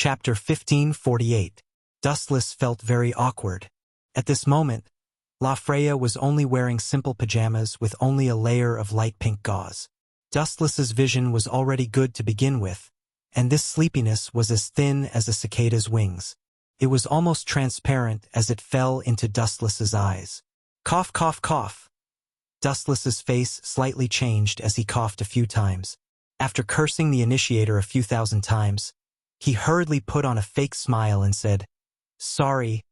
Chapter 1548. Dustless felt very awkward. At this moment, La Freya was only wearing simple pajamas with only a layer of light pink gauze. Dustless's vision was already good to begin with, and this sleepiness was as thin as a cicada's wings. It was almost transparent as it fell into Dustless's eyes. Cough, cough, cough. Dustless's face slightly changed as he coughed a few times. After cursing the initiator a few thousand times, he hurriedly put on a fake smile and said, "Sorry,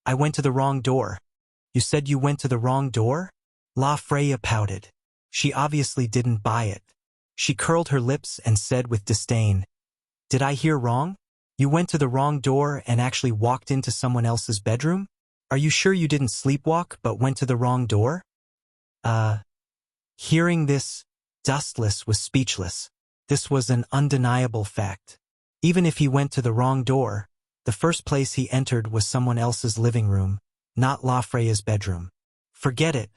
I went to the wrong door." "You said you went to the wrong door?" La Freya pouted. She obviously didn't buy it. She curled her lips and said with disdain, "Did I hear wrong? You went to the wrong door and actually walked into someone else's bedroom? Are you sure you didn't sleepwalk but went to the wrong door?" Hearing this, Dustless was speechless. This was an undeniable fact. Even if he went to the wrong door, the first place he entered was someone else's living room, not La Freya's bedroom. Forget it.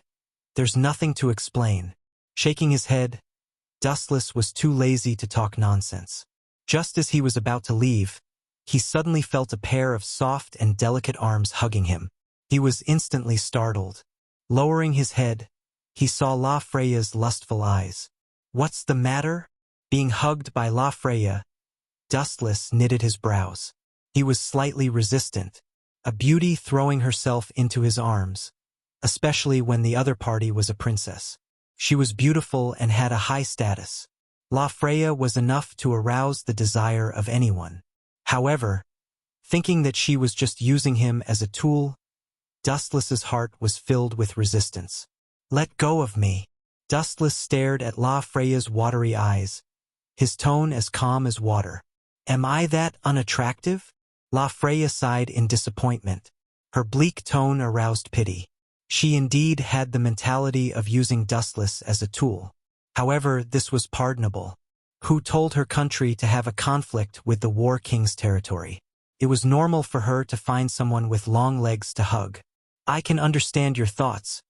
There's nothing to explain. Shaking his head, Dustless was too lazy to talk nonsense. Just as he was about to leave, he suddenly felt a pair of soft and delicate arms hugging him. He was instantly startled. Lowering his head, he saw La Freya's lustful eyes. "What's the matter?" Being hugged by La Freya, Dustless knitted his brows. He was slightly resistant, a beauty throwing herself into his arms, especially when the other party was a princess. She was beautiful and had a high status. La Freya was enough to arouse the desire of anyone. However, thinking that she was just using him as a tool, Dustless's heart was filled with resistance. "Let go of me." Dustless stared at La Freya's watery eyes, his tone as calm as water. "Am I that unattractive?" La Freya sighed in disappointment. Her bleak tone aroused pity. She indeed had the mentality of using Dustless as a tool. However, this was pardonable. Who told her country to have a conflict with the War King's territory? It was normal for her to find someone with long legs to hug. "I can understand your thoughts,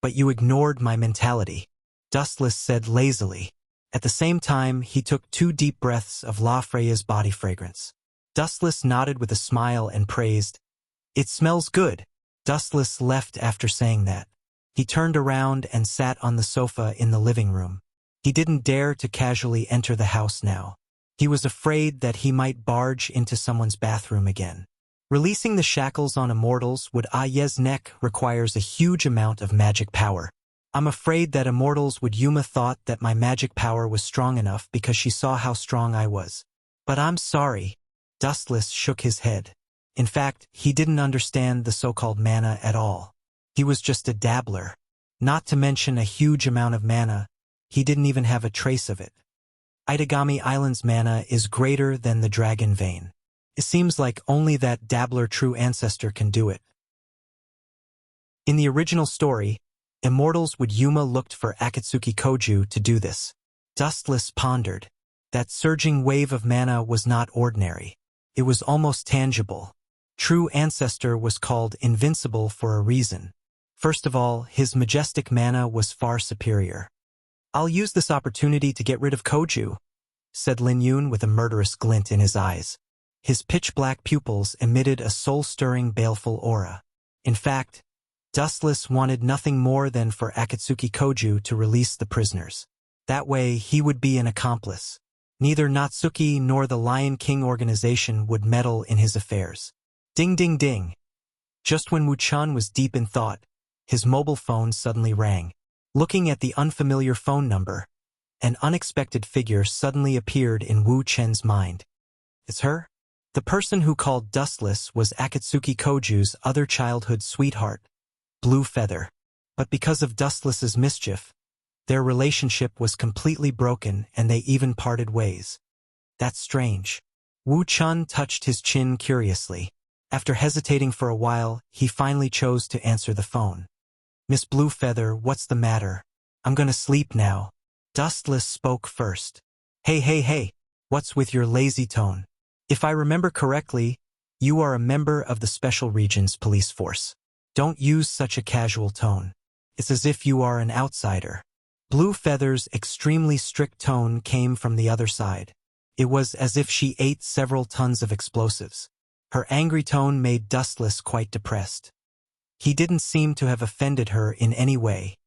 but you ignored my mentality," Dustless said lazily. At the same time, he took 2 deep breaths of La Freya's body fragrance. Dustless nodded with a smile and praised, "It smells good." Dustless left after saying that. He turned around and sat on the sofa in the living room. He didn't dare to casually enter the house now. He was afraid that he might barge into someone's bathroom again. Releasing the shackles on immortals with Ayez's neck requires a huge amount of magic power. I'm afraid that immortals with Yuma thought that my magic power was strong enough because she saw how strong I was. But I'm sorry. Dustless shook his head. In fact, he didn't understand the so-called mana at all. He was just a dabbler. Not to mention a huge amount of mana, he didn't even have a trace of it. Itagami Island's mana is greater than the dragon vein. It seems like only that dabbler true ancestor can do it. In the original story, immortals with Yuma looked for Akatsuki Koju to do this. Dustless pondered. That surging wave of mana was not ordinary. It was almost tangible. True ancestor was called invincible for a reason. First of all, his majestic mana was far superior. "I'll use this opportunity to get rid of Koju," said Lin Yun with a murderous glint in his eyes. His pitch-black pupils emitted a soul-stirring baleful aura. In fact, Dustless wanted nothing more than for Akatsuki Koju to release the prisoners. That way, he would be an accomplice. Neither Natsuki nor the Lion King organization would meddle in his affairs. Ding ding ding. Just when Wu Chun was deep in thought, his mobile phone suddenly rang. Looking at the unfamiliar phone number, an unexpected figure suddenly appeared in Wu Chen's mind. It's her? The person who called Dustless was Akatsuki Koju's other childhood sweetheart, Blue Feather. But because of Dustless's mischief, their relationship was completely broken and they even parted ways. That's strange. Wu Chun touched his chin curiously. After hesitating for a while, he finally chose to answer the phone. "Miss Blue Feather, what's the matter? I'm gonna sleep now." Dustless spoke first. Hey, what's with your lazy tone? If I remember correctly, you are a member of the Special Regions Police Force. Don't use such a casual tone. It's as if you are an outsider. Blue Feather's extremely strict tone came from the other side. It was as if she ate several tons of explosives. Her angry tone made Dustless quite depressed. He didn't seem to have offended her in any way.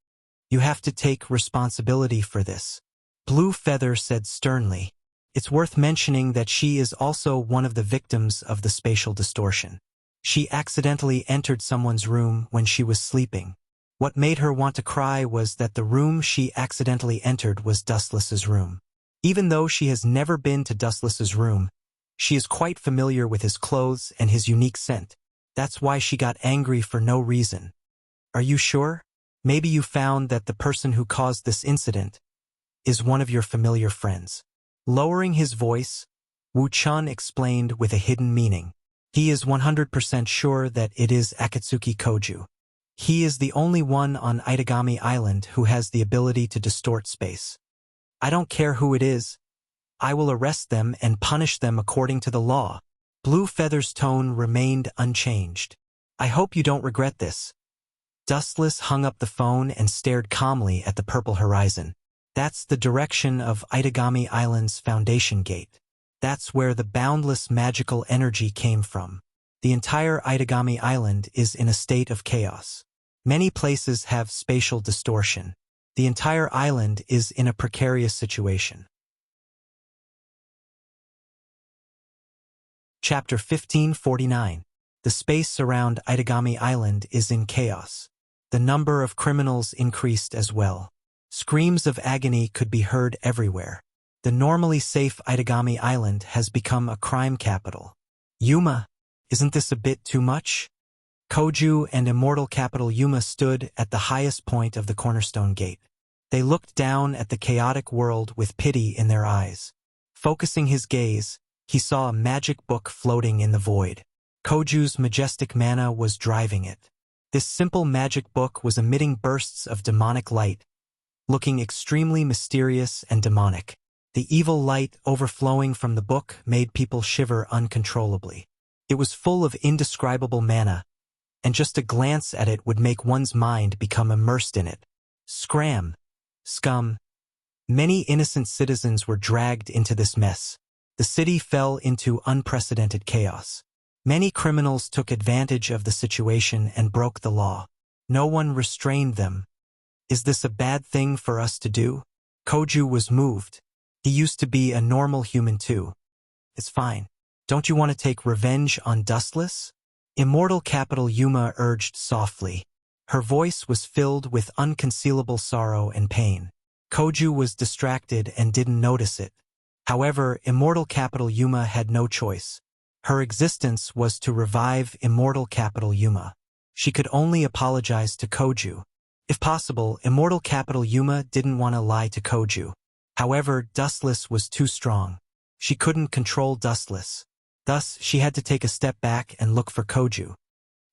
You have to take responsibility for this, Blue Feather said sternly. It's worth mentioning that she is also one of the victims of the spatial distortion. She accidentally entered someone's room when she was sleeping. What made her want to cry was that the room she accidentally entered was Dustless's room. Even though she has never been to Dustless's room, she is quite familiar with his clothes and his unique scent. That's why she got angry for no reason. Are you sure? Maybe you found that the person who caused this incident is one of your familiar friends. Lowering his voice, Wu Chun explained with a hidden meaning. He is 100% sure that it is Akatsuki Koju. He is the only one on Itagami Island who has the ability to distort space. I don't care who it is. I will arrest them and punish them according to the law. Blue Feather's tone remained unchanged. I hope you don't regret this. Dustless hung up the phone and stared calmly at the purple horizon. That's the direction of Itagami Island's foundation gate. That's where the boundless magical energy came from. The entire Itagami Island is in a state of chaos. Many places have spatial distortion. The entire island is in a precarious situation. Chapter 1549. The space around Itagami Island is in chaos. The number of criminals increased as well. Screams of agony could be heard everywhere. The normally safe Itagami Island has become a crime capital. Yuma, isn't this a bit too much? Koju and immortal capital Yuma stood at the highest point of the cornerstone gate. They looked down at the chaotic world with pity in their eyes. Focusing his gaze, he saw a magic book floating in the void. Koju's majestic mana was driving it. This simple magic book was emitting bursts of demonic light, looking extremely mysterious and demonic. The evil light overflowing from the book made people shiver uncontrollably. It was full of indescribable mana, and just a glance at it would make one's mind become immersed in it. Scram! Scum! Many innocent citizens were dragged into this mess. The city fell into unprecedented chaos. Many criminals took advantage of the situation and broke the law. No one restrained them. Is this a bad thing for us to do? Koju was moved. He used to be a normal human too. It's fine. Don't you want to take revenge on Dustless? Immortal capital Yuma urged softly. Her voice was filled with unconcealable sorrow and pain. Koju was distracted and didn't notice it. However, immortal capital Yuma had no choice. Her existence was to revive immortal capital Yuma. She could only apologize to Koju. If possible, immortal capital Yuma didn't want to lie to Koju. However, Dustless was too strong. She couldn't control Dustless. Thus, she had to take a step back and look for Koju.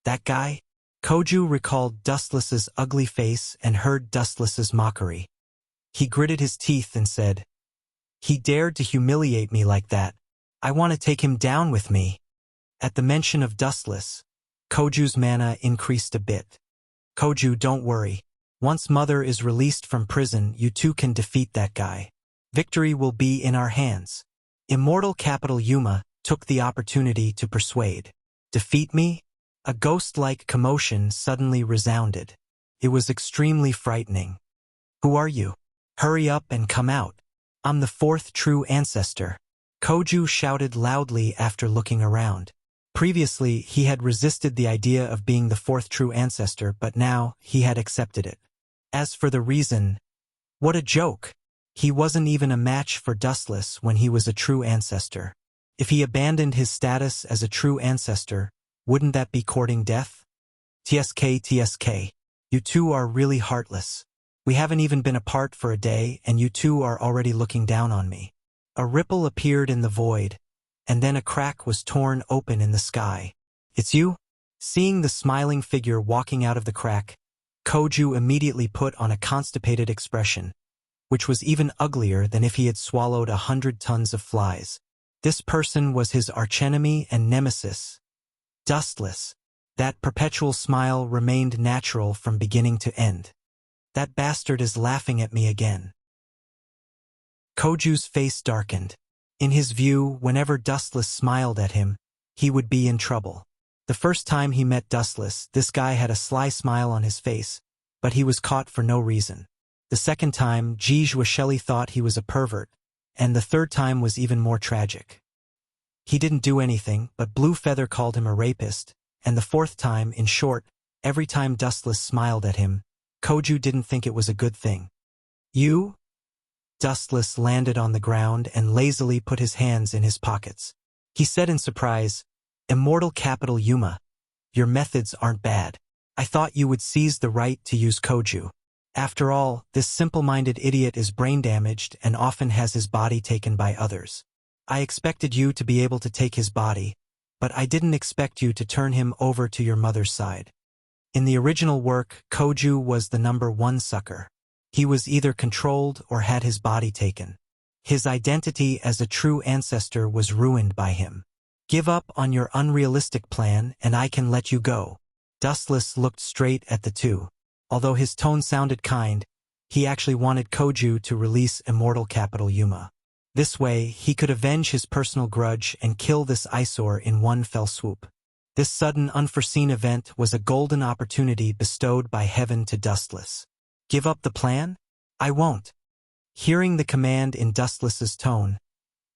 That guy? Koju recalled Dustless's ugly face and heard Dustless's mockery. He gritted his teeth and said, "He dared to humiliate me like that. I want to take him down with me." At the mention of Dustless, Koju's mana increased a bit. Koju, don't worry. Once Mother is released from prison, you too can defeat that guy. Victory will be in our hands. Immortal capital Yuma took the opportunity to persuade. Defeat me? A ghost-like commotion suddenly resounded. It was extremely frightening. Who are you? Hurry up and come out. I'm the fourth true ancestor. Koju shouted loudly after looking around. Previously, he had resisted the idea of being the fourth true ancestor, but now he had accepted it. As for the reason, what a joke! He wasn't even a match for Dustless when he was a true ancestor. If he abandoned his status as a true ancestor, wouldn't that be courting death? TSK. You two are really heartless. We haven't even been apart for a day, and you two are already looking down on me. A ripple appeared in the void, and then a crack was torn open in the sky. It's you? Seeing the smiling figure walking out of the crack, Koju immediately put on a constipated expression, which was even uglier than if he had swallowed 100 tons of flies. This person was his archenemy and nemesis, Dustless. That perpetual smile remained natural from beginning to end. That bastard is laughing at me again. Koju's face darkened. In his view, whenever Dustless smiled at him, he would be in trouble. The first time he met Dustless, this guy had a sly smile on his face, but he was caught for no reason. The second time, Shelley thought he was a pervert, and the third time was even more tragic. He didn't do anything, but Blue Feather called him a rapist, and the fourth time, in short, every time Dustless smiled at him, Koju didn't think it was a good thing. You? Dustless landed on the ground and lazily put his hands in his pockets. He said in surprise, Immortal Capital Yuma, your methods aren't bad. I thought you would seize the right to use Koju. After all, this simple-minded idiot is brain-damaged and often has his body taken by others. I expected you to be able to take his body, but I didn't expect you to turn him over to your mother's side. In the original work, Koju was the #1 sucker. He was either controlled or had his body taken. His identity as a true ancestor was ruined by him. Give up on your unrealistic plan and I can let you go. Dustless looked straight at the two. Although his tone sounded kind, he actually wanted Koju to release Immortal Capital Yuma. This way, he could avenge his personal grudge and kill this eyesore in one fell swoop. This sudden, unforeseen event was a golden opportunity bestowed by heaven to Dustless. Give up the plan? I won't. Hearing the command in Dustless's tone,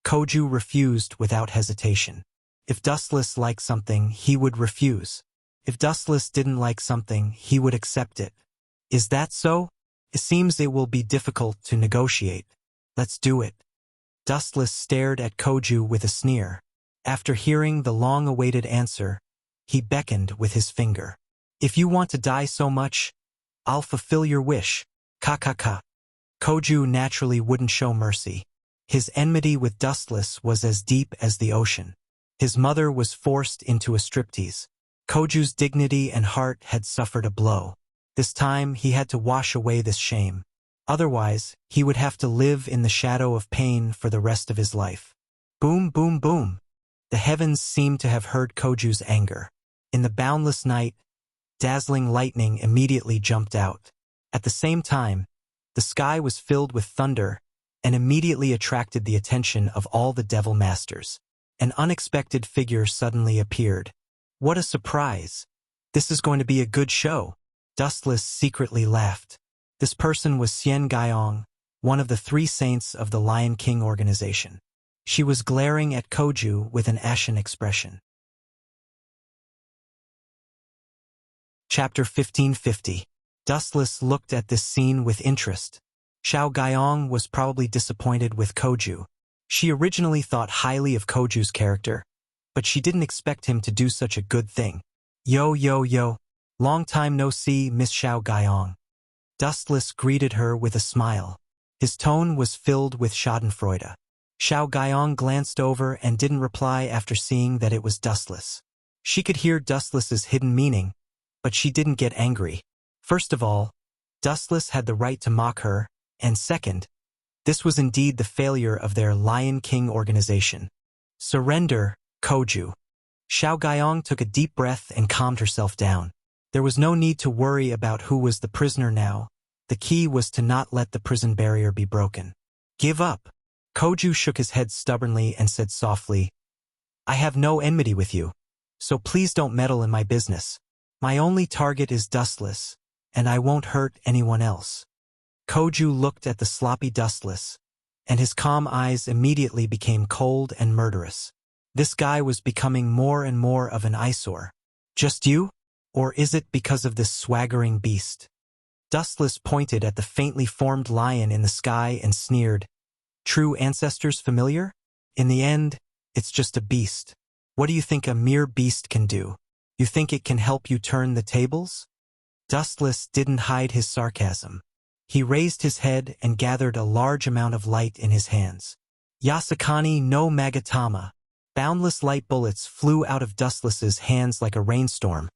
Koju refused without hesitation. If Dustless liked something, he would refuse. If Dustless didn't like something, he would accept it. Is that so? It seems it will be difficult to negotiate. Let's do it. Dustless stared at Koju with a sneer. After hearing the long-awaited answer, he beckoned with his finger. If you want to die so much, I'll fulfill your wish. Ka. Koju naturally wouldn't show mercy. His enmity with Dustless was as deep as the ocean. His mother was forced into a striptease. Koju's dignity and heart had suffered a blow. This time he had to wash away this shame. Otherwise, he would have to live in the shadow of pain for the rest of his life. Boom, boom, boom. The heavens seemed to have heard Koju's anger. In the boundless night, dazzling lightning immediately jumped out. At the same time, the sky was filled with thunder and immediately attracted the attention of all the Devil Masters. An unexpected figure suddenly appeared. What a surprise! This is going to be a good show. Dustless secretly laughed. This person was Xian Gaiyong, one of the 3 saints of the Lion King organization. She was glaring at Koju with an ashen expression. Chapter 1550. Dustless looked at this scene with interest. Xiao Gaiyong was probably disappointed with Koju. She originally thought highly of Koju's character, but she didn't expect him to do such a good thing. Yo. Long time no see, Miss Xiao Gaiyong. Dustless greeted her with a smile. His tone was filled with schadenfreude. Xiao Gaiyong glanced over and didn't reply after seeing that it was Dustless. She could hear Dustless's hidden meaning, but she didn't get angry. First of all, Dustless had the right to mock her, and second, this was indeed the failure of their Lion King organization. Surrender, Koju. Xiao Gaiyong took a deep breath and calmed herself down. There was no need to worry about who was the prisoner now. The key was to not let the prison barrier be broken. Give up. Koju shook his head stubbornly and said softly, I have no enmity with you, so please don't meddle in my business. My only target is Dustless, and I won't hurt anyone else. Koju looked at the sloppy Dustless, and his calm eyes immediately became cold and murderous. This guy was becoming more and more of an eyesore. Just you? Or is it because of this swaggering beast? Dustless pointed at the faintly formed lion in the sky and sneered, True ancestors familiar? In the end, it's just a beast. What do you think a mere beast can do? You think it can help you turn the tables? Dustless didn't hide his sarcasm. He raised his head and gathered a large amount of light in his hands. Yasakani no Magatama. Boundless light bullets flew out of Dustless's hands like a rainstorm,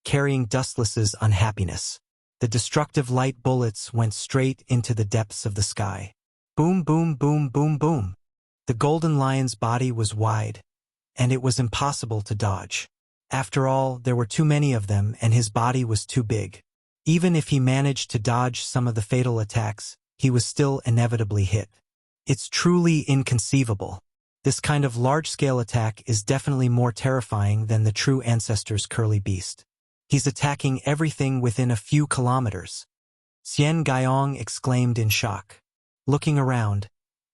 carrying Dustless's unhappiness. The destructive light bullets went straight into the depths of the sky. Boom, boom, boom, boom, boom. The golden lion's body was wide, and it was impossible to dodge. After all, there were too many of them and his body was too big. Even if he managed to dodge some of the fatal attacks, he was still inevitably hit. It's truly inconceivable. This kind of large-scale attack is definitely more terrifying than the true ancestor's curly beast. He's attacking everything within a few kilometers. Xian Gaiyong exclaimed in shock. Looking around,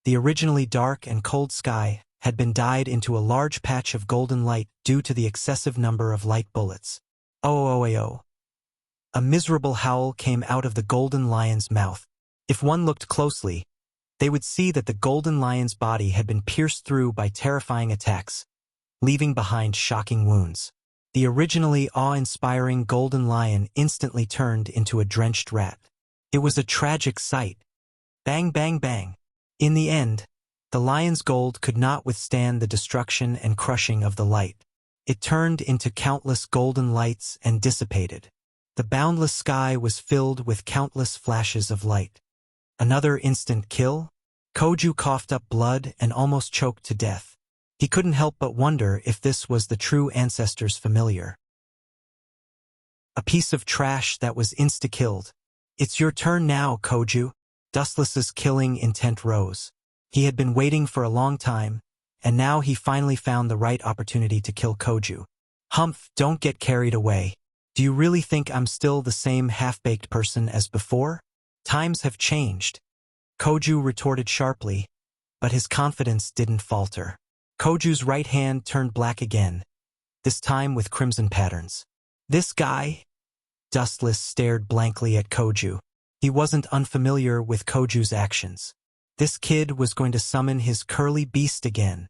the originally dark and cold sky had been dyed into a large patch of golden light due to the excessive number of light bullets. Oh. A miserable howl came out of the golden lion's mouth. If one looked closely, they would see that the golden lion's body had been pierced through by terrifying attacks, leaving behind shocking wounds. The originally awe-inspiring golden lion instantly turned into a drenched rat. It was a tragic sight. Bang, bang, bang. In the end, the lion's gold could not withstand the destruction and crushing of the light. It turned into countless golden lights and dissipated. The boundless sky was filled with countless flashes of light. Another instant kill? Koju coughed up blood and almost choked to death. He couldn't help but wonder if this was the true ancestor's familiar. A piece of trash that was insta-killed. It's your turn now, Koju. Dustless's killing intent rose. He had been waiting for a long time, and now he finally found the right opportunity to kill Koju. Humph, don't get carried away. Do you really think I'm still the same half-baked person as before? Times have changed. Koju retorted sharply, but his confidence didn't falter. Koju's right hand turned black again, this time with crimson patterns. This guy? Dustless stared blankly at Koju. He wasn't unfamiliar with Koju's actions. This kid was going to summon his curly beast again.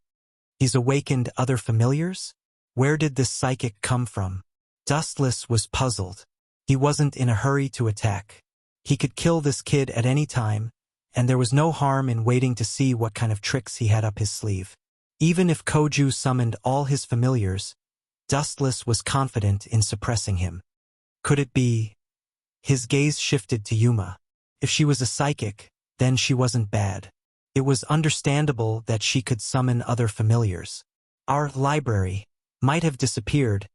He's awakened other familiars? Where did this psychic come from? Dustless was puzzled. He wasn't in a hurry to attack. He could kill this kid at any time, and there was no harm in waiting to see what kind of tricks he had up his sleeve. Even if Koju summoned all his familiars, Dustless was confident in suppressing him. Could it be? His gaze shifted to Yuma. If she was a psychic, then she wasn't bad. It was understandable that she could summon other familiars. Our library might have disappeared,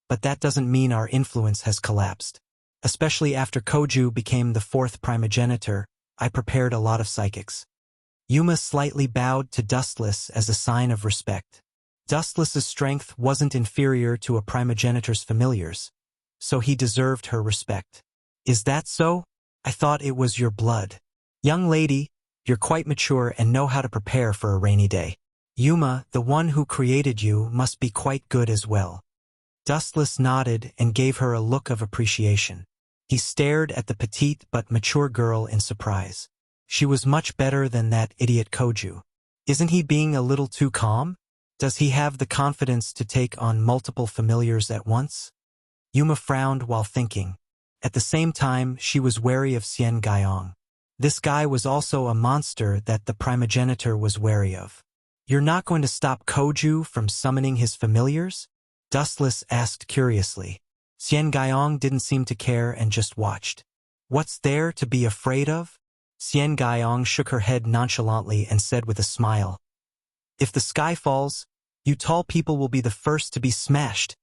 but that doesn't mean our influence has collapsed. Especially after Koju became the fourth primogenitor, I prepared a lot of psychics. Yuma slightly bowed to Dustless as a sign of respect. Dustless's strength wasn't inferior to a primogenitor's familiars, so he deserved her respect. Is that so? I thought it was your blood. Young lady, you're quite mature and know how to prepare for a rainy day. Yuma, the one who created you, must be quite good as well. Dustless nodded and gave her a look of appreciation. He stared at the petite but mature girl in surprise. She was much better than that idiot Koju. Isn't he being a little too calm? Does he have the confidence to take on multiple familiars at once? Yuma frowned while thinking. At the same time, she was wary of Xian Gaiyong. This guy was also a monster that the primogenitor was wary of. You're not going to stop Koju from summoning his familiars? Dustless asked curiously. Xian Gaiyong didn't seem to care and just watched. What's there to be afraid of? Xian Gaiyong shook her head nonchalantly and said with a smile. If the sky falls, you tall people will be the first to be smashed.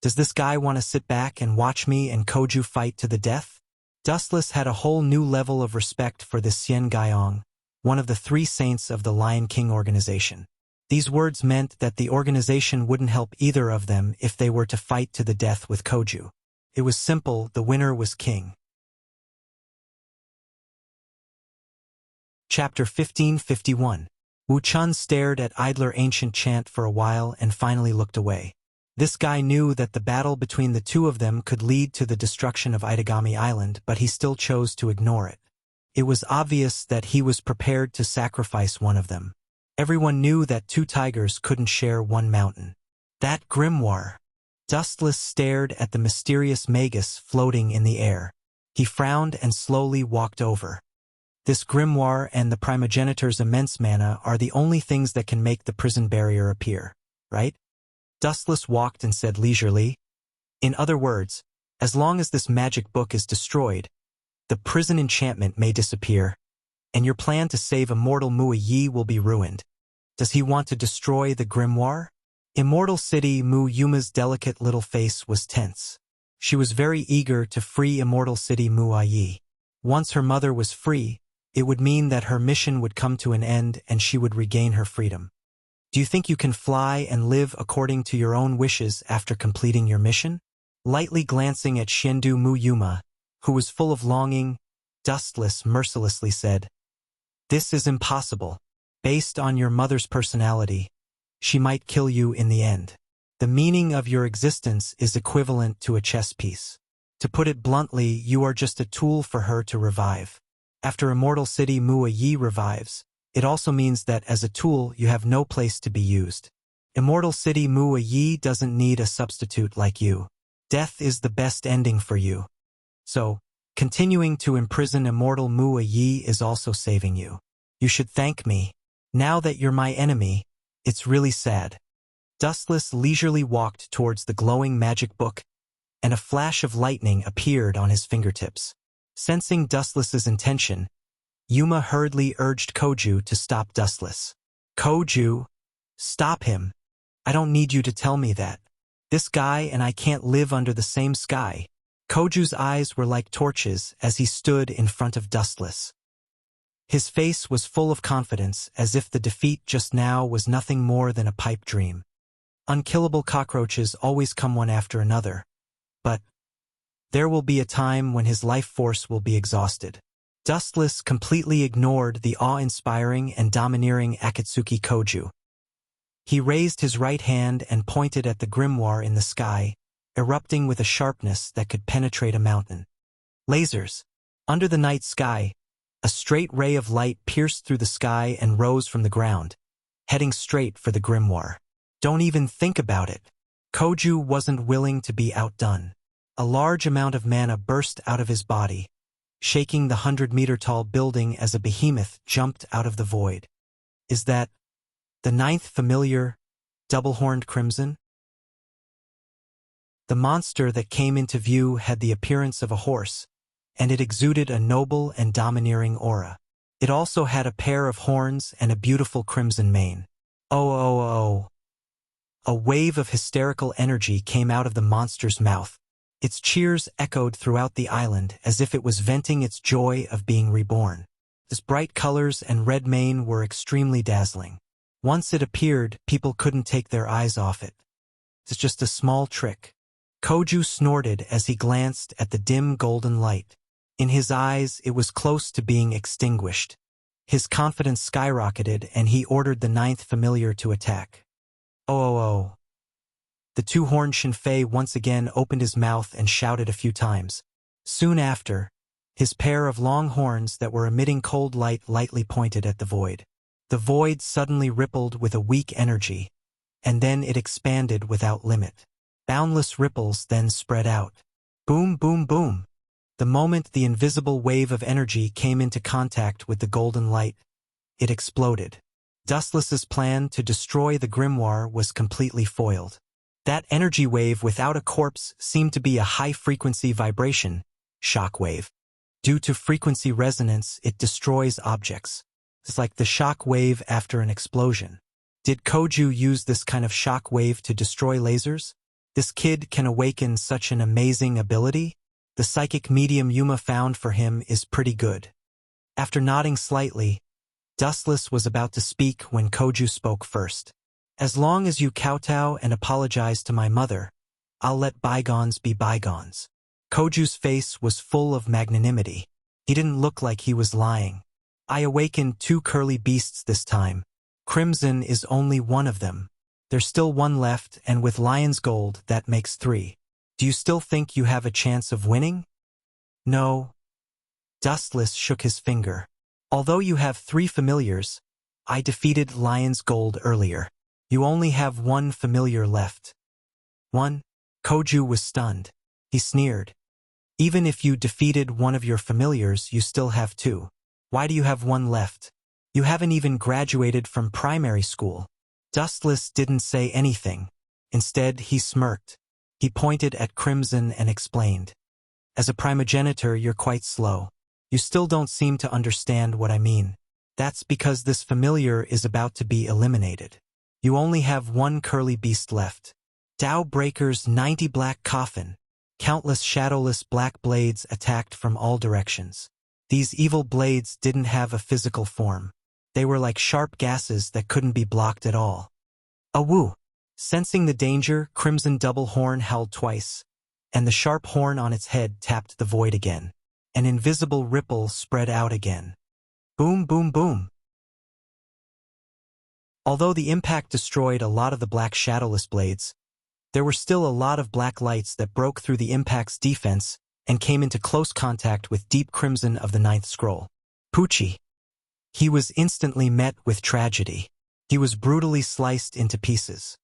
Does this guy want to sit back and watch me and Koju fight to the death? Dustless had a whole new level of respect for this Xian Gaiyong, one of the three saints of the Lion King organization. These words meant that the organization wouldn't help either of them if they were to fight to the death with Koju. It was simple, the winner was king. Chapter 1551. Wu Chun stared at idler ancient chant for a while and finally looked away. This guy knew that the battle between the two of them could lead to the destruction of Itagami Island, but he still chose to ignore it. It was obvious that he was prepared to sacrifice one of them. Everyone knew that two tigers couldn't share one mountain. That grimoire. Dustless stared at the mysterious magus floating in the air. He frowned and slowly walked over. This grimoire and the primogenitor's immense mana are the only things that can make the prison barrier appear, right? Dustless walked and said leisurely, in other words, as long as this magic book is destroyed, the prison enchantment may disappear, and your plan to save immortal Mu Yi will be ruined. Does he want to destroy the grimoire? Immortal City Mu Yuma's delicate little face was tense. She was very eager to free Immortal City Mu Yi. Once her mother was free, it would mean that her mission would come to an end and she would regain her freedom. Do you think you can fly and live according to your own wishes after completing your mission? Lightly glancing at Shendu Mu Yuma, who was full of longing, Dustless mercilessly said, "This is impossible. Based on your mother's personality, she might kill you in the end. The meaning of your existence is equivalent to a chess piece. To put it bluntly, you are just a tool for her to revive. After Immortal City Mua Yi revives, it also means that as a tool you have no place to be used. Immortal City Mua Yi doesn't need a substitute like you. Death is the best ending for you. So, continuing to imprison Immortal Mua Yi is also saving you. You should thank me. Now that you're my enemy, it's really sad." Dustless leisurely walked towards the glowing magic book, and a flash of lightning appeared on his fingertips. Sensing Dustless's intention, Yuma hurriedly urged Koju to stop Dustless. "Koju, stop him. I don't need you to tell me that. This guy and I can't live under the same sky." Koju's eyes were like torches as he stood in front of Dustless. His face was full of confidence, as if the defeat just now was nothing more than a pipe dream. Unkillable cockroaches always come one after another, but there will be a time when his life force will be exhausted. Dustless completely ignored the awe-inspiring and domineering Akatsuki Koju. He raised his right hand and pointed at the grimoire in the sky, erupting with a sharpness that could penetrate a mountain. Lasers. Under the night sky, a straight ray of light pierced through the sky and rose from the ground, heading straight for the grimoire. "Don't even think about it." Koju wasn't willing to be outdone. A large amount of mana burst out of his body, shaking the 100-meter-tall building as a behemoth jumped out of the void. "Is that the ninth familiar, double-horned crimson?" The monster that came into view had the appearance of a horse, and it exuded a noble and domineering aura. It also had a pair of horns and a beautiful crimson mane. "Oh, oh, oh." A wave of hysterical energy came out of the monster's mouth. Its cheers echoed throughout the island as if it was venting its joy of being reborn. Its bright colors and red mane were extremely dazzling. Once it appeared, people couldn't take their eyes off it. "It's just a small trick." Koju snorted as he glanced at the dim golden light. In his eyes, it was close to being extinguished. His confidence skyrocketed, and he ordered the ninth familiar to attack. "Oh, oh, oh." The two-horned Shinfei once again opened his mouth and shouted a few times. Soon after, his pair of long horns that were emitting cold light lightly pointed at the void. The void suddenly rippled with a weak energy, and then it expanded without limit. Boundless ripples then spread out. Boom, boom, boom. The moment the invisible wave of energy came into contact with the golden light, it exploded. Dustless's plan to destroy the grimoire was completely foiled. That energy wave without a corpse seemed to be a high-frequency vibration, shock wave. Due to frequency resonance, it destroys objects. It's like the shock wave after an explosion. Did Koju use this kind of shock wave to destroy lasers? This kid can awaken such an amazing ability? The psychic medium Yuma found for him is pretty good. After nodding slightly, Dustless was about to speak when Koju spoke first. "As long as you kowtow and apologize to my mother, I'll let bygones be bygones." Koju's face was full of magnanimity. He didn't look like he was lying. "I awakened two curly beasts this time. Crimson is only one of them. There's still one left, and with Lion's Gold, that makes 3. Do you still think you have a chance of winning?" "No." Dustless shook his finger. "Although you have 3 familiars, I defeated Lion's Gold earlier. You only have 1 familiar left." "1?" Koju was stunned. He sneered. "Even if you defeated one of your familiars, you still have 2. Why do you have 1 left? You haven't even graduated from primary school." Dustless didn't say anything. Instead, he smirked. He pointed at Crimson and explained. "As a primogenitor, you're quite slow. You still don't seem to understand what I mean. That's because this familiar is about to be eliminated. You only have 1 curly beast left. Tao Breaker's 90 black coffin. Countless shadowless black blades attacked from all directions. These evil blades didn't have a physical form. They were like sharp gases that couldn't be blocked at all. A woo! Sensing the danger, Crimson Double Horn howled twice, and the sharp horn on its head tapped the void again. An invisible ripple spread out again. Boom, boom, boom. Although the impact destroyed a lot of the black shadowless blades, there were still a lot of black lights that broke through the impact's defense and came into close contact with deep crimson of the ninth scroll. Poochie. He was instantly met with tragedy. He was brutally sliced into pieces.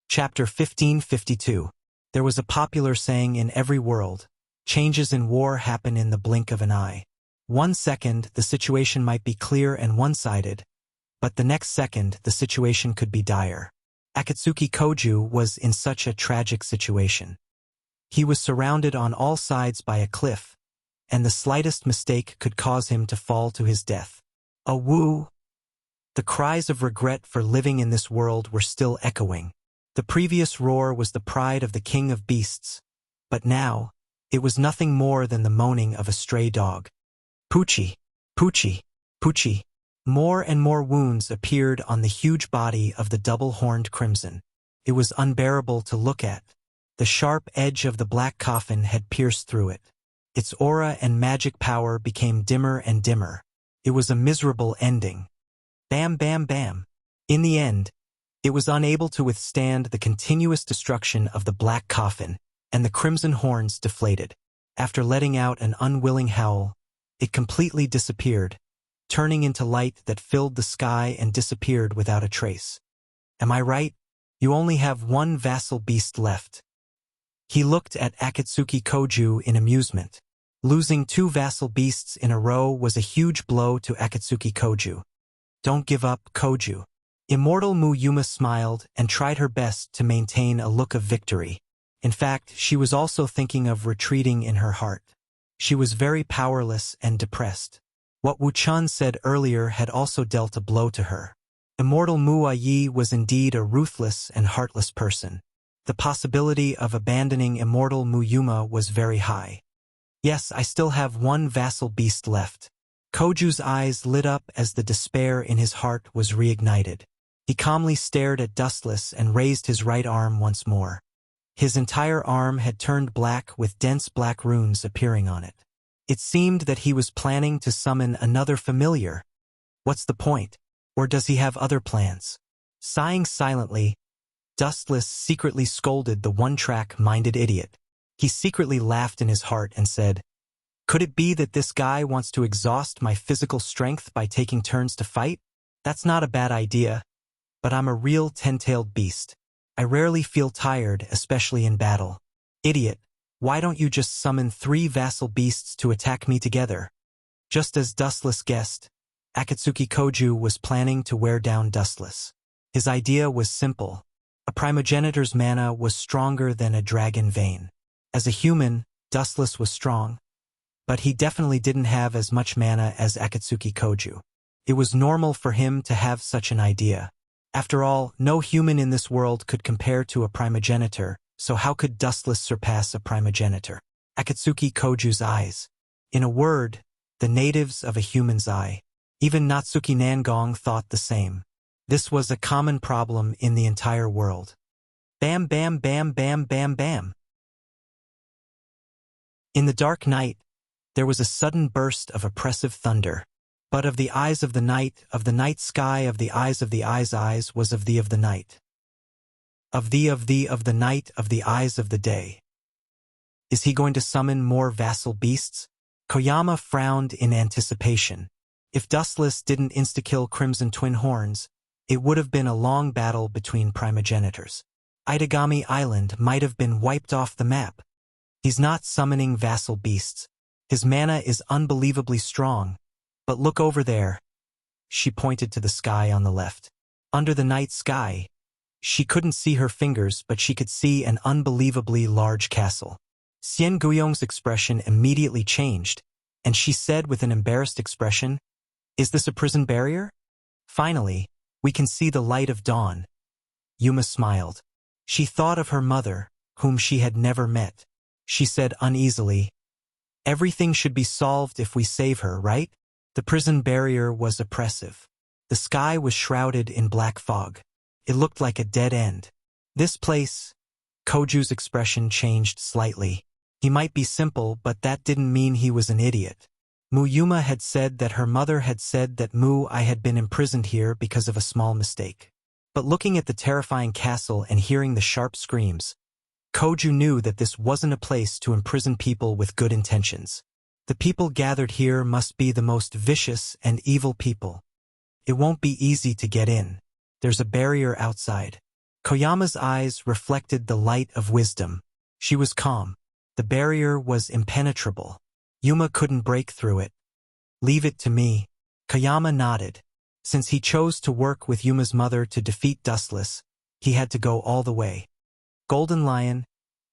Chapter 1552. There was a popular saying in every world, changes in war happen in the blink of an eye. 1 second, the situation might be clear and one-sided, but the next second, the situation could be dire. Akatsuki Koju was in such a tragic situation. He was surrounded on all sides by a cliff, and the slightest mistake could cause him to fall to his death. A woo! The cries of regret for living in this world were still echoing. The previous roar was the pride of the king of beasts, but now, it was nothing more than the moaning of a stray dog. Poochie, Poochie, Poochie. More and more wounds appeared on the huge body of the double-horned crimson. It was unbearable to look at. The sharp edge of the black coffin had pierced through it. Its aura and magic power became dimmer and dimmer. It was a miserable ending. Bam, bam, bam. In the end, it was unable to withstand the continuous destruction of the black coffin, and the crimson horns deflated. After letting out an unwilling howl, it completely disappeared, turning into light that filled the sky and disappeared without a trace. Am I right? You only have one vassal beast left. He looked at Akatsuki Koju in amusement. Losing 2 vassal beasts in a row was a huge blow to Akatsuki Koju. Don't give up, Koju. Immortal Muyuma smiled and tried her best to maintain a look of victory. In fact, she was also thinking of retreating in her heart. She was very powerless and depressed. What Wu-chan said earlier had also dealt a blow to her. Immortal Muayi was indeed a ruthless and heartless person. The possibility of abandoning Immortal Muyuma was very high. Yes, I still have 1 vassal beast left. Koju's eyes lit up as the despair in his heart was reignited. He calmly stared at Dustless and raised his right arm once more. His entire arm had turned black with dense black runes appearing on it. It seemed that he was planning to summon another familiar. What's the point? Or does he have other plans? Sighing silently, Dustless secretly scolded the one-track-minded idiot. He secretly laughed in his heart and said, "Could it be that this guy wants to exhaust my physical strength by taking turns to fight? That's not a bad idea, but I'm a real 10-tailed beast. I rarely feel tired, especially in battle. Idiot, why don't you just summon 3 vassal beasts to attack me together?" Just as Dustless guessed, Akatsuki Koju was planning to wear down Dustless. His idea was simple. A primogenitor's mana was stronger than a dragon vein. As a human, Dustless was strong, but he definitely didn't have as much mana as Akatsuki Koju. It was normal for him to have such an idea. After all, no human in this world could compare to a primogenitor, so how could Dustless surpass a primogenitor? Akatsuki Koju's eyes. In a word, the natives of a human's eye. Even Natsuki Nangong thought the same. This was a common problem in the entire world. Bam, bam, bam, bam, bam, bam. In the dark night, there was a sudden burst of oppressive thunder. But of the eyes of the night sky, of the eyes of the eyes was of the night. Of the night, of the eyes of the day. Is he going to summon more vassal beasts? Koyama frowned in anticipation. If Dustless didn't insta-kill Crimson Twin Horns, it would have been a long battle between primogenitors. Itagami Island might have been wiped off the map. He's not summoning vassal beasts. His mana is unbelievably strong. But look over there. She pointed to the sky on the left. Under the night sky, she couldn't see her fingers, but she could see an unbelievably large castle. Xian Guyong's expression immediately changed, and she said with an embarrassed expression, "Is this a prison barrier?" Finally, we can see the light of dawn. Yuma smiled. She thought of her mother, whom she had never met. She said uneasily, "Everything should be solved if we save her, right?" The prison barrier was oppressive. The sky was shrouded in black fog. It looked like a dead end. This place, Koju's expression changed slightly. He might be simple, but that didn't mean he was an idiot. Yuma had said that her mother had said that I had been imprisoned here because of a small mistake. But looking at the terrifying castle and hearing the sharp screams, Koju knew that this wasn't a place to imprison people with good intentions. The people gathered here must be the most vicious and evil people. It won't be easy to get in. There's a barrier outside. Koyama's eyes reflected the light of wisdom. She was calm. The barrier was impenetrable. Yuma couldn't break through it. Leave it to me. Koyama nodded. Since he chose to work with Yuma's mother to defeat Dustless, he had to go all the way. Golden Lion,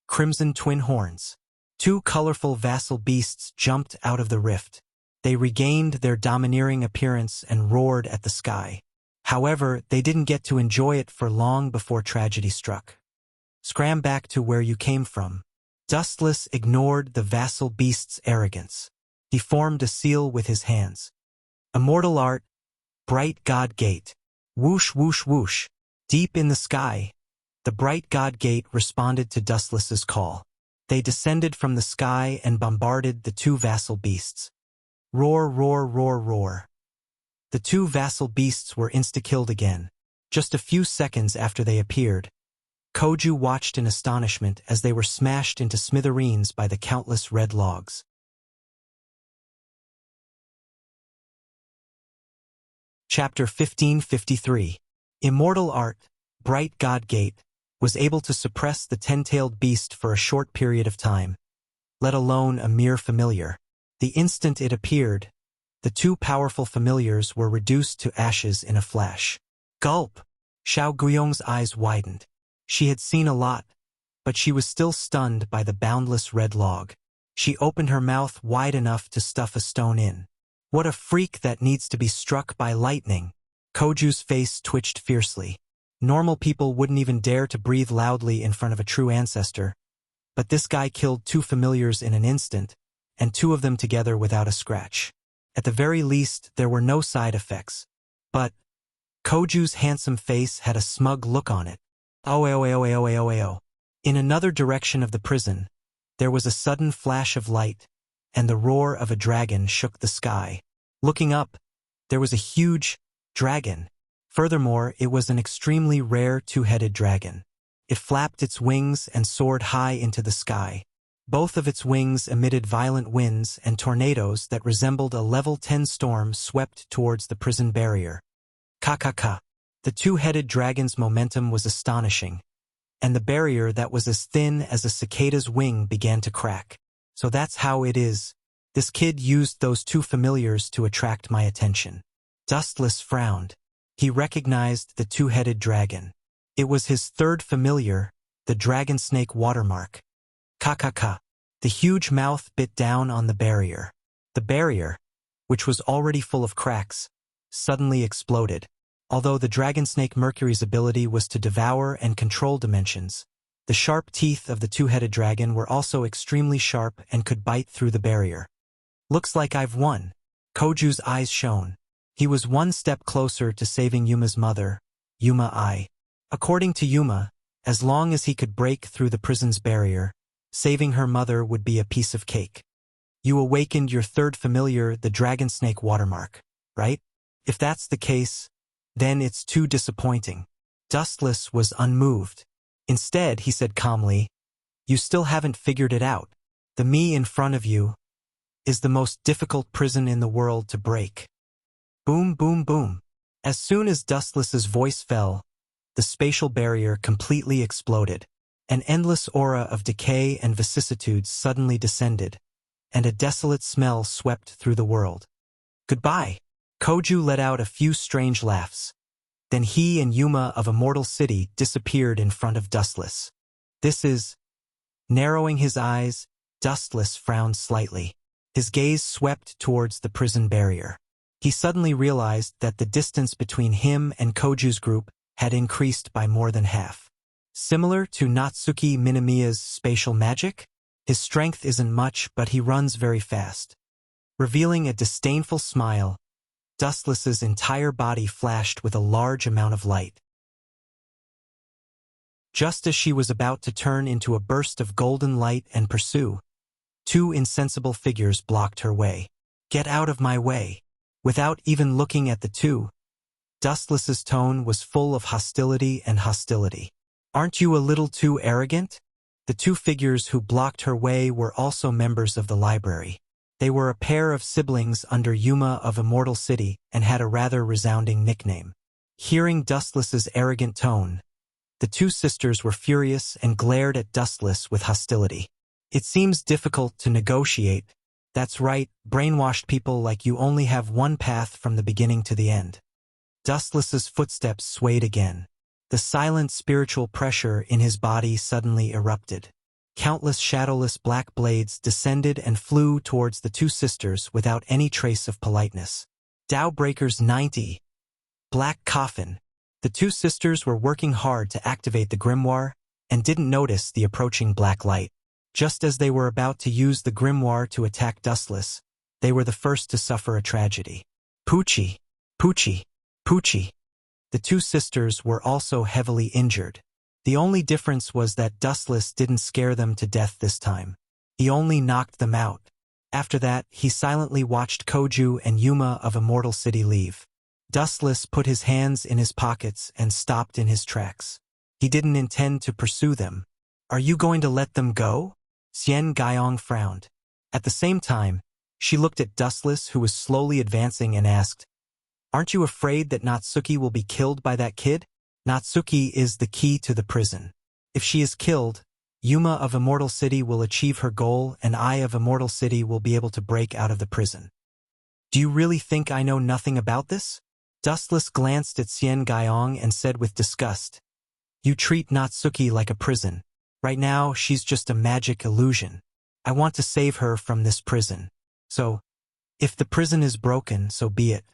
Crimson Twin Horns. Two colorful vassal beasts jumped out of the rift. They regained their domineering appearance and roared at the sky. However, they didn't get to enjoy it for long before tragedy struck. Scram back to where you came from. Dustless ignored the vassal beast's arrogance. He formed a seal with his hands. Immortal art, bright god gate. Whoosh, whoosh, whoosh. Deep in the sky, the bright god gate responded to Dustless's call. They descended from the sky and bombarded the two vassal beasts. Roar, roar, roar, roar. The two vassal beasts were insta-killed again. Just a few seconds after they appeared, Koju watched in astonishment as they were smashed into smithereens by the countless red logs. Chapter 1553. Immortal art, bright god gate, was able to suppress the ten-tailed beast for a short period of time, let alone a mere familiar. The instant it appeared, the two powerful familiars were reduced to ashes in a flash. Gulp! Xiao Guiyong's eyes widened. She had seen a lot, but she was still stunned by the boundless red log. She opened her mouth wide enough to stuff a stone in. What a freak that needs to be struck by lightning! Koju's face twitched fiercely. Normal people wouldn't even dare to breathe loudly in front of a true ancestor, but this guy killed two familiars in an instant, and two of them together without a scratch. At the very least, there were no side effects. But Koju's handsome face had a smug look on it. Oh. In another direction of the prison, there was a sudden flash of light, and the roar of a dragon shook the sky. Looking up, there was a huge dragon. Furthermore, it was an extremely rare two-headed dragon. It flapped its wings and soared high into the sky. Both of its wings emitted violent winds and tornadoes that resembled a level 10 storm swept towards the prison barrier. Ka. The two-headed dragon's momentum was astonishing, and the barrier that was as thin as a cicada's wing began to crack. So that's how it is. This kid used those two familiars to attract my attention. Dustless frowned. He recognized the two-headed dragon. It was his third familiar, the dragon snake watermark. Ka. The huge mouth bit down on the barrier. The barrier, which was already full of cracks, suddenly exploded. Although the dragon snake Mercury's ability was to devour and control dimensions, the sharp teeth of the two-headed dragon were also extremely sharp and could bite through the barrier. Looks like I've won. Koju's eyes shone. He was one step closer to saving Yuma's mother, Yuma. According to Yuma, as long as he could break through the prison's barrier, saving her mother would be a piece of cake. You awakened your third familiar, the dragon snake watermark, right? If that's the case, then it's too disappointing. Dustless was unmoved. Instead, he said calmly, you still haven't figured it out. The me in front of you is the most difficult prison in the world to break. Boom, boom, boom. As soon as Dustless's voice fell, the spatial barrier completely exploded. An endless aura of decay and vicissitudes suddenly descended, and a desolate smell swept through the world. Goodbye. Koju let out a few strange laughs. Then he and Yuma of Immortal City disappeared in front of Dustless. This is... Narrowing his eyes, Dustless frowned slightly. His gaze swept towards the prison barrier. He suddenly realized that the distance between him and Koju's group had increased by more than half. Similar to Natsuki Minamiya's spatial magic? His strength isn't much, but he runs very fast. Revealing a disdainful smile, Dustless's entire body flashed with a large amount of light. Just as she was about to turn into a burst of golden light and pursue, two insensible figures blocked her way. "Get out of my way!" Without even looking at the two, Dustless's tone was full of hostility and hostility. "Aren't you a little too arrogant?" The two figures who blocked her way were also members of the library. They were a pair of siblings under Yuma of Immortal City and had a rather resounding nickname. Hearing Dustless's arrogant tone, the two sisters were furious and glared at Dustless with hostility. "It seems difficult to negotiate. That's right, brainwashed people like you only have one path from the beginning to the end." Dustless's footsteps swayed again. The silent spiritual pressure in his body suddenly erupted. Countless shadowless black blades descended and flew towards the two sisters without any trace of politeness. Tao Breakers 90. Black Coffin. The two sisters were working hard to activate the grimoire and didn't notice the approaching black light. Just as they were about to use the grimoire to attack Dustless, they were the first to suffer a tragedy. Poochie, Poochie, Poochie. The two sisters were also heavily injured. The only difference was that Dustless didn't scare them to death this time. He only knocked them out. After that, he silently watched Koju and Yuma of Immortal City leave. Dustless put his hands in his pockets and stopped in his tracks. He didn't intend to pursue them. "Are you going to let them go?" Xian Gaiyong frowned. At the same time, she looked at Dustless, who was slowly advancing, and asked, "Aren't you afraid that Natsuki will be killed by that kid?" "Natsuki is the key to the prison. If she is killed, Yuma of Immortal City will achieve her goal and I of Immortal City will be able to break out of the prison." "Do you really think I know nothing about this?" Dustless glanced at Xian Gaiyong and said with disgust, "You treat Natsuki like a prison. Right now, she's just a magic illusion. I want to save her from this prison. So, if the prison is broken, so be it.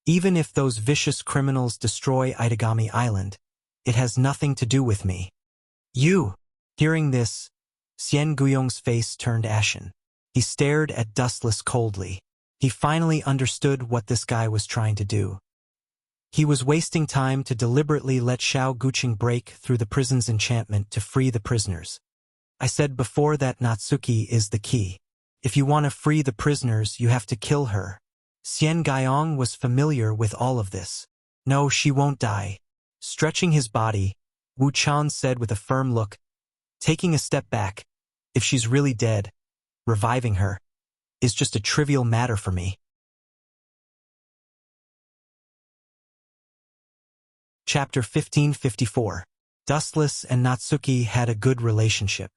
Even if those vicious criminals destroy Itagami Island, it has nothing to do with me." "You!" Hearing this, Xian Guiyong's face turned ashen. He stared at Dustless coldly. He finally understood what this guy was trying to do. He was wasting time to deliberately let Xiao Guqing break through the prison's enchantment to free the prisoners. "I said before that Natsuki is the key. If you want to free the prisoners, you have to kill her." Xian Gaiyong was familiar with all of this. "No, she won't die." Stretching his body, Wu Chan said with a firm look, taking a step back, "If she's really dead, reviving her is just a trivial matter for me." Chapter 1554. Dustless and Natsuki had a good relationship.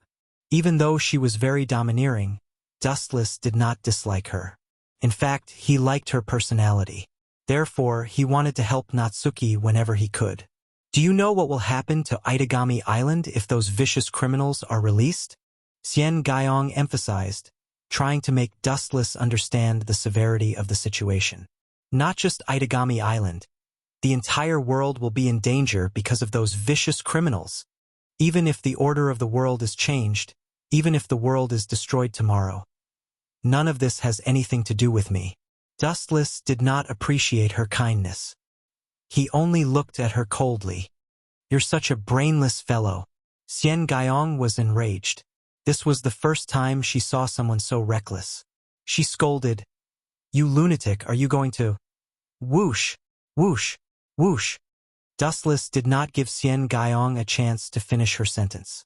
Even though she was very domineering, Dustless did not dislike her. In fact, he liked her personality. Therefore, he wanted to help Natsuki whenever he could. "Do you know what will happen to Itagami Island if those vicious criminals are released?" Xian Gaiyong emphasized, trying to make Dustless understand the severity of the situation. "Not just Itagami Island. The entire world will be in danger because of those vicious criminals. Even if the order of the world is changed, even if the world is destroyed tomorrow. None of this has anything to do with me." Dustless did not appreciate her kindness. He only looked at her coldly. "You're such a brainless fellow." Xian Gaiyong was enraged. This was the first time she saw someone so reckless. She scolded, "You lunatic, are you going to—" Whoosh, whoosh, whoosh. Dustless did not give Xian Gaiyong a chance to finish her sentence.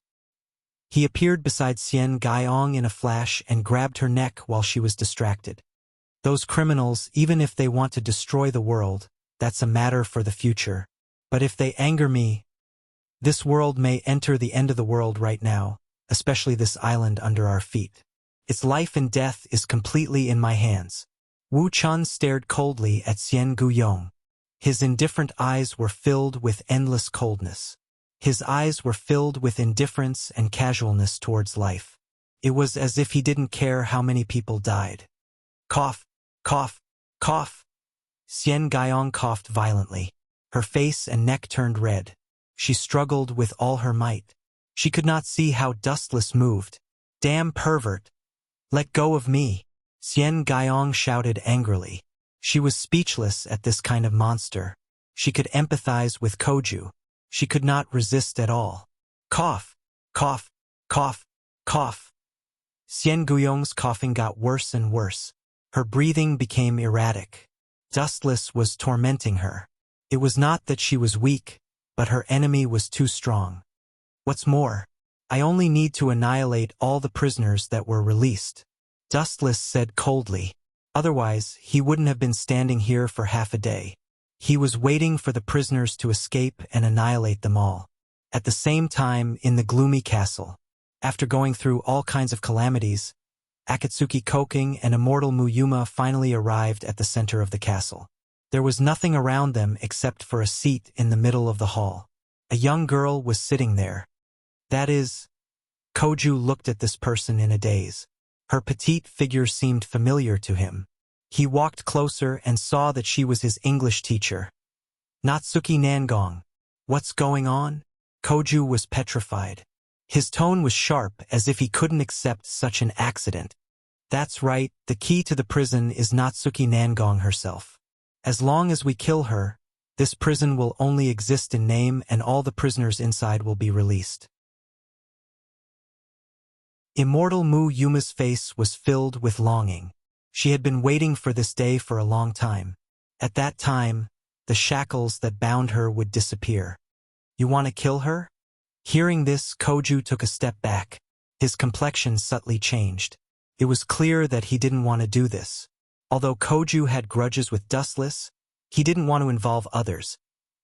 He appeared beside Xian Gaiyong in a flash and grabbed her neck while she was distracted. "Those criminals, even if they want to destroy the world, that's a matter for the future. But if they anger me, this world may enter the end of the world right now, especially this island under our feet. Its life and death is completely in my hands." Wu Chun stared coldly at Xian Guiyong. His indifferent eyes were filled with endless coldness. His eyes were filled with indifference and casualness towards life. It was as if he didn't care how many people died. Cough, cough, cough. Xian Gaiyong coughed violently. Her face and neck turned red. She struggled with all her might. She could not see how Dustless moved. "Damn pervert! Let go of me!" Xian Guiyong shouted angrily. She was speechless at this kind of monster. She could empathize with Koju. She could not resist at all. Cough, cough, cough, cough. Xian Guiyong's coughing got worse and worse. Her breathing became erratic. Dustless was tormenting her. It was not that she was weak, but her enemy was too strong. What's more, I only need to annihilate all the prisoners that were released, Dustless said coldly. Otherwise, he wouldn't have been standing here for half a day. He was waiting for the prisoners to escape and annihilate them all. At the same time, in the gloomy castle, after going through all kinds of calamities, Akatsuki Koking and Immortal Muyuma finally arrived at the center of the castle. There was nothing around them except for a seat in the middle of the hall. A young girl was sitting there. That is, Koju looked at this person in a daze. Her petite figure seemed familiar to him. He walked closer and saw that she was his English teacher. Natsuki Nangong. What's going on? Koju was petrified. His tone was sharp, as if he couldn't accept such an accident. That's right, the key to the prison is Natsuki Nangong herself. As long as we kill her, this prison will only exist in name and all the prisoners inside will be released. Immortal Mu Yuma's face was filled with longing. She had been waiting for this day for a long time. At that time, the shackles that bound her would disappear. You want to kill her? Hearing this, Koju took a step back. His complexion subtly changed. It was clear that he didn't want to do this. Although Koju had grudges with Dustless, he didn't want to involve others,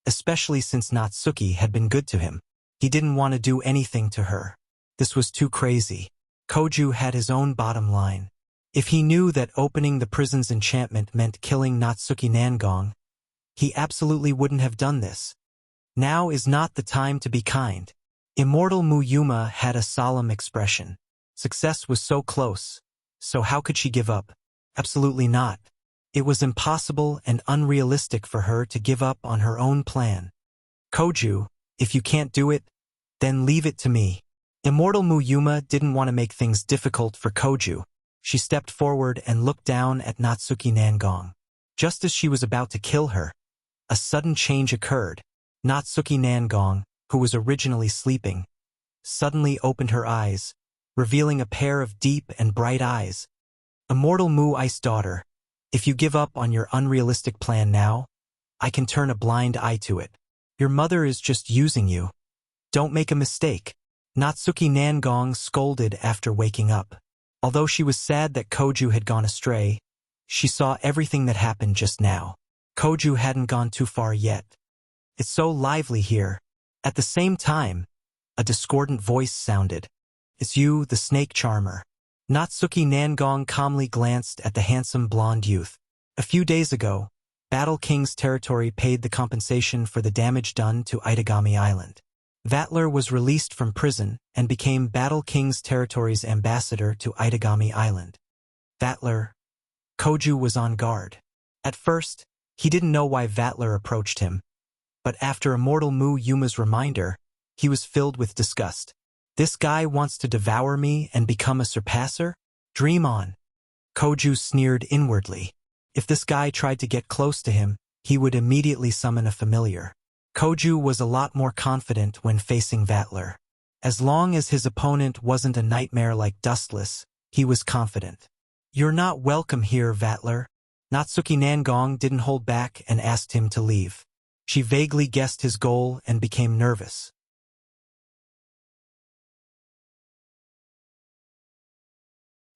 especially since Natsuki had been good to him. He didn't want to do anything to her. This was too crazy. Koju had his own bottom line. If he knew that opening the prison's enchantment meant killing Natsuki Nangong, he absolutely wouldn't have done this. Now is not the time to be kind. Immortal Muyuma had a solemn expression. Success was so close, so how could she give up? Absolutely not. It was impossible and unrealistic for her to give up on her own plan. Koju, if you can't do it, then leave it to me. Immortal Muyuma didn't want to make things difficult for Koju. She stepped forward and looked down at Natsuki Nangong. Just as she was about to kill her, a sudden change occurred. Natsuki Nangong, who was originally sleeping, suddenly opened her eyes, revealing a pair of deep and bright eyes. Immortal Mu Ice daughter, if you give up on your unrealistic plan now, I can turn a blind eye to it. Your mother is just using you. Don't make a mistake. Natsuki Nangong scolded after waking up. Although she was sad that Koju had gone astray, she saw everything that happened just now. Koju hadn't gone too far yet. It's so lively here. At the same time, a discordant voice sounded. It's you, the snake charmer. Natsuki Nangong calmly glanced at the handsome blonde youth. A few days ago, Battle King's territory paid the compensation for the damage done to Itagami Island. Vatler was released from prison and became Battle King's territory's ambassador to Itagami Island. Vatler. Koju was on guard. At first, he didn't know why Vatler approached him. But after Immortal Mu Yuma's reminder, he was filled with disgust. This guy wants to devour me and become a surpasser? Dream on. Koju sneered inwardly. If this guy tried to get close to him, he would immediately summon a familiar. Koju was a lot more confident when facing Vatler. As long as his opponent wasn't a nightmare like Dustless, he was confident. You're not welcome here, Vatler. Natsuki Nangong didn't hold back and asked him to leave. She vaguely guessed his goal and became nervous.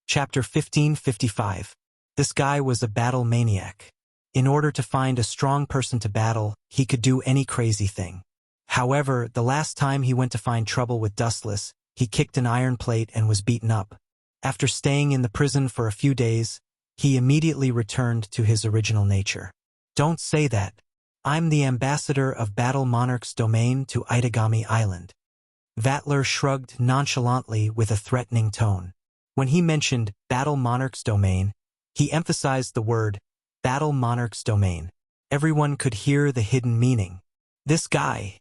Chapter 1555. This guy was a battle maniac. In order to find a strong person to battle, he could do any crazy thing. However, the last time he went to find trouble with Dustless, he kicked an iron plate and was beaten up. After staying in the prison for a few days, he immediately returned to his original nature. Don't say that. I'm the ambassador of Battle Monarch's domain to Itagami Island. Vatler shrugged nonchalantly with a threatening tone. When he mentioned Battle Monarch's domain, he emphasized the word Battle Monarch's domain. Everyone could hear the hidden meaning. This guy.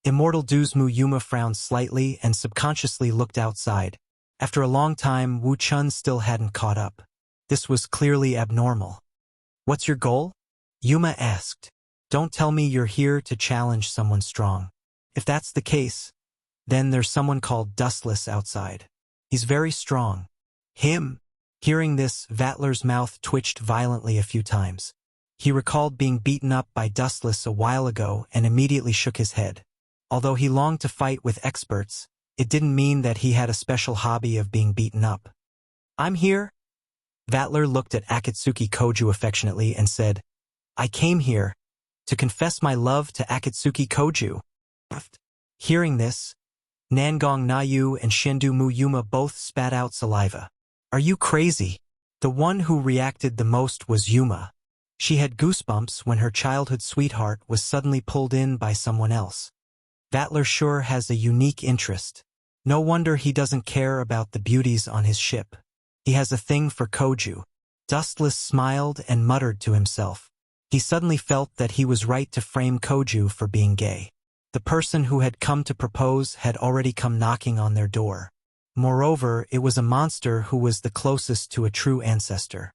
Immortal Duzmu Yuma frowned slightly and subconsciously looked outside. After a long time, Wu Chun still hadn't caught up. This was clearly abnormal. What's your goal? Yuma asked. Don't tell me you're here to challenge someone strong. If that's the case, then there's someone called Dustless outside. He's very strong. Him? Hearing this, Vatler's mouth twitched violently a few times. He recalled being beaten up by Dustless a while ago and immediately shook his head. Although he longed to fight with experts, it didn't mean that he had a special hobby of being beaten up. I'm here? Vatler looked at Akatsuki Koju affectionately and said, I came here to confess my love to Akatsuki Koju. Hearing this, Nangong Nayu and Shindu Muyuma both spat out saliva. Are you crazy? The one who reacted the most was Yuma. She had goosebumps when her childhood sweetheart was suddenly pulled in by someone else. Vatler sure has a unique interest. No wonder he doesn't care about the beauties on his ship. He has a thing for Koju. Dustless smiled and muttered to himself. He suddenly felt that he was right to frame Koju for being gay. The person who had come to propose had already come knocking on their door. Moreover, it was a monster who was the closest to a true ancestor.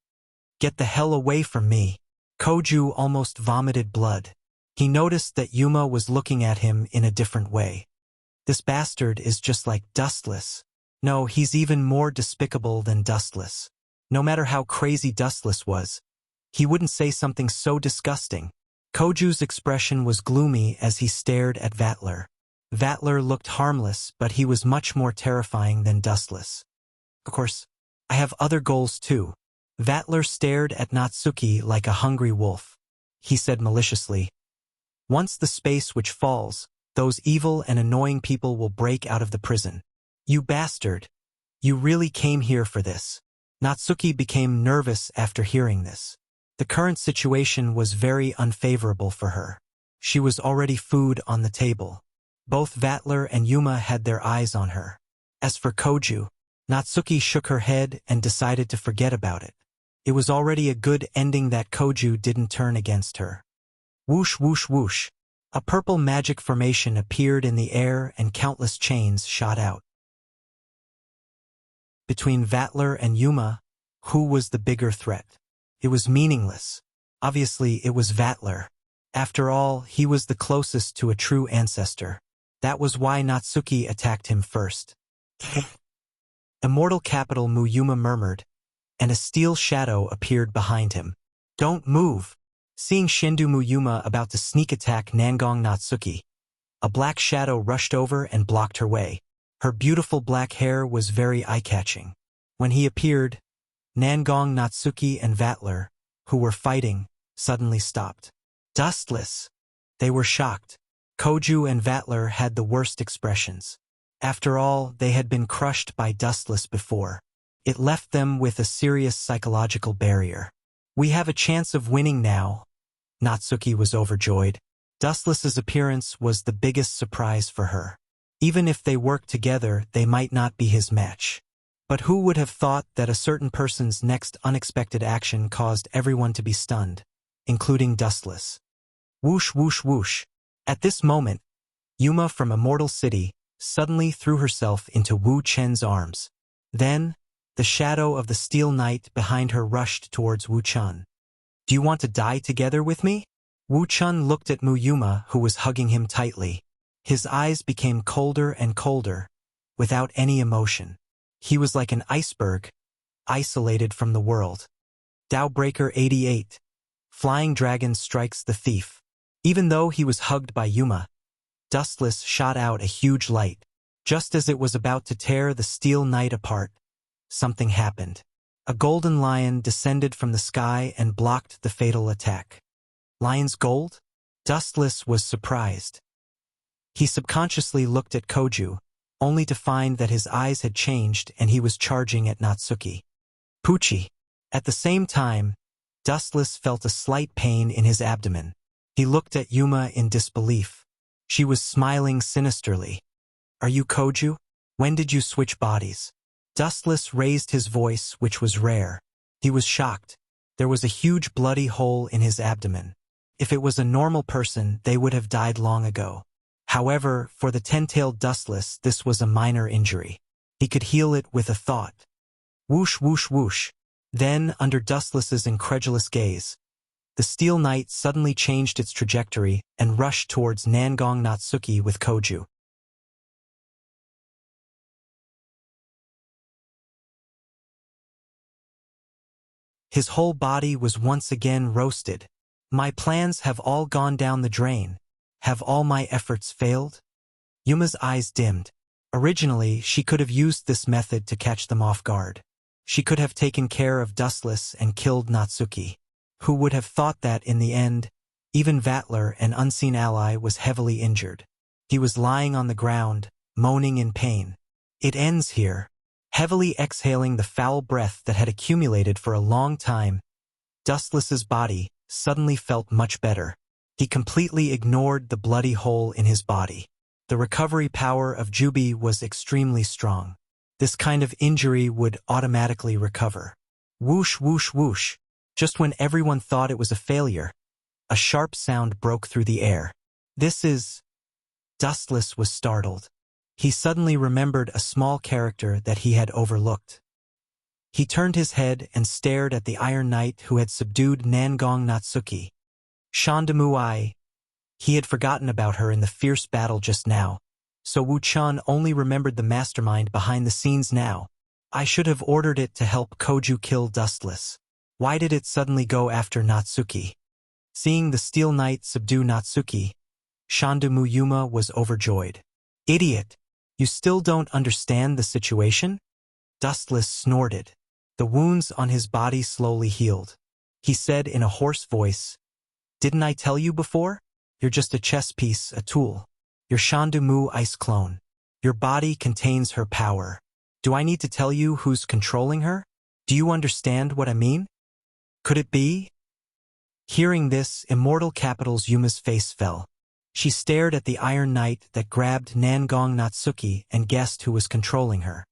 Get the hell away from me. Koju almost vomited blood. He noticed that Yuma was looking at him in a different way. This bastard is just like Dustless. No, he's even more despicable than Dustless. No matter how crazy Dustless was, he wouldn't say something so disgusting. Koju's expression was gloomy as he stared at Vatler. Vatler looked harmless, but he was much more terrifying than Dustless. Of course, I have other goals too. Vatler stared at Natsuki like a hungry wolf. He said maliciously, once the space which falls, those evil and annoying people will break out of the prison. You bastard! You really came here for this. Natsuki became nervous after hearing this. The current situation was very unfavorable for her. She was already food on the table. Both Vatler and Yuma had their eyes on her. As for Koju, Natsuki shook her head and decided to forget about it. It was already a good ending that Koju didn't turn against her. Whoosh whoosh whoosh. A purple magic formation appeared in the air and countless chains shot out. Between Vatler and Yuma, who was the bigger threat? It was meaningless. Obviously, it was Vatler. After all, he was the closest to a true ancestor. That was why Natsuki attacked him first. Immortal Capital, Muyuma murmured, and a steel shadow appeared behind him. Don't move! Seeing Shindu Muyuma about to sneak attack Nangong Natsuki, a black shadow rushed over and blocked her way. Her beautiful black hair was very eye-catching. When he appeared, Nangong Natsuki and Vatler, who were fighting, suddenly stopped. Dustless! They were shocked. Koju and Vatler had the worst expressions. After all, they had been crushed by Dustless before. It left them with a serious psychological barrier. We have a chance of winning now. Natsuki was overjoyed. Dustless's appearance was the biggest surprise for her. Even if they worked together, they might not be his match. But who would have thought that a certain person's next unexpected action caused everyone to be stunned, including Dustless? Whoosh whoosh whoosh. At this moment, Yuma from Immortal City suddenly threw herself into Wu Chen's arms. Then, the shadow of the Steel Knight behind her rushed towards Wu Chen. Do you want to die together with me? Wu Chen looked at Muyuma, who was hugging him tightly. His eyes became colder and colder, without any emotion. He was like an iceberg, isolated from the world. Dowbreaker 88. Flying Dragon Strikes the Thief. Even though he was hugged by Yuma, Dustless shot out a huge light. Just as it was about to tear the Steel Knight apart, something happened. A golden lion descended from the sky and blocked the fatal attack. Lion's gold? Dustless was surprised. He subconsciously looked at Koju, only to find that his eyes had changed and he was charging at Natsuki. Poochie. At the same time, Dustless felt a slight pain in his abdomen. He looked at Yuma in disbelief. She was smiling sinisterly. Are you Koju? When did you switch bodies? Dustless raised his voice, which was rare. He was shocked. There was a huge bloody hole in his abdomen. If it was a normal person, they would have died long ago. However, for the ten-tailed Dustless, this was a minor injury. He could heal it with a thought. Whoosh whoosh whoosh. Then, under Dustless's incredulous gaze, the Steel Knight suddenly changed its trajectory and rushed towards Nangong Natsuki with Koju. His whole body was once again roasted. My plans have all gone down the drain. Have all my efforts failed? Yuma's eyes dimmed. Originally, she could have used this method to catch them off guard. She could have taken care of Dustless and killed Natsuki. Who would have thought that in the end, even Vatler, an unseen ally, was heavily injured. He was lying on the ground, moaning in pain. It ends here. Heavily exhaling the foul breath that had accumulated for a long time, Dustless's body suddenly felt much better. He completely ignored the bloody hole in his body. The recovery power of Jubi was extremely strong. This kind of injury would automatically recover. Whoosh, whoosh, whoosh. Just when everyone thought it was a failure, a sharp sound broke through the air. This is... Dustless was startled. He suddenly remembered a small character that he had overlooked. He turned his head and stared at the Iron Knight who had subdued Nangong Natsuki. Shandamu-ai. He had forgotten about her in the fierce battle just now, so Wu-chan only remembered the mastermind behind the scenes now. I should have ordered it to help Koju kill Dustless. Why did it suddenly go after Natsuki? Seeing the Steel Knight subdue Natsuki, Shandamu Yuma was overjoyed. Idiot! You still don't understand the situation? Dustless snorted. The wounds on his body slowly healed. He said in a hoarse voice, "Didn't I tell you before? You're just a chess piece, a tool. You're Shandamu Ice Clone. Your body contains her power. Do I need to tell you who's controlling her? Do you understand what I mean? Could it be?" Hearing this, Immortal Capital's Yuma's face fell. She stared at the Iron Knight that grabbed Nangong Natsuki and guessed who was controlling her.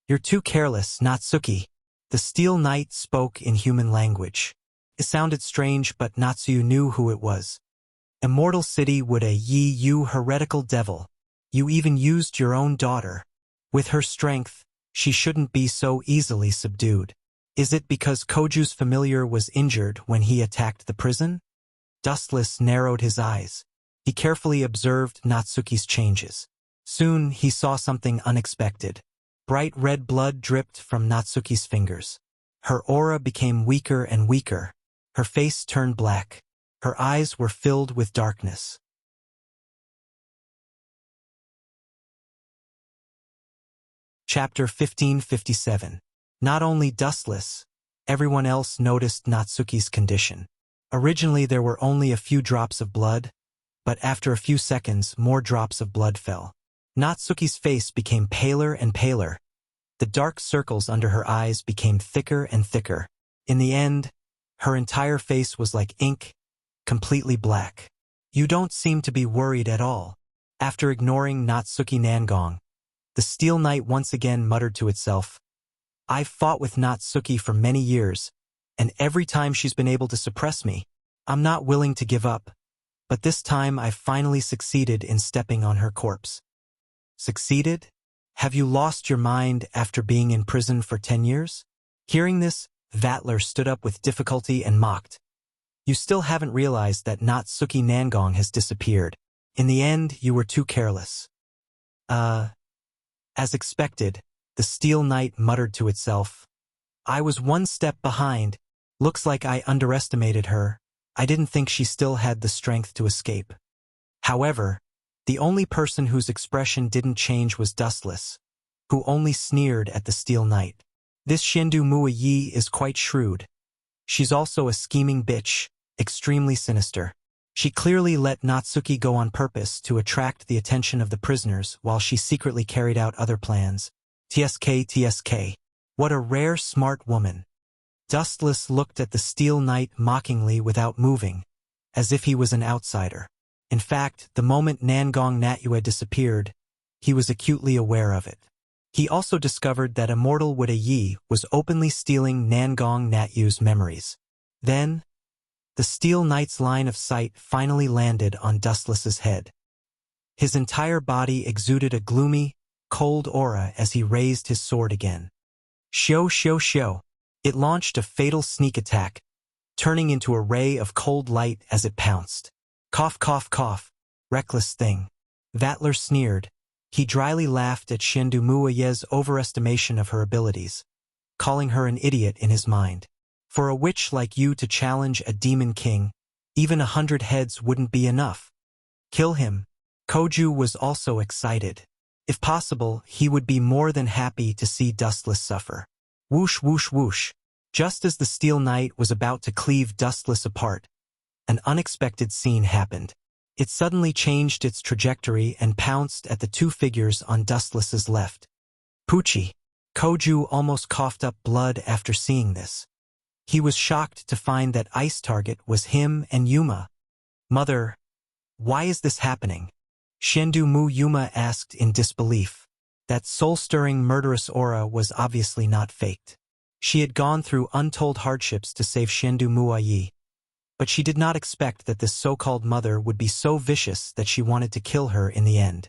"You're too careless, Natsuki." The Steel Knight spoke in human language. It sounded strange, but Natsuyu knew who it was. Immortal City would you heretical devil. You even used your own daughter. With her strength, she shouldn't be so easily subdued. Is it because Koju's familiar was injured when he attacked the prison? Dustless narrowed his eyes. He carefully observed Natsuki's changes. Soon he saw something unexpected. Bright red blood dripped from Natsuki's fingers. Her aura became weaker and weaker. Her face turned black. Her eyes were filled with darkness. Chapter 1557. Not only Dustless, everyone else noticed Natsuki's condition. Originally there were only a few drops of blood, but after a few seconds more drops of blood fell. Natsuki's face became paler and paler. The dark circles under her eyes became thicker and thicker. In the end, her entire face was like ink, completely black. You don't seem to be worried at all. After ignoring Natsuki Nangong, the Steel Knight once again muttered to itself, I've fought with Natsuki for many years, and every time she's been able to suppress me. I'm not willing to give up, but this time I've finally succeeded in stepping on her corpse. Succeeded? Have you lost your mind after being in prison for 10 years? Hearing this, Vatler stood up with difficulty and mocked. You still haven't realized that Natsuki Nangong has disappeared. In the end, you were too careless. As expected, the Steel Knight muttered to itself. I was one step behind. Looks like I underestimated her. I didn't think she still had the strength to escape. However, the only person whose expression didn't change was Dustless, who only sneered at the Steel Knight. This Shindu Muayi is quite shrewd. She's also a scheming bitch, extremely sinister. She clearly let Natsuki go on purpose to attract the attention of the prisoners while she secretly carried out other plans. TSK. What a rare smart woman. Dustless looked at the Steel Knight mockingly without moving, as if he was an outsider. In fact, the moment Nangong Natyue disappeared, he was acutely aware of it. He also discovered that Immortal Wada-yi was openly stealing Nangong Natyue's memories. Then, the Steel Knight's line of sight finally landed on Dustless's head. His entire body exuded a gloomy, cold aura as he raised his sword again. Shio. It launched a fatal sneak attack, turning into a ray of cold light as it pounced. Cough, cough, cough. Reckless thing. Vatler sneered. He dryly laughed at Shendu Muaye's overestimation of her abilities, calling her an idiot in his mind. For a witch like you to challenge a demon king, even 100 heads wouldn't be enough. Kill him. Koju was also excited. If possible, he would be more than happy to see Dustless suffer. Whoosh, whoosh, whoosh. Just as the Steel Knight was about to cleave Dustless apart, an unexpected scene happened. It suddenly changed its trajectory and pounced at the two figures on Dustless's left. Poochie. Koju almost coughed up blood after seeing this. He was shocked to find that Ice Target was him and Yuma. Mother, why is this happening? Shendu Mu Yuma asked in disbelief. That soul-stirring murderous aura was obviously not faked. She had gone through untold hardships to save Shendu Muayi, but she did not expect that this so-called mother would be so vicious that she wanted to kill her in the end.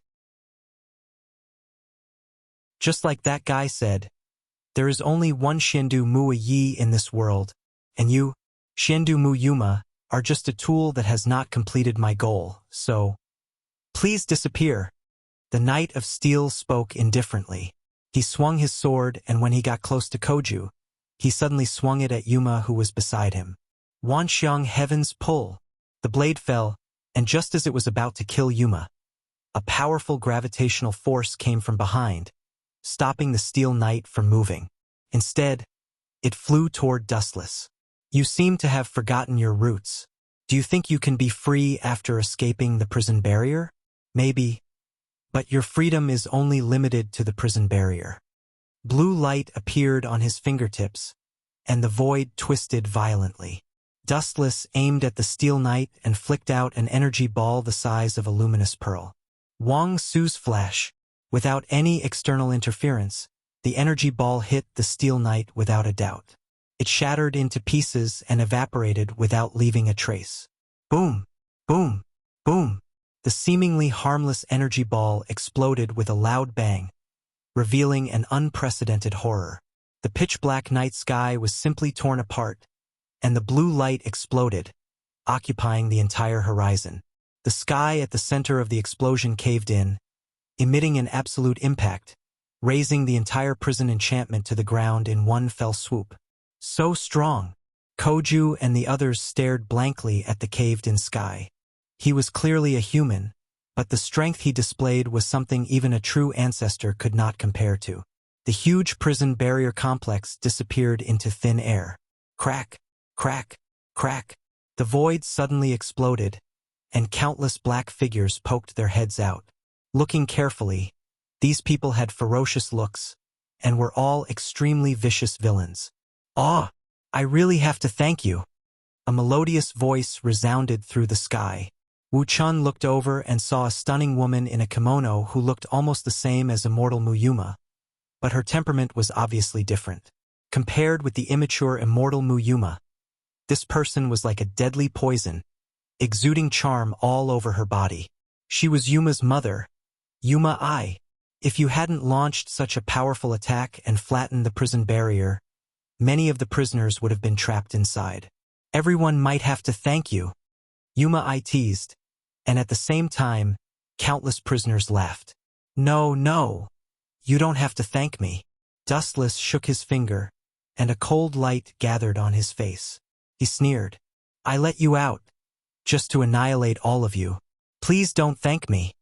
Just like that guy said, there is only one Shendu Muayi in this world, and you, Shendu Mu Yuma, are just a tool that has not completed my goal, so please disappear. The Knight of Steel spoke indifferently. He swung his sword, and when he got close to Koju, he suddenly swung it at Yuma, who was beside him. Wanxiang Heaven's Pull. The blade fell, and just as it was about to kill Yuma, a powerful gravitational force came from behind, stopping the Steel Knight from moving. Instead, it flew toward Dustless. You seem to have forgotten your roots. Do you think you can be free after escaping the prison barrier? Maybe. But your freedom is only limited to the prison barrier. Blue light appeared on his fingertips, and the void twisted violently. Dustless aimed at the Steel Knight and flicked out an energy ball the size of a luminous pearl. Wang Su's flash. Without any external interference, the energy ball hit the Steel Knight without a doubt. It shattered into pieces and evaporated without leaving a trace. Boom! Boom! Boom! The seemingly harmless energy ball exploded with a loud bang, revealing an unprecedented horror. The pitch-black night sky was simply torn apart, and the blue light exploded, occupying the entire horizon. The sky at the center of the explosion caved in, emitting an absolute impact, raising the entire prison enchantment to the ground in one fell swoop. So strong! Koju and the others stared blankly at the caved-in sky. He was clearly a human, but the strength he displayed was something even a true ancestor could not compare to. The huge prison barrier complex disappeared into thin air. Crack! Crack! Crack! The void suddenly exploded, and countless black figures poked their heads out. Looking carefully, these people had ferocious looks, and were all extremely vicious villains. "Ah! I really have to thank you." A melodious voice resounded through the sky. Wu Chun looked over and saw a stunning woman in a kimono who looked almost the same as immortal Muyuma, but her temperament was obviously different. Compared with the immature immortal Muyuma, this person was like a deadly poison, exuding charm all over her body. She was Yuma's mother, Yuma Ai. If you hadn't launched such a powerful attack and flattened the prison barrier, many of the prisoners would have been trapped inside. Everyone might have to thank you, Yuma Ai teased, and at the same time, countless prisoners laughed. No, no, you don't have to thank me. Dustless shook his finger, and a cold light gathered on his face. He sneered. I let you out, just to annihilate all of you. Please don't thank me.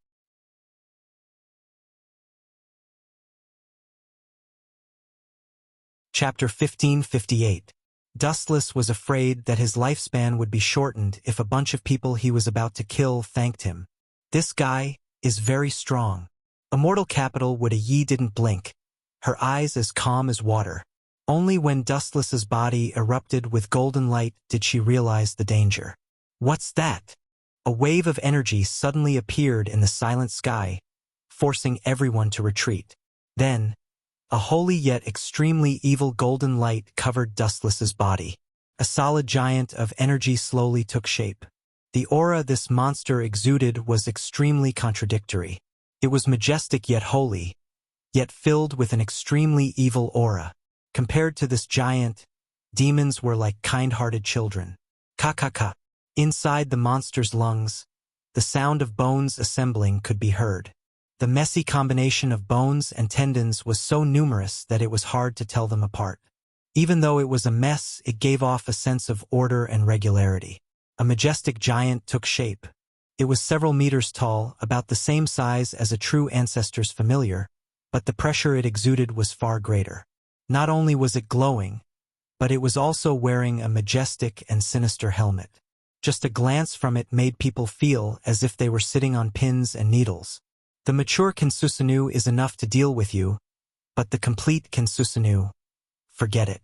Chapter 1558. Dustless was afraid that his lifespan would be shortened if a bunch of people he was about to kill thanked him. This guy is very strong. Immortal Capital Would a Yi didn't blink, her eyes as calm as water. Only when Dustless's body erupted with golden light did she realize the danger. What's that? A wave of energy suddenly appeared in the silent sky, forcing everyone to retreat. Then, a holy yet extremely evil golden light covered Dustless's body. A solid giant of energy slowly took shape. The aura this monster exuded was extremely contradictory. It was majestic yet holy, yet filled with an extremely evil aura. Compared to this giant, Demons were like kind-hearted children. Ka-ka-ka. Inside the monster's lungs, the sound of bones assembling could be heard. The messy combination of bones and tendons was so numerous that it was hard to tell them apart. Even though it was a mess, it gave off a sense of order and regularity. A majestic giant took shape. It was several meters tall, about the same size as a true ancestor's familiar, but the pressure it exuded was far greater. Not only was it glowing, but it was also wearing a majestic and sinister helmet. Just a glance from it made people feel as if they were sitting on pins and needles. The mature Kinsusanu is enough to deal with you, but the complete Kinsusanu, forget it.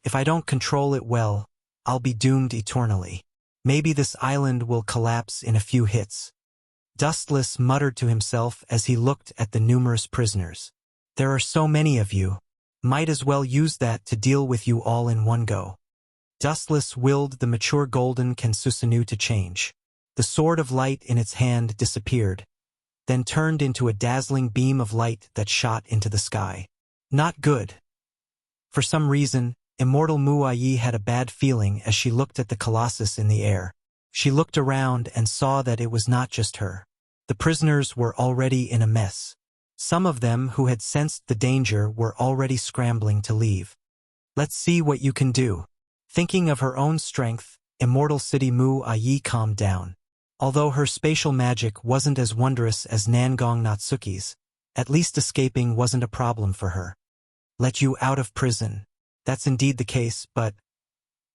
If I don't control it well, I'll be doomed eternally. Maybe this island will collapse in a few hits. Dustless muttered to himself as he looked at the numerous prisoners. There are so many of you. Might as well use that to deal with you all in one go. Dustless willed the mature golden Kinsusanu to change. The sword of light in its hand disappeared, then turned into a dazzling beam of light that shot into the sky. Not good. For some reason, Immortal Muayi had a bad feeling as she looked at the colossus in the air. She looked around and saw that it was not just her. The prisoners were already in a mess. Some of them who had sensed the danger were already scrambling to leave. Let's see what you can do. Thinking of her own strength, Immortal City Muayi calmed down. Although her spatial magic wasn't as wondrous as Nangong Natsuki's, at least escaping wasn't a problem for her. Let you out of prison. That's indeed the case, but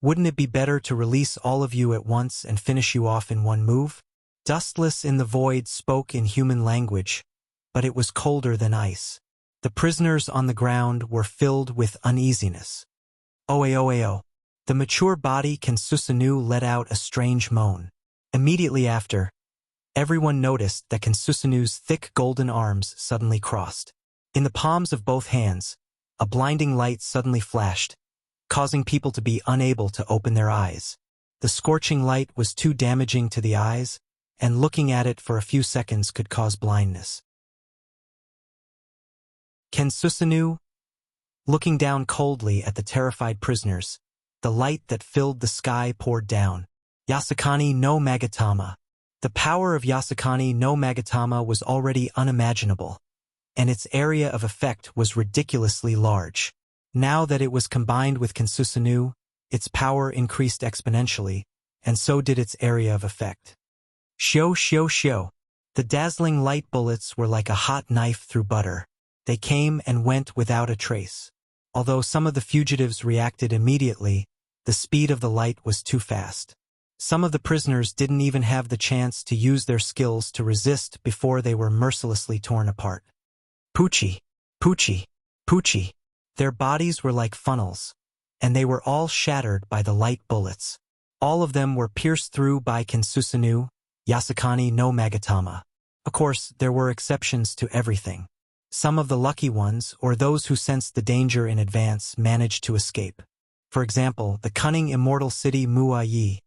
wouldn't it be better to release all of you at once and finish you off in one move? Dustless in the void spoke in human language, but it was colder than ice. The prisoners on the ground were filled with uneasiness. Oe. The mature body Kinsusanu let out a strange moan. Immediately after, everyone noticed that Kinsusanu's thick golden arms suddenly crossed. In the palms of both hands, a blinding light suddenly flashed, causing people to be unable to open their eyes. The scorching light was too damaging to the eyes, and looking at it for a few seconds could cause blindness. Kinsusanu, looking down coldly at the terrified prisoners, the light that filled the sky poured down. Yasukani no Magatama. The power of Yasukani no Magatama was already unimaginable, and its area of effect was ridiculously large. Now that it was combined with Kinsusanu, its power increased exponentially, and so did its area of effect. Shio. The dazzling light bullets were like a hot knife through butter. They came and went without a trace. Although some of the fugitives reacted immediately, the speed of the light was too fast. Some of the prisoners didn't even have the chance to use their skills to resist before they were mercilessly torn apart. Poochie. Their bodies were like funnels, and they were all shattered by the light bullets. All of them were pierced through by Kinsusanu, Yasukani no Magatama. Of course, there were exceptions to everything. Some of the lucky ones, or those who sensed the danger in advance, managed to escape. For example, the cunning Immortal City Muayi.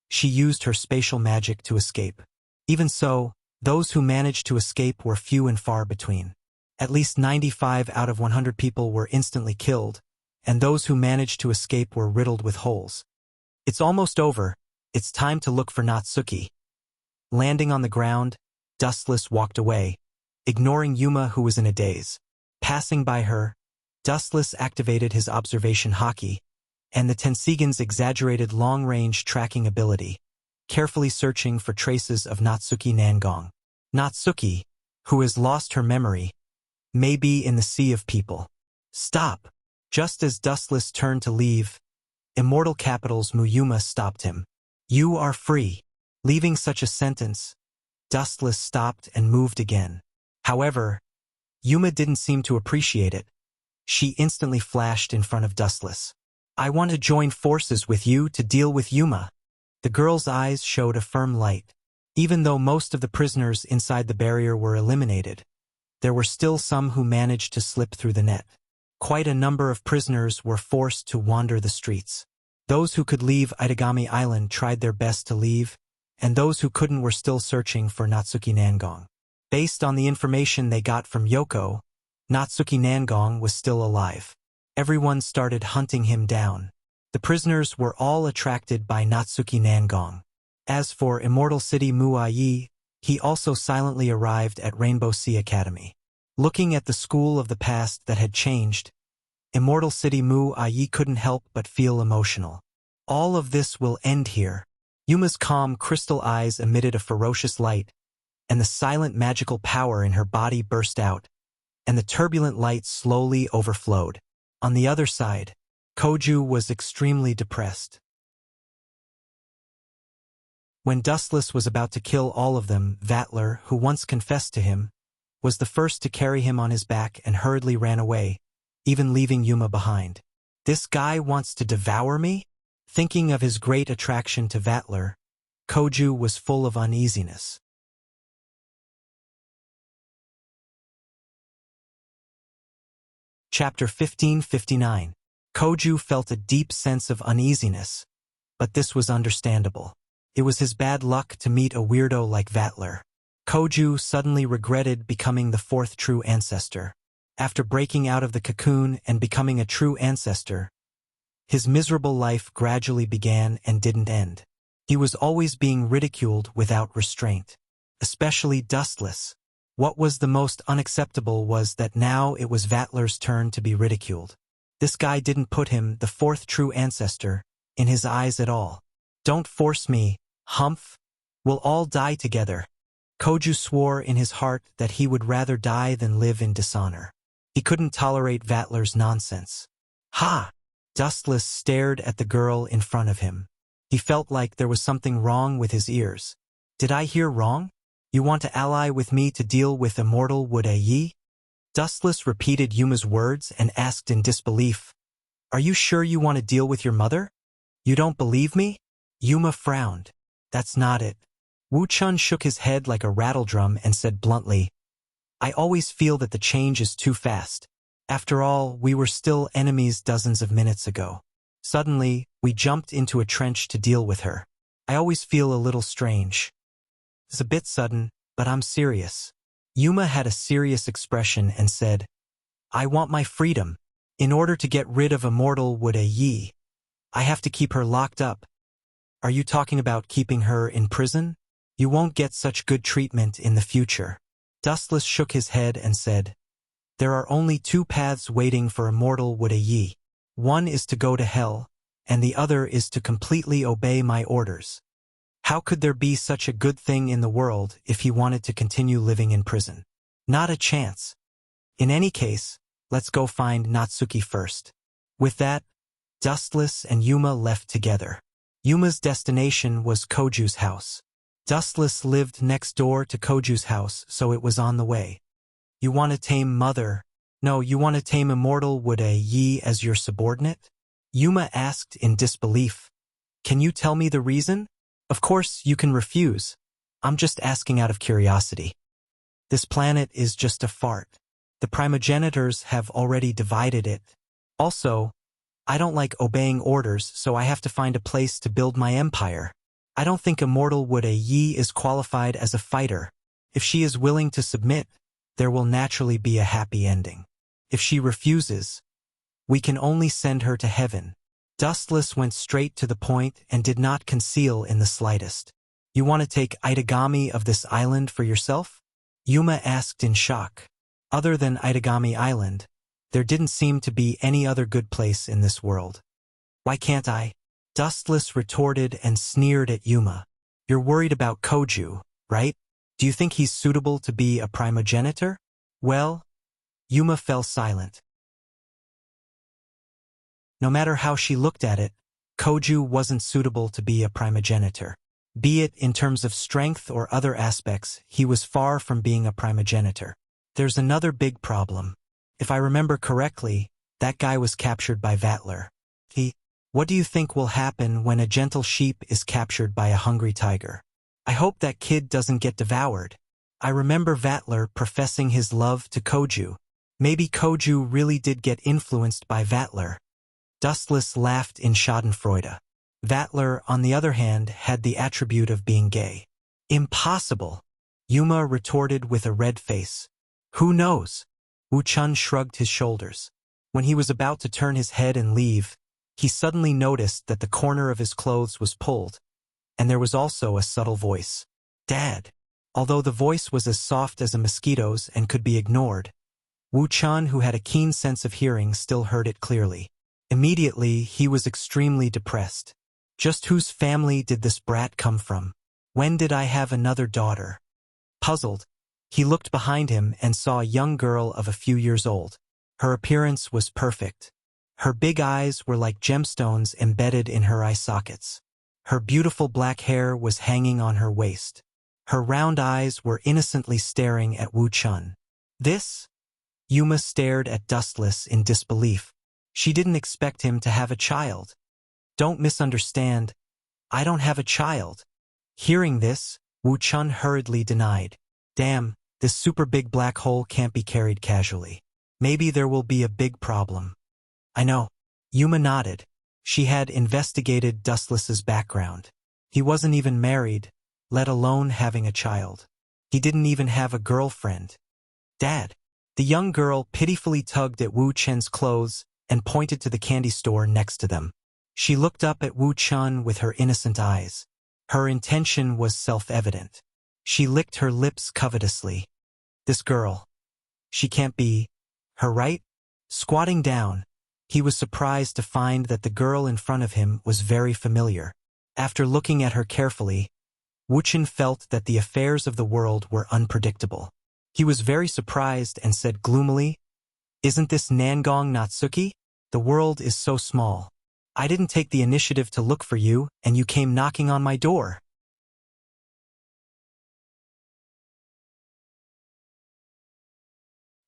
She used her spatial magic to escape. Even so, those who managed to escape were few and far between. At least 95 out of 100 people were instantly killed, and those who managed to escape were riddled with holes. It's almost over. It's time to look for Natsuki. Landing on the ground, Dustless walked away, ignoring Yuma, who was in a daze. Passing by her, Dustless activated his observation haki, and the Tensigan's exaggerated long-range tracking ability, carefully searching for traces of Natsuki Nangong. Natsuki, who has lost her memory, may be in the sea of people. Stop! Just as Dustless turned to leave, Immortal Capital's Muyuma stopped him. You are free. Leaving such a sentence, Dustless stopped and moved again. However, Yuma didn't seem to appreciate it. She instantly flashed in front of Dustless. I want to join forces with you to deal with Yuma. The girl's eyes showed a firm light. Even though most of the prisoners inside the barrier were eliminated, there were still some who managed to slip through the net. Quite a number of prisoners were forced to wander the streets. Those who could leave Itagami Island tried their best to leave, and those who couldn't were still searching for Natsuki Nangong. Based on the information they got from Yoko, Natsuki Nangong was still alive. Everyone started hunting him down. The prisoners were all attracted by Natsuki Nangong. As for Immortal City Muayi, he also silently arrived at Rainbow Sea Academy. Looking at the school of the past that had changed, Immortal City Muayi couldn't help but feel emotional. All of this will end here. Yuma's calm crystal eyes emitted a ferocious light, and the silent magical power in her body burst out, and the turbulent light slowly overflowed. On the other side, Koju was extremely depressed. When Dustless was about to kill all of them, Vatler, who once confessed to him, was the first to carry him on his back and hurriedly ran away, even leaving Yuma behind. This guy wants to devour me? Thinking of his great attraction to Vatler, Koju was full of uneasiness. Chapter 1559. Koju felt a deep sense of uneasiness, but this was understandable. It was his bad luck to meet a weirdo like Vatler. Koju suddenly regretted becoming the fourth true ancestor. After breaking out of the cocoon and becoming a true ancestor, his miserable life gradually began and didn't end. He was always being ridiculed without restraint, especially Dustless. What was the most unacceptable was that now it was Vatler's turn to be ridiculed. This guy didn't put him, the fourth true ancestor, in his eyes at all. Don't force me, Humph. We'll all die together. Koju swore in his heart that he would rather die than live in dishonor. He couldn't tolerate Vatler's nonsense. Ha! Dustless stared at the girl in front of him. He felt like there was something wrong with his ears. Did I hear wrong? You want to ally with me to deal with Immortal Wood-Yi? Dustless repeated Yuma's words and asked in disbelief, Are you sure you want to deal with your mother? You don't believe me? Yuma frowned. That's not it. Wu-chun shook his head like a rattledrum and said bluntly, I always feel that the change is too fast. After all, we were still enemies dozens of minutes ago. Suddenly, we jumped into a trench to deal with her. I always feel a little strange. It's a bit sudden, but I'm serious. Yuma had a serious expression and said, I want my freedom. In order to get rid of Immortal Wood-Yi, I have to keep her locked up. Are you talking about keeping her in prison? You won't get such good treatment in the future. Dustless shook his head and said, There are only two paths waiting for Immortal Wood-Yi. One is to go to hell, and the other is to completely obey my orders. How could there be such a good thing in the world if he wanted to continue living in prison? Not a chance. In any case, let's go find Natsuki first. With that, Dustless and Yuma left together. Yuma's destination was Koju's house. Dustless lived next door to Koju's house, so it was on the way. You want to tame Mother? No, you want to tame Immortal Wood-Yi as your subordinate? Yuma asked in disbelief. Can you tell me the reason? Of course, you can refuse. I'm just asking out of curiosity. This planet is just a fart. The primogenitors have already divided it. Also, I don't like obeying orders, so I have to find a place to build my empire. I don't think Immortal Wood-Yi is qualified as a fighter. If she is willing to submit, there will naturally be a happy ending. If she refuses, we can only send her to heaven. Dustless went straight to the point and did not conceal in the slightest. You want to take Itagami of this island for yourself? Yuma asked in shock. Other than Itagami Island, there didn't seem to be any other good place in this world. Why can't I? Dustless retorted and sneered at Yuma. You're worried about Koju, right? Do you think he's suitable to be a primogenitor? Well, Yuma fell silent. No matter how she looked at it, Koju wasn't suitable to be a primogenitor. Be it in terms of strength or other aspects, he was far from being a primogenitor. There's another big problem. If I remember correctly, that guy was captured by Vatler. What do you think will happen when a gentle sheep is captured by a hungry tiger? I hope that kid doesn't get devoured. I remember Vatler professing his love to Koju. Maybe Koju really did get influenced by Vatler. Dustless laughed in schadenfreude. Vatler, on the other hand, had the attribute of being gay. Impossible! Yuma retorted with a red face. Who knows? Wu-chun shrugged his shoulders. When he was about to turn his head and leave, he suddenly noticed that the corner of his clothes was pulled, and there was also a subtle voice. Dad. Although the voice was as soft as a mosquito's and could be ignored, Wu Chun, who had a keen sense of hearing, still heard it clearly. Immediately, he was extremely depressed. Just whose family did this brat come from? When did I have another daughter? Puzzled, he looked behind him and saw a young girl of a few years old. Her appearance was perfect. Her big eyes were like gemstones embedded in her eye sockets. Her beautiful black hair was hanging on her waist. Her round eyes were innocently staring at Wu Chun. This? Yuma stared at Dustless in disbelief. She didn't expect him to have a child. Don't misunderstand. I don't have a child. Hearing this, Wu Chun hurriedly denied. Damn, this super big black hole can't be carried casually. Maybe there will be a big problem. I know. Yuma nodded. She had investigated Dustless's background. He wasn't even married, let alone having a child. He didn't even have a girlfriend. Dad. The young girl pitifully tugged at Wu Chen's clothes and pointed to the candy store next to them. She looked up at Wu Chun with her innocent eyes. Her intention was self-evident. She licked her lips covetously. This girl. She can't be her, right? Squatting down, he was surprised to find that the girl in front of him was very familiar. After looking at her carefully, Wu Chun felt that the affairs of the world were unpredictable. He was very surprised and said gloomily, Isn't this Nangong Natsuki? The world is so small. I didn't take the initiative to look for you, and you came knocking on my door.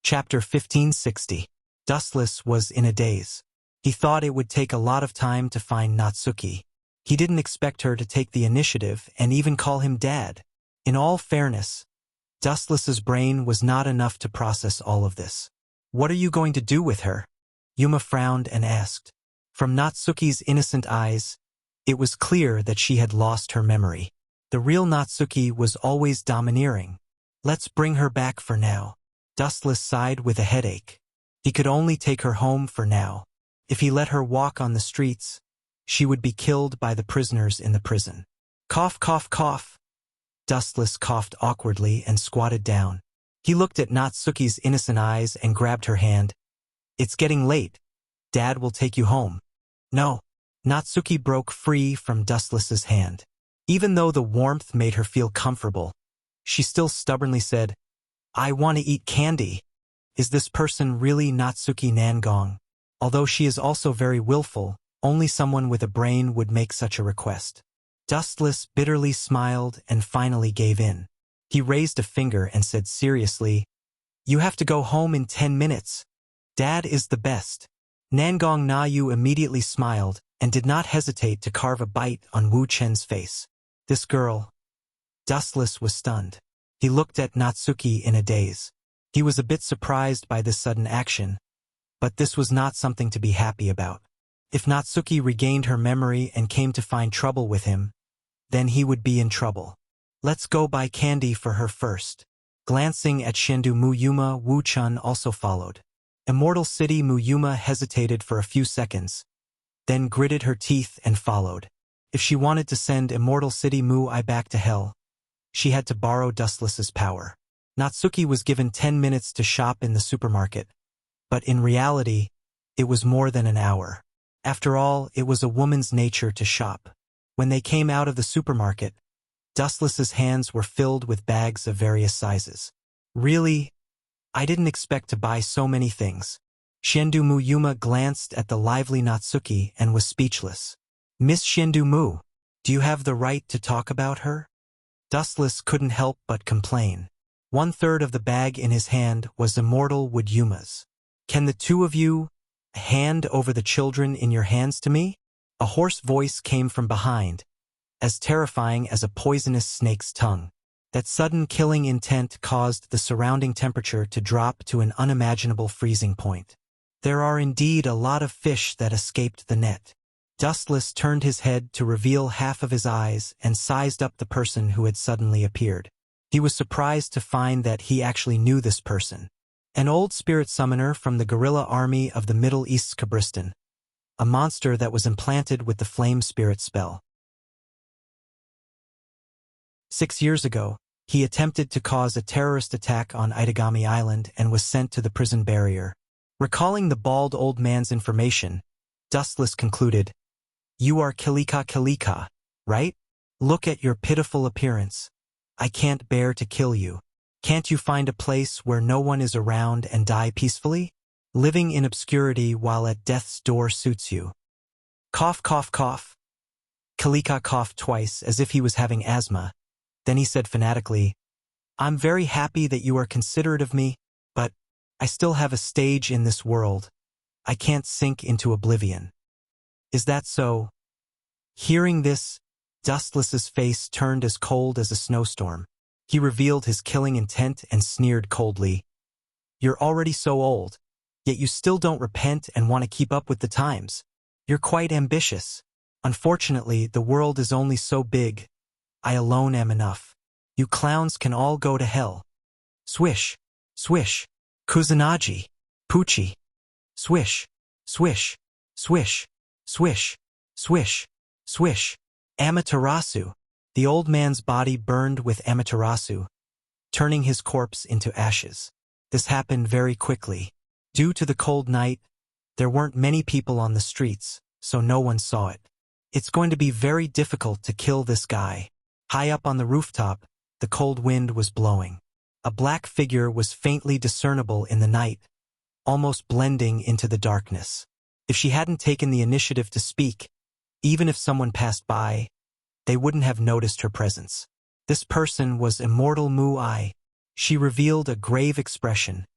Chapter 1560. Dustless was in a daze. He thought it would take a lot of time to find Natsuki. He didn't expect her to take the initiative and even call him Dad. In all fairness, Dustless's brain was not enough to process all of this. What are you going to do with her? Yuma frowned and asked. From Natsuki's innocent eyes, it was clear that she had lost her memory. The real Natsuki was always domineering. Let's bring her back for now. Dustless sighed with a headache. He could only take her home for now. If he let her walk on the streets, she would be killed by the prisoners in the prison. Cough, cough, cough. Dustless coughed awkwardly and squatted down. He looked at Natsuki's innocent eyes and grabbed her hand. It's getting late. Dad will take you home. No. Natsuki broke free from Dustless's hand. Even though the warmth made her feel comfortable, she still stubbornly said, I want to eat candy. Is this person really Natsuki Nangong? Although she is also very willful, only someone with a brain would make such a request. Dustless bitterly smiled and finally gave in. He raised a finger and said seriously, You have to go home in 10 minutes. Dad is the best. Nangong Na-yu immediately smiled and did not hesitate to carve a bite on Wu Chen's face. This girl. Dustless was stunned. He looked at Natsuki in a daze. He was a bit surprised by this sudden action, but this was not something to be happy about. If Natsuki regained her memory and came to find trouble with him, then he would be in trouble. Let's go buy candy for her first. Glancing at Shendu Muyuma, Wu Chun also followed. Immortal City Muyuma hesitated for a few seconds, then gritted her teeth and followed. If she wanted to send Immortal City Mu-I back to hell, she had to borrow Dustless's power. Natsuki was given 10 minutes to shop in the supermarket, but in reality, it was more than an hour. After all, it was a woman's nature to shop. When they came out of the supermarket, Dustless's hands were filled with bags of various sizes. Really? I didn't expect to buy so many things. Shendu Muyuma glanced at the lively Natsuki and was speechless. Miss Shendu Mu, do you have the right to talk about her? Dustless couldn't help but complain. 1/3 of the bag in his hand was Immortal Wood Yuma's. Can the two of you hand over the children in your hands to me? A hoarse voice came from behind, as terrifying as a poisonous snake's tongue. That sudden killing intent caused the surrounding temperature to drop to an unimaginable freezing point. There are indeed a lot of fish that escaped the net. Dustless turned his head to reveal half of his eyes and sized up the person who had suddenly appeared. He was surprised to find that he actually knew this person. An old spirit summoner from the guerrilla army of the Middle East's Kabristan. a monster that was implanted with the flame spirit spell. 6 years ago, he attempted to cause a terrorist attack on Itagami Island and was sent to the prison barrier. Recalling the bald old man's information, Dustless concluded, "You are Kilika, right? Look at your pitiful appearance. I can't bear to kill you. Can't you find a place where no one is around and die peacefully? Living in obscurity while at death's door suits you." Cough, cough, cough. Kilika coughed twice as if he was having asthma. Then he said fanatically, "I'm very happy that you are considerate of me, but I still have a stage in this world. I can't sink into oblivion." "Is that so?" Hearing this, Dustless's face turned as cold as a snowstorm. He revealed his killing intent and sneered coldly, "You're already so old, yet you still don't repent and want to keep up with the times. You're quite ambitious. Unfortunately, the world is only so big. I alone am enough. You clowns can all go to hell." Swish, swish, Kusanagi, Poochie. Swish, swish, swish, swish, swish, swish. Amaterasu. The old man's body burned with Amaterasu, turning his corpse into ashes. This happened very quickly. Due to the cold night, there weren't many people on the streets, so no one saw it. It's going to be very difficult to kill this guy. High up on the rooftop, the cold wind was blowing. A black figure was faintly discernible in the night, almost blending into the darkness. If she hadn't taken the initiative to speak, even if someone passed by, they wouldn't have noticed her presence. This person was Immortal Mu-I. She revealed a grave expression,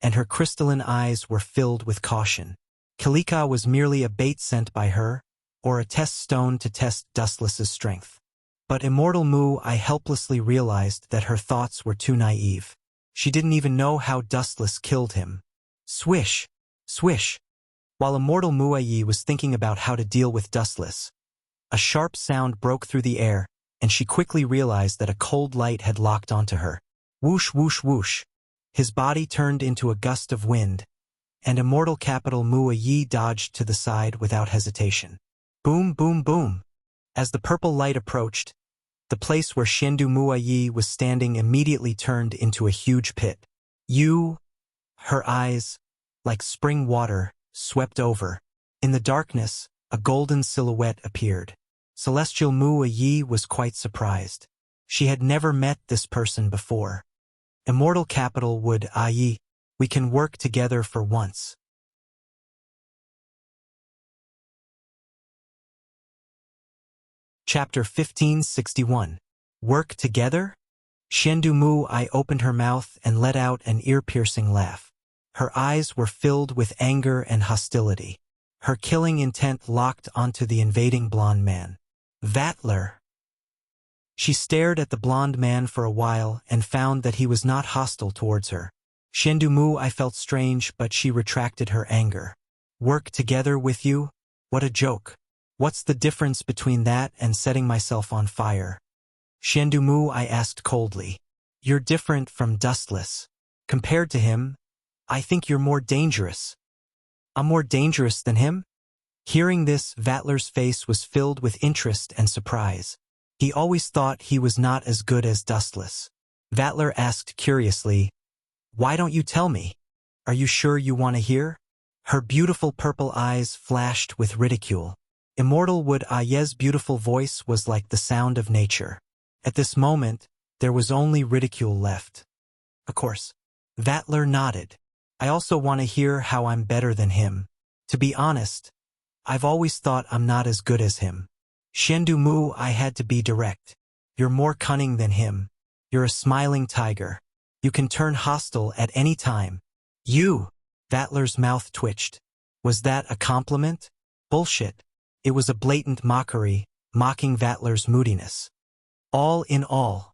and her crystalline eyes were filled with caution. Kilika was merely a bait sent by her, or a test stone to test Dustless's strength. But Immortal Mu-I helplessly realized that her thoughts were too naive. She didn't even know how Dustless killed him. Swish, swish. While Immortal Mu-I was thinking about how to deal with Dustless, a sharp sound broke through the air, and she quickly realized that a cold light had locked onto her. Whoosh, whoosh, whoosh. His body turned into a gust of wind, and Immortal Capital Mu-I dodged to the side without hesitation. Boom, boom, boom. As the purple light approached, the place where Shendu Mu-I was standing immediately turned into a huge pit. Her eyes, like spring water, swept over. In the darkness, a golden silhouette appeared. Celestial Mu-I was quite surprised. She had never met this person before. Immortal Capital would Ai, we can work together for once. Chapter 1561. Work together? Shendu Mu-I opened her mouth and let out an ear-piercing laugh. Her eyes were filled with anger and hostility. Her killing intent locked onto the invading blonde man. Vattler. She stared at the blonde man for a while and found that he was not hostile towards her. Shendu Mu-I felt strange, but she retracted her anger. Work together with you? What a joke. What's the difference between that and setting myself on fire? Shendu Mu-I asked coldly. You're different from Dustless. Compared to him, I think you're more dangerous. I'm more dangerous than him? Hearing this, Vattler's face was filled with interest and surprise. He always thought he was not as good as Dustless. Vattler asked curiously, Why don't you tell me? Are you sure you want to hear? Her beautiful purple eyes flashed with ridicule. Immortal Wood Aye's beautiful voice was like the sound of nature. At this moment, there was only ridicule left. Of course. Vattler nodded. I also want to hear how I'm better than him. To be honest, I've always thought I'm not as good as him. Shendu Mu-I had to be direct. You're more cunning than him. You're a smiling tiger. You can turn hostile at any time. You! Vattler's mouth twitched. Was that a compliment? Bullshit. It was a blatant mockery, mocking Vattler's moodiness. All in all,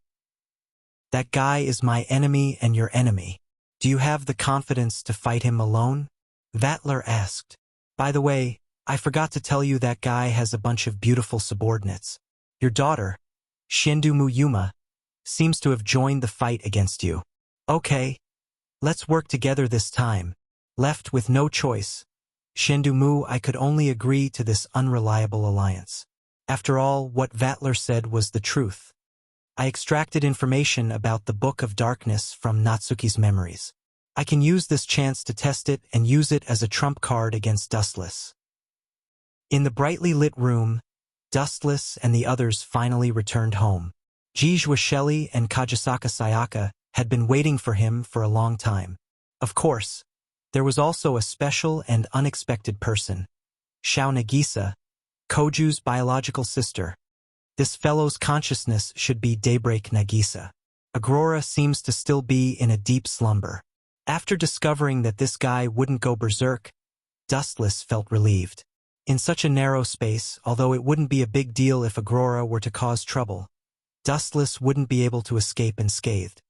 that guy is my enemy and your enemy. Do you have the confidence to fight him alone? Vattler asked. By the way, I forgot to tell you that guy has a bunch of beautiful subordinates. Your daughter, Shendu Mu-Yuma, seems to have joined the fight against you. Okay, let's work together this time. Left with no choice, Shendu Mu, I could only agree to this unreliable alliance. After all, what Vatler said was the truth. I extracted information about the Book of Darkness from Natsuki's memories. I can use this chance to test it and use it as a trump card against Dustless. In the brightly lit room, Dustless and the others finally returned home. Jijua Shelley and Kajisaka Sayaka had been waiting for him for a long time. Of course, there was also a special and unexpected person. Shao Nagisa, Koju's biological sister. This fellow's consciousness should be Daybreak Nagisa. Agrora seems to still be in a deep slumber. After discovering that this guy wouldn't go berserk, Dustless felt relieved. In such a narrow space, although it wouldn't be a big deal if Agrora were to cause trouble, Dustless wouldn't be able to escape unscathed.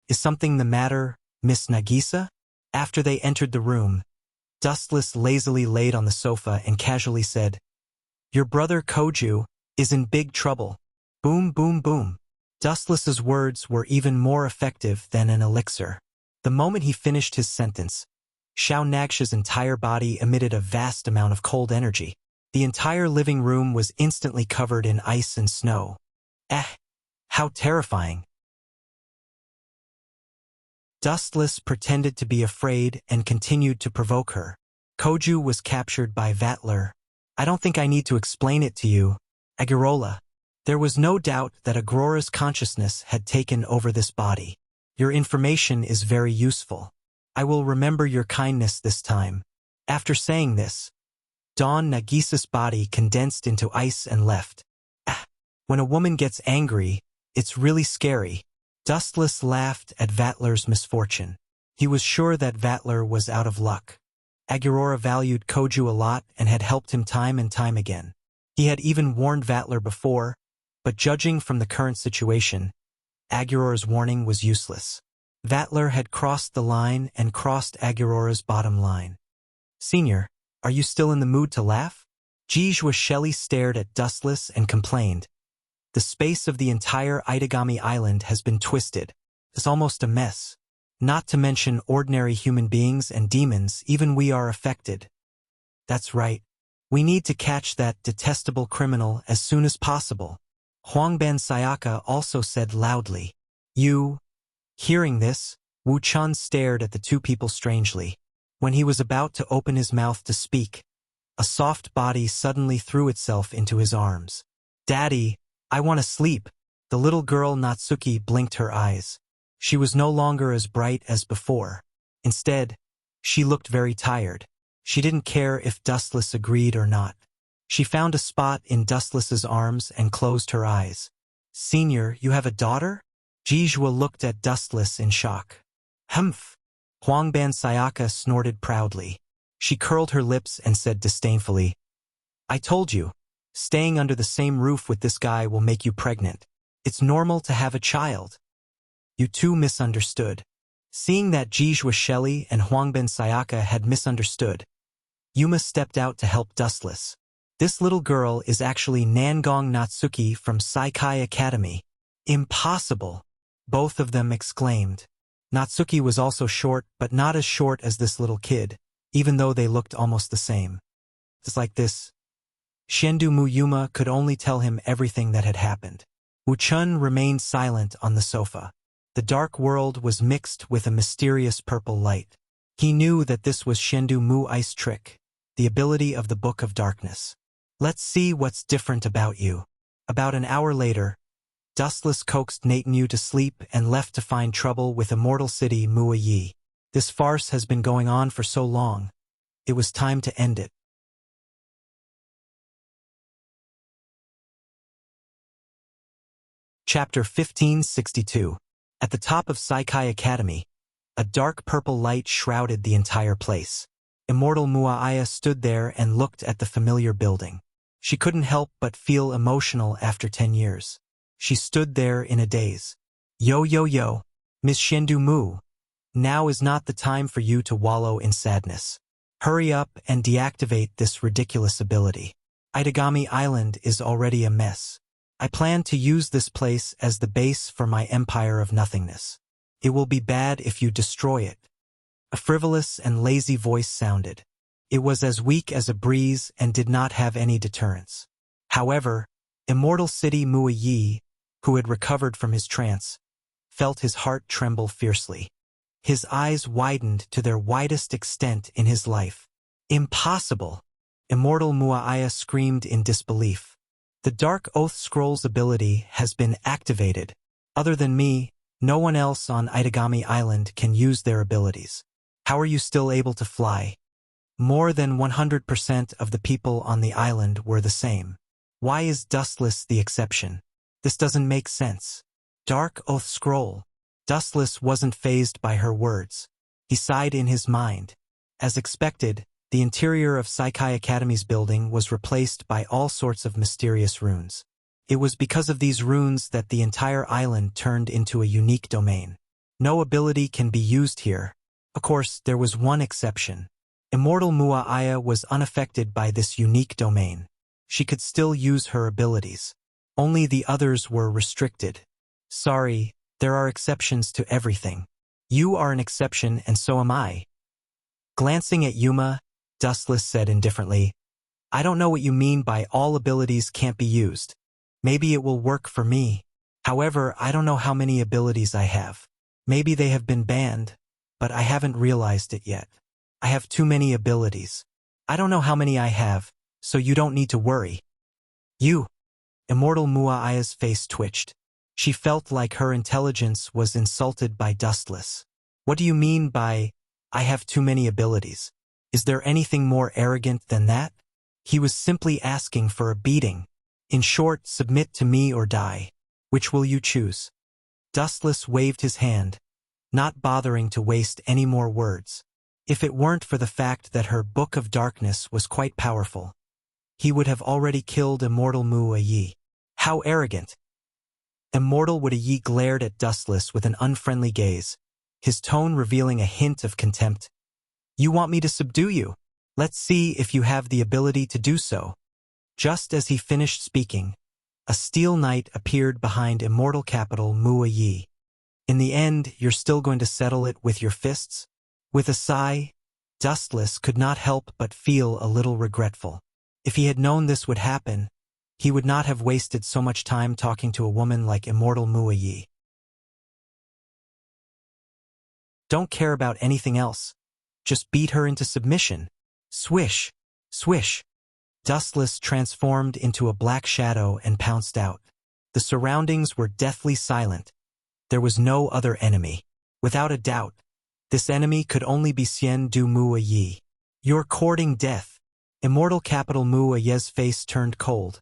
Is something the matter, Miss Nagisa? After they entered the room, Dustless lazily laid on the sofa and casually said, "Your brother Koju is in big trouble." Boom, boom, boom. Dustless's words were even more effective than an elixir. The moment he finished his sentence, Shao Nagsha's entire body emitted a vast amount of cold energy. The entire living room was instantly covered in ice and snow. How terrifying. Dustless pretended to be afraid and continued to provoke her. Koju was captured by Vatler. I don't think I need to explain it to you, Agirola. There was no doubt that Agrora's consciousness had taken over this body. Your information is very useful. I will remember your kindness this time. After saying this, Dawn Nagisa's body condensed into ice and left. When a woman gets angry, it's really scary. Dustless laughed at Vatler's misfortune. He was sure that Vatler was out of luck. Agirora valued Koju a lot and had helped him time and time again. He had even warned Vatler before, but judging from the current situation, Agirora's warning was useless. Vatler had crossed the line and crossed Agirora's bottom line. Senior, are you still in the mood to laugh? Jijua Shelley stared at Dustless and complained. The space of the entire Itagami Island has been twisted. It's almost a mess. Not to mention ordinary human beings and demons, even we are affected. That's right. We need to catch that detestable criminal as soon as possible. Huangban Sayaka also said loudly. You. Hearing this, Wu Chun stared at the two people strangely. When he was about to open his mouth to speak, a soft body suddenly threw itself into his arms. Daddy, I want to sleep. The little girl Natsuki blinked her eyes. She was no longer as bright as before. Instead, she looked very tired. She didn't care if Dustless agreed or not. She found a spot in Dustless's arms and closed her eyes. Senior, you have a daughter? Jijua looked at Dustless in shock. Humph! Huangban Sayaka snorted proudly. She curled her lips and said disdainfully, I told you, staying under the same roof with this guy will make you pregnant. It's normal to have a child. You two misunderstood. Seeing that Jijua Shelley and Huangban Sayaka had misunderstood, Yuma stepped out to help Dustless. This little girl is actually Nangong Natsuki from Saikai Academy. Impossible! Both of them exclaimed. Natsuki was also short, but not as short as this little kid, even though they looked almost the same. It's like this. Shendu Muyuma could only tell him everything that had happened. Wu-chun remained silent on the sofa. The dark world was mixed with a mysterious purple light. He knew that this was Shendu Mu-i's trick, the ability of the Book of Darkness. Let's see what's different about you. About an hour later, Dustless coaxed Natanyu to sleep and left to find trouble with Immortal City Mua-yi. This farce has been going on for so long. It was time to end it. Chapter 1562. At the top of Saikai Academy, a dark purple light shrouded the entire place. Immortal Mua'aya stood there and looked at the familiar building. She couldn't help but feel emotional after 10 years. She stood there in a daze. Yo, Miss Shendu Mu. Now is not the time for you to wallow in sadness. Hurry up and deactivate this ridiculous ability. Itagami Island is already a mess. I plan to use this place as the base for my empire of nothingness. It will be bad if you destroy it. A frivolous and lazy voice sounded. It was as weak as a breeze and did not have any deterrence. However, Immortal City Mua Yi, who had recovered from his trance, felt his heart tremble fiercely. His eyes widened to their widest extent in his life. Impossible! Immortal Mua'aya screamed in disbelief. The Dark Oath Scroll's ability has been activated. Other than me, no one else on Itagami Island can use their abilities. How are you still able to fly? More than 100% of the people on the island were the same. Why is Dustless the exception? This doesn't make sense. Dark Oath Scroll. Dustless wasn't fazed by her words. He sighed in his mind. As expected, the interior of Saikai Academy's building was replaced by all sorts of mysterious runes. It was because of these runes that the entire island turned into a unique domain. No ability can be used here. Of course, there was one exception. Immortal Mua'aya was unaffected by this unique domain. She could still use her abilities. Only the others were restricted. Sorry, there are exceptions to everything. You are an exception and so am I. Glancing at Yuma, Dustless said indifferently, I don't know what you mean by all abilities can't be used. Maybe it will work for me. However, I don't know how many abilities I have. Maybe they have been banned, but I haven't realized it yet. I have too many abilities. I don't know how many I have, so you don't need to worry. You. Immortal Mua'aya's face twitched. She felt like her intelligence was insulted by Dustless. What do you mean by, I have too many abilities? Is there anything more arrogant than that? He was simply asking for a beating. In short, submit to me or die. Which will you choose? Dustless waved his hand, not bothering to waste any more words. If it weren't for the fact that her Book of Darkness was quite powerful, he would have already killed Immortal Mu'a Yi. How arrogant! Immortal Mu'a Yi glared at Dustless with an unfriendly gaze, his tone revealing a hint of contempt. You want me to subdue you? Let's see if you have the ability to do so. Just as he finished speaking, a steel knight appeared behind Immortal Capital Mu'a Yi. In the end, you're still going to settle it with your fists? With a sigh, Dustless could not help but feel a little regretful. If he had known this would happen, he would not have wasted so much time talking to a woman like Immortal Mu'a Yi. Don't care about anything else. Just beat her into submission. Swish, swish. Dustless transformed into a black shadow and pounced out. The surroundings were deathly silent. There was no other enemy. Without a doubt, this enemy could only be Xian Du Mu'a Yi. You're courting death. Immortal Capital Mu'a Yi's face turned cold.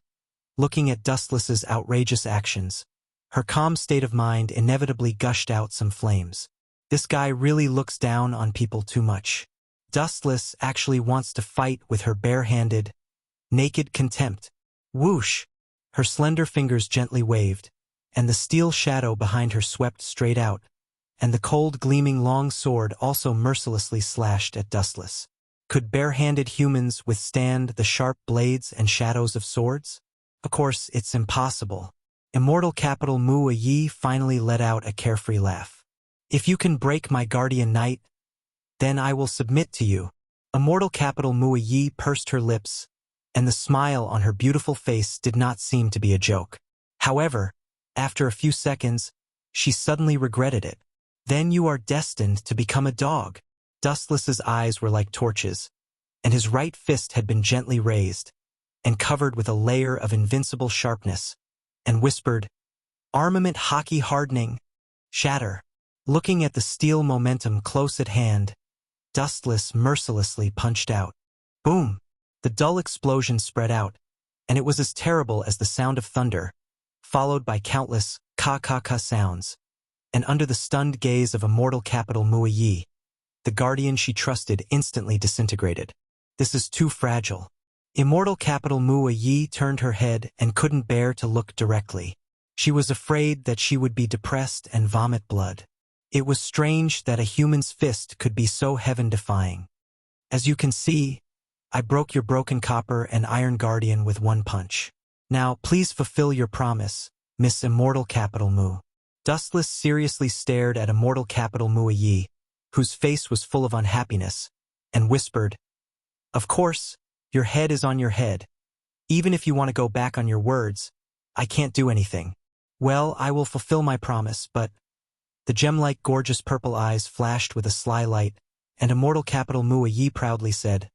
Looking at Dustless's outrageous actions, her calm state of mind inevitably gushed out some flames. This guy really looks down on people too much. Dustless actually wants to fight with her bare-handed, naked contempt. Whoosh! Her slender fingers gently waved, and the steel shadow behind her swept straight out, and the cold gleaming long sword also mercilessly slashed at Dustless. Could bare-handed humans withstand the sharp blades and shadows of swords? Of course, it's impossible. Immortal Capital Mu'a Yi finally let out a carefree laugh. If you can break my guardian knight, then I will submit to you. Immortal Capital Mu'a Yi pursed her lips, and the smile on her beautiful face did not seem to be a joke. However, after a few seconds, she suddenly regretted it. Then you are destined to become a dog. Dustless's eyes were like torches, and his right fist had been gently raised, and covered with a layer of invincible sharpness, and whispered, Armament hockey hardening. Shatter. Looking at the steel momentum close at hand, Dustless mercilessly punched out. Boom! The dull explosion spread out, and it was as terrible as the sound of thunder, followed by countless ka-ka-ka sounds. And under the stunned gaze of Immortal Capital Mu'a Yi, the guardian she trusted instantly disintegrated. This is too fragile. Immortal Capital Mu'a Yi turned her head and couldn't bear to look directly. She was afraid that she would be depressed and vomit blood. It was strange that a human's fist could be so heaven-defying. As you can see, I broke your broken copper and iron guardian with one punch. Now, please fulfill your promise, Miss Immortal Capital Mu. Dustless seriously stared at Immortal Capital Mu'a Yi, whose face was full of unhappiness, and whispered, Of course, your head is on your head. Even if you want to go back on your words, I can't do anything. Well, I will fulfill my promise, but the gem-like gorgeous purple eyes flashed with a sly light, and immortal capital Muayi proudly said,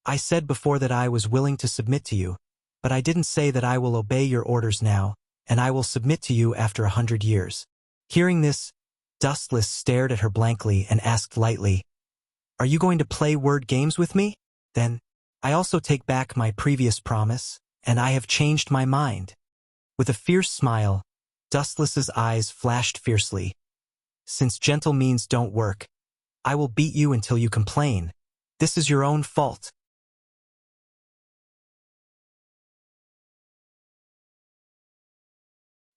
I said before that I was willing to submit to you, but I didn't say that I will obey your orders now, and I will submit to you after 100 years. Hearing this, Dustless stared at her blankly and asked lightly, Are you going to play word games with me? Then, I also take back my previous promise, and I have changed my mind. With a fierce smile, Dustless's eyes flashed fiercely. Since gentle means don't work, I will beat you until you complain. This is your own fault.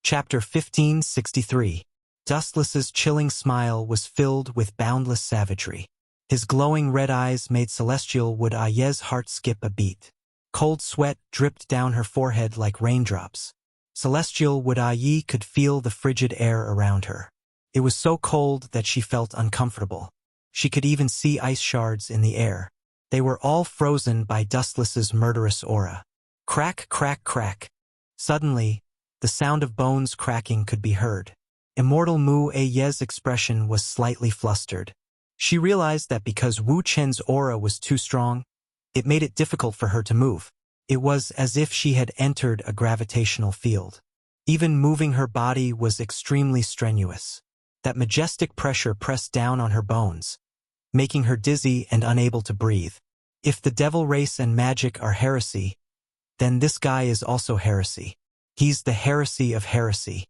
Chapter 1563. Dustless's chilling smile was filled with boundless savagery. His glowing red eyes made Celestial Wood Aye's heart skip a beat. Cold sweat dripped down her forehead like raindrops. Celestial Wood Aye could feel the frigid air around her. It was so cold that she felt uncomfortable. She could even see ice shards in the air. They were all frozen by Dustless's murderous aura. Crack, crack, crack. Suddenly, the sound of bones cracking could be heard. Immortal Mu Aye's expression was slightly flustered. She realized that because Wu Chen's aura was too strong, it made it difficult for her to move. It was as if she had entered a gravitational field. Even moving her body was extremely strenuous. That majestic pressure pressed down on her bones, making her dizzy and unable to breathe. If the devil race and magic are heresy, then this guy is also heresy. He's the heresy of heresy.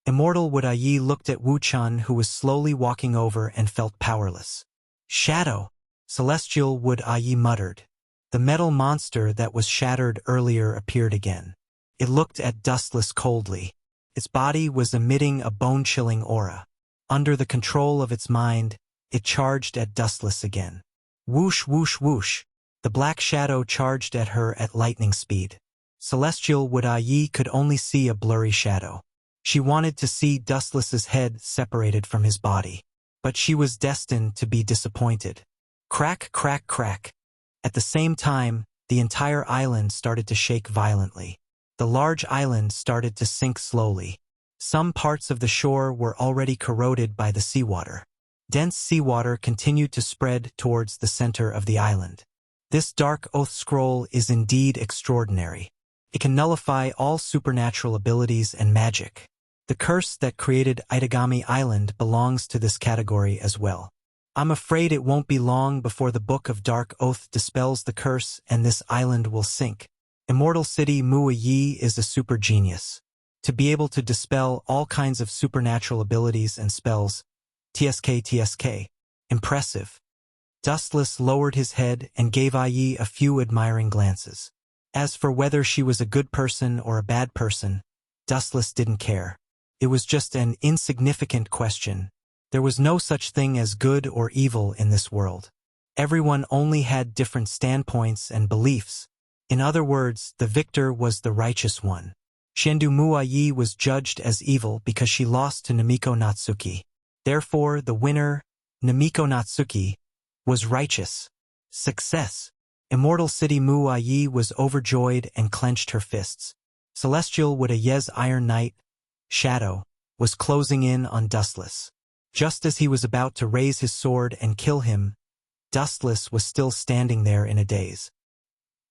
Immortal Wood Aye looked at Wu Chun, who was slowly walking over, and felt powerless. Shadow, Celestial Wood Aye muttered. The metal monster that was shattered earlier appeared again. It looked at Dustless coldly. Its body was emitting a bone-chilling aura. Under the control of its mind, it charged at Dustless again. Whoosh, whoosh, whoosh. The black shadow charged at her at lightning speed. Celestial Wood Aye could only see a blurry shadow. She wanted to see Dustless's head separated from his body, but she was destined to be disappointed. Crack, crack, crack. At the same time, the entire island started to shake violently. The large island started to sink slowly. Some parts of the shore were already corroded by the seawater. Dense seawater continued to spread towards the center of the island. This dark oath scroll is indeed extraordinary. It can nullify all supernatural abilities and magic. The curse that created Itagami Island belongs to this category as well. I'm afraid it won't be long before the Book of Dark Oath dispels the curse and this island will sink. Immortal City Muayi is a super genius. To be able to dispel all kinds of supernatural abilities and spells. TSK. Impressive. Dustless lowered his head and gave Aye a few admiring glances. As for whether she was a good person or a bad person, Dustless didn't care. It was just an insignificant question. There was no such thing as good or evil in this world. Everyone only had different standpoints and beliefs. In other words, the victor was the righteous one. Shendu Muayi was judged as evil because she lost to Namiko Natsuki. Therefore, the winner, Namiko Natsuki, was righteous. Success. Immortal City Muayi was overjoyed and clenched her fists. Celestial Wood Aye's Iron Knight, Shadow, was closing in on Dustless. Just as he was about to raise his sword and kill him, Dustless was still standing there in a daze.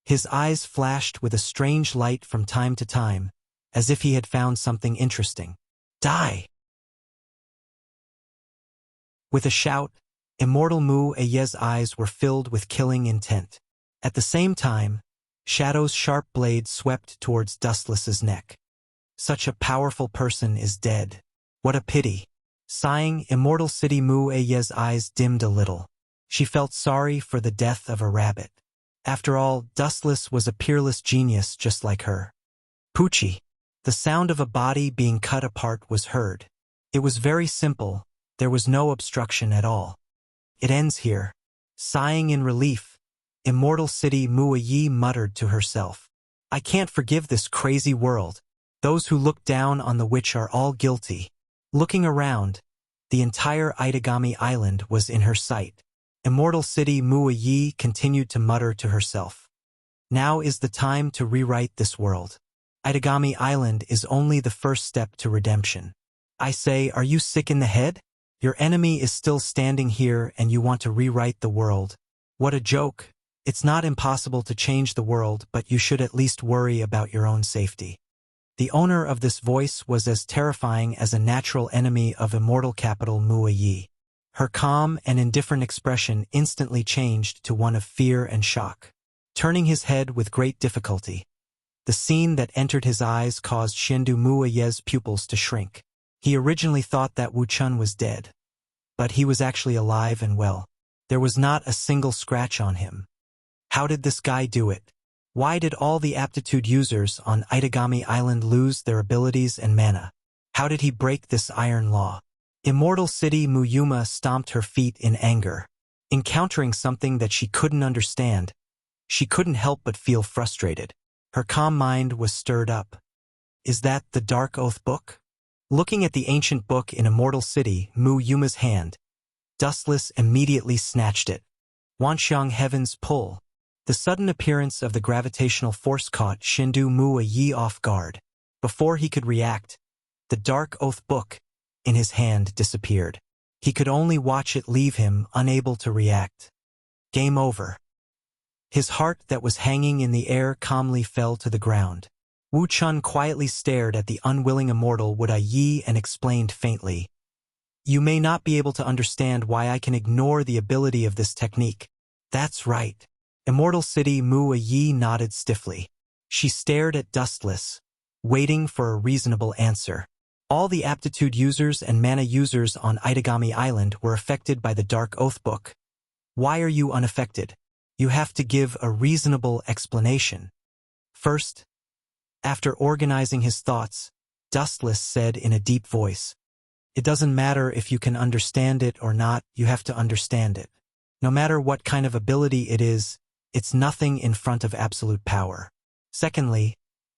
His eyes flashed with a strange light from time to time, as if he had found something interesting. Die! With a shout, Immortal Mu Aye's eyes were filled with killing intent. At the same time, Shadow's sharp blade swept towards Dustless's neck. Such a powerful person is dead. What a pity. Sighing, Immortal City Mu Aye's eyes dimmed a little. She felt sorry for the death of a rabbit. After all, Dustless was a peerless genius just like her. Poochie. The sound of a body being cut apart was heard. It was very simple. There was no obstruction at all. It ends here. Sighing in relief, Immortal City Muayi muttered to herself. I can't forgive this crazy world. Those who look down on the witch are all guilty. Looking around, the entire Itagami Island was in her sight. Immortal City Mua Yi continued to mutter to herself. Now is the time to rewrite this world. Itagami Island is only the first step to redemption. I say, are you sick in the head? Your enemy is still standing here and you want to rewrite the world. What a joke. It's not impossible to change the world, but you should at least worry about your own safety. The owner of this voice was as terrifying as a natural enemy of immortal capital Mua Yi. Her calm and indifferent expression instantly changed to one of fear and shock. Turning his head with great difficulty, the scene that entered his eyes caused Shindu Mua Ye's pupils to shrink. He originally thought that Wu Chun was dead, but he was actually alive and well. There was not a single scratch on him. How did this guy do it? Why did all the aptitude users on Itagami Island lose their abilities and mana? How did he break this iron law? Immortal City Muyuma stomped her feet in anger. Encountering something that she couldn't understand, she couldn't help but feel frustrated. Her calm mind was stirred up. Is that the Dark Oath book? Looking at the ancient book in Immortal City Muyuma's hand, Dustless immediately snatched it. Wanxiang Heaven's Pull. The sudden appearance of the gravitational force caught Shindu Mua Yi off guard. Before he could react, the Dark Oath book in his hand disappeared. He could only watch it leave him, unable to react. Game over. His heart that was hanging in the air calmly fell to the ground. Wu Chun quietly stared at the unwilling immortal Wu Yi and explained faintly, "You may not be able to understand why I can ignore the ability of this technique." That's right. Immortal City Mua Yi nodded stiffly. She stared at Dustless, waiting for a reasonable answer. All the aptitude users and mana users on Itagami Island were affected by the Dark Oath book. Why are you unaffected? You have to give a reasonable explanation. First, after organizing his thoughts, Dustless said in a deep voice, "It doesn't matter if you can understand it or not, you have to understand it. No matter what kind of ability it is, it's nothing in front of absolute power. Secondly,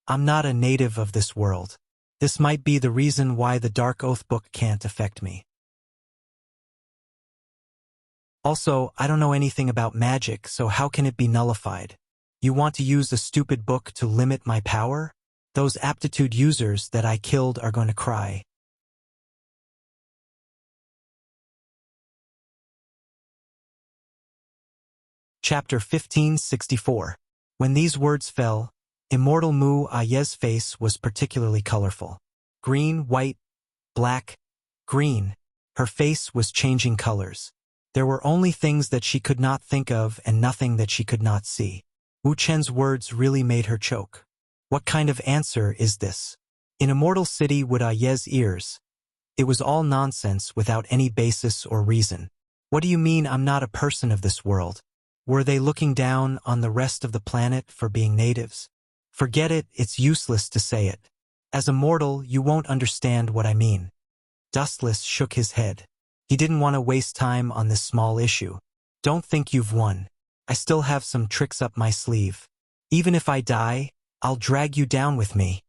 I'm not a native of this world. This might be the reason why the Dark Oath book can't affect me. Also, I don't know anything about magic, so how can it be nullified? You want to use a stupid book to limit my power? Those aptitude users that I killed are going to cry." Chapter 1564. When these words fell, Immortal Mu Aye's face was particularly colorful. Green, white, black, green. Her face was changing colors. There were only things that she could not think of and nothing that she could not see. Wu Chen's words really made her choke. What kind of answer is this? In Immortal City Wu Ye's ears, it was all nonsense without any basis or reason. What do you mean I'm not a person of this world? Were they looking down on the rest of the planet for being natives? Forget it, it's useless to say it. As a mortal, you won't understand what I mean. Dustless shook his head. He didn't want to waste time on this small issue. Don't think you've won. I still have some tricks up my sleeve. Even if I die, I'll drag you down with me.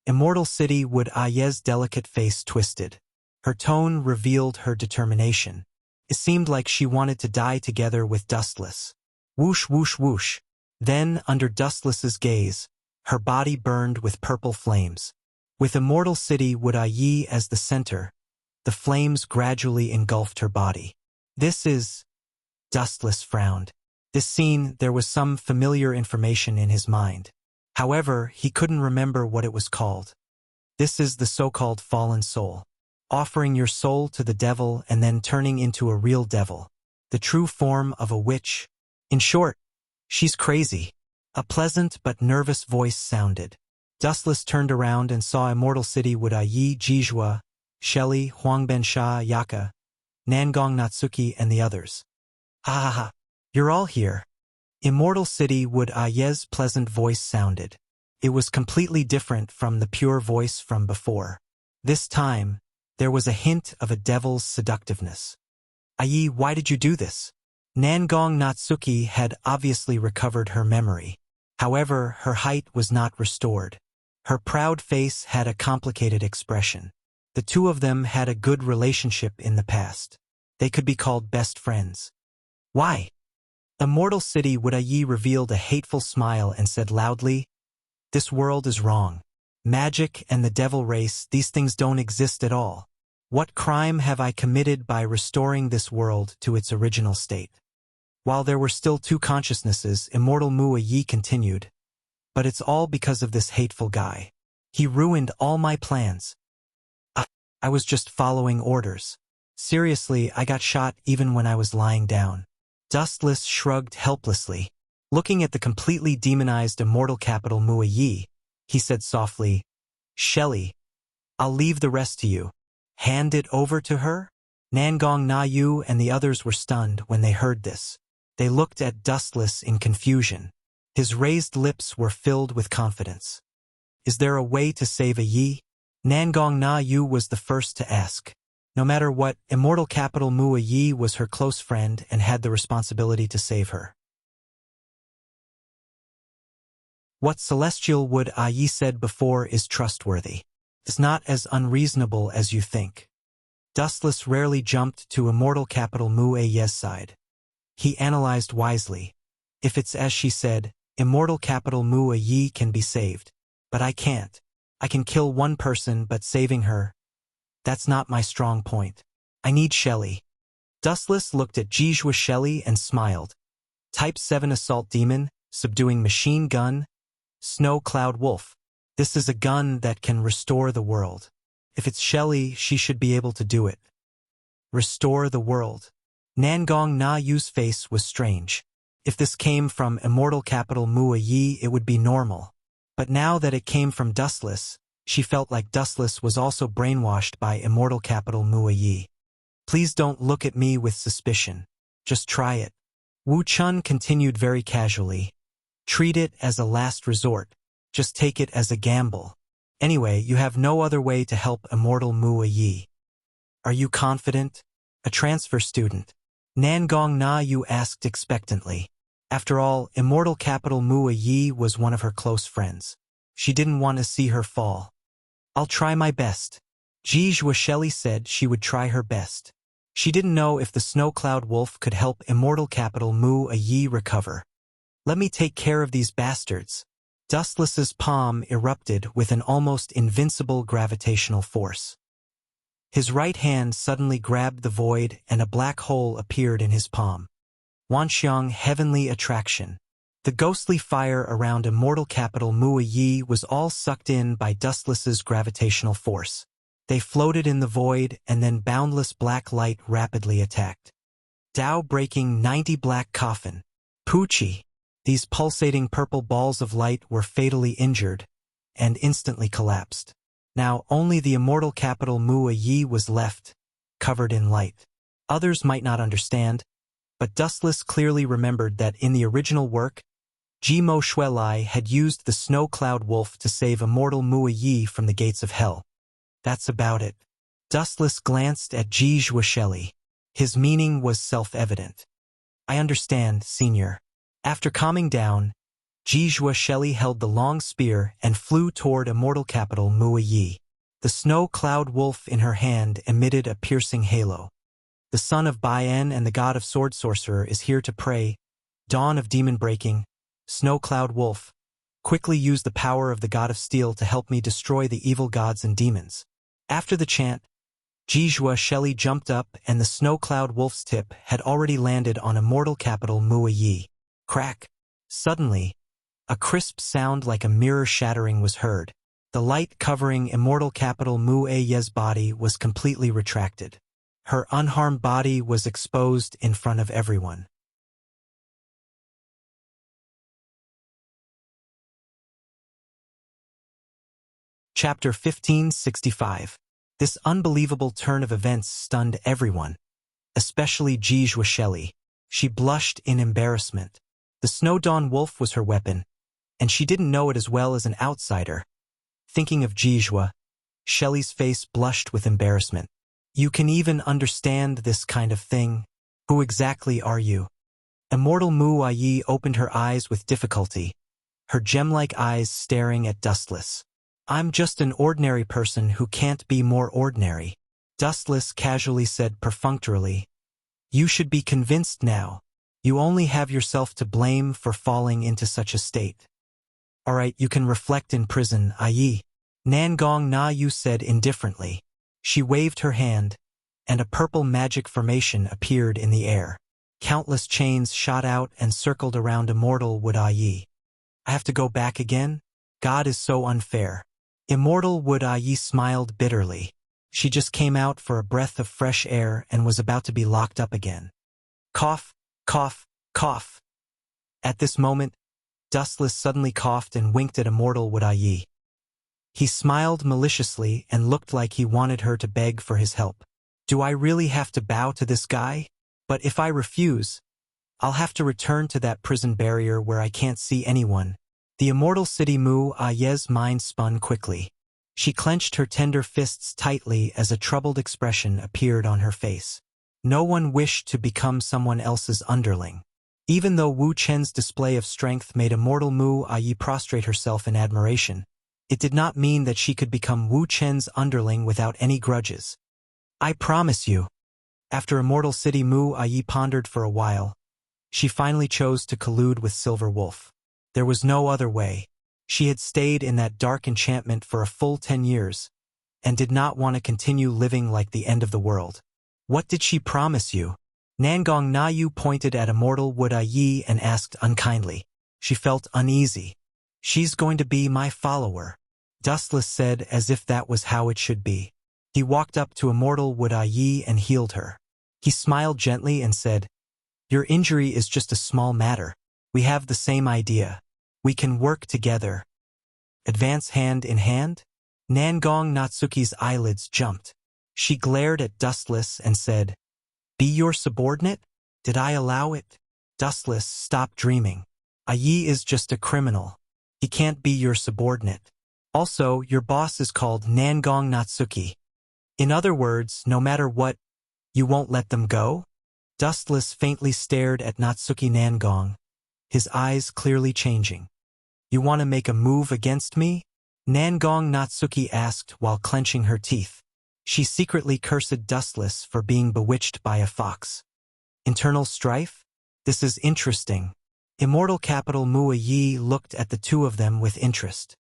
Immortal City Wu Ye's delicate face twisted. Her tone revealed her determination. It seemed like she wanted to die together with Dustless. Whoosh, whoosh, whoosh. Then, under Dustless's gaze, her body burned with purple flames. With Immortal City Wu Yi as the center, the flames gradually engulfed her body. This is... Dustless frowned. This scene, there was some familiar information in his mind. However, he couldn't remember what it was called. This is the so-called fallen soul. Offering your soul to the devil and then turning into a real devil. The true form of a witch. In short, she's crazy. A pleasant but nervous voice sounded. Dustless turned around and saw Immortal City Wu Yi Jizhua, Shelley, Huangbensha, Yaka, Nangong Natsuki, and the others. Ha ha ha. You're all here. Immortal City Wu Ye's pleasant voice sounded. It was completely different from the pure voice from before. This time, there was a hint of a devil's seductiveness. Ayi, why did you do this? Nangong Natsuki had obviously recovered her memory. However, her height was not restored. Her proud face had a complicated expression. The two of them had a good relationship in the past. They could be called best friends. Why? Immortal City Wudayi revealed a hateful smile and said loudly, "This world is wrong. Magic and the devil race, these things don't exist at all. What crime have I committed by restoring this world to its original state?" While there were still two consciousnesses, Immortal Wudayi continued, "But it's all because of this hateful guy. He ruined all my plans. I was just following orders. Seriously, I got shot even when I was lying down." Dustless shrugged helplessly. Looking at the completely demonized Immortal Capital Wudayi, he said softly, "Shelley, I'll leave the rest to you. Hand it over to her?" Nangong Na Yu and the others were stunned when they heard this. They looked at Dustless in confusion. His raised lips were filled with confidence. "Is there a way to save a Yi?" Nangong Na Yu was the first to ask. No matter what, Immortal Capital Wudayi was her close friend and had the responsibility to save her. What Celestial Wudayi said before is trustworthy. It's not as unreasonable as you think. Dustless rarely jumped to Immortal Capital Wudayi's side. He analyzed wisely. If it's as she said, Immortal Capital Wudayi can be saved. But I can't. I can kill one person, but saving her, that's not my strong point. I need Shelley. Dustless looked at Jijua Shelley and smiled. Type 7 Assault Demon, Subduing Machine Gun, Snow Cloud Wolf. This is a gun that can restore the world. If it's Shelley, she should be able to do it. Restore the world. Nangong Na Yu's face was strange. If this came from Immortal Capital Wudayi, it would be normal. But now that it came from Dustless, she felt like Dustless was also brainwashed by Immortal Capital Wudayi. "Please don't look at me with suspicion. Just try it." Wu Chun continued very casually. "Treat it as a last resort. Just take it as a gamble. Anyway, you have no other way to help Immortal Wudayi. Are you confident?" A transfer student. Nangong Na Yu asked expectantly. After all, Immortal Capital Wudayi was one of her close friends. She didn't want to see her fall. "I'll try my best." Jijua Shelley said she would try her best. She didn't know if the Snow Cloud Wolf could help Immortal Capital Wudayi recover. "Let me take care of these bastards." Dustless's palm erupted with an almost invincible gravitational force. His right hand suddenly grabbed the void and a black hole appeared in his palm. Wanxiang Heavenly Attraction. The ghostly fire around Immortal Capital Wudayi was all sucked in by Dustless's gravitational force. They floated in the void, and then boundless black light rapidly attacked. Dao breaking 90 black coffin. Poochie. These pulsating purple balls of light were fatally injured, and instantly collapsed. Now only the Immortal Capital Wudayi was left, covered in light. Others might not understand, but Dustless clearly remembered that in the original work, Jimo Shuelai had used the Snow Cloud Wolf to save Immortal Wudayi from the gates of hell. That's about it. Dustless glanced at Jijua Shelley. His meaning was self-evident. "I understand, Senior." After calming down, Jijua Shelley held the long spear and flew toward Immortal Capital Wudayi. The Snow Cloud Wolf in her hand emitted a piercing halo. "The son of Bayan and the god of sword sorcerer is here to pray. Dawn of demon breaking. Snow Cloud Wolf, quickly use the power of the god of steel to help me destroy the evil gods and demons." After the chant, Jijua Shelley jumped up and the Snow Cloud Wolf's tip had already landed on Immortal Capital Wudayi. Crack. Suddenly, a crisp sound like a mirror shattering was heard. The light covering Immortal Capital Wudayi's body was completely retracted. Her unharmed body was exposed in front of everyone. Chapter 1565. This unbelievable turn of events stunned everyone, especially Jijua Shelley. She blushed in embarrassment. The Snow Dawn Wolf was her weapon, and she didn't know it as well as an outsider. Thinking of Jijua, Shelley's face blushed with embarrassment. "You can even understand this kind of thing? Who exactly are you?" Immortal Wudayi opened her eyes with difficulty, her gem-like eyes staring at Dustless. "I'm just an ordinary person who can't be more ordinary," Dustless casually said perfunctorily. "You should be convinced now. You only have yourself to blame for falling into such a state. Alright, you can reflect in prison, i.e. Nangong Na Yu said indifferently. She waved her hand, and a purple magic formation appeared in the air. Countless chains shot out and circled around Immortal Wood Yi. I have to go back again? God is so unfair. Immortal Wood Yi smiled bitterly. She just came out for a breath of fresh air and was about to be locked up again. Cough, cough, cough. At this moment, Dustless suddenly coughed and winked at Immortal Wood Yi. He smiled maliciously and looked like he wanted her to beg for his help. Do I really have to bow to this guy? But if I refuse, I'll have to return to that prison barrier where I can't see anyone. The immortal city Mu Aye's mind spun quickly. She clenched her tender fists tightly as a troubled expression appeared on her face. No one wished to become someone else's underling. Even though Wu Chen's display of strength made immortal Mu Aye prostrate herself in admiration, it did not mean that she could become Wu Chen's underling without any grudges. I promise you. After Immortal City Mu Aye pondered for a while, she finally chose to collude with Silver Wolf. There was no other way. She had stayed in that dark enchantment for a full 10 years, and did not want to continue living like the end of the world. What did she promise you? Nangong Na Yu pointed at Immortal Wood Yi and asked unkindly. She felt uneasy. She's going to be my follower, Dustless said as if that was how it should be. He walked up to Immortal Wood Yi and healed her. He smiled gently and said, Your injury is just a small matter. We have the same idea. We can work together. Advance hand in hand? Nangong Natsuki's eyelids jumped. She glared at Dustless and said, Be your subordinate? Did I allow it? Dustless, stop dreaming. Yi is just a criminal. He can't be your subordinate. Also, your boss is called Nangong Natsuki. In other words, no matter what, you won't let them go? Dustless faintly stared at Natsuki Nangong, his eyes clearly changing. You want to make a move against me? Nangong Natsuki asked while clenching her teeth. She secretly cursed Dustless for being bewitched by a fox. Internal strife? This is interesting. Immortal Capital Mu Yi looked at the two of them with interest.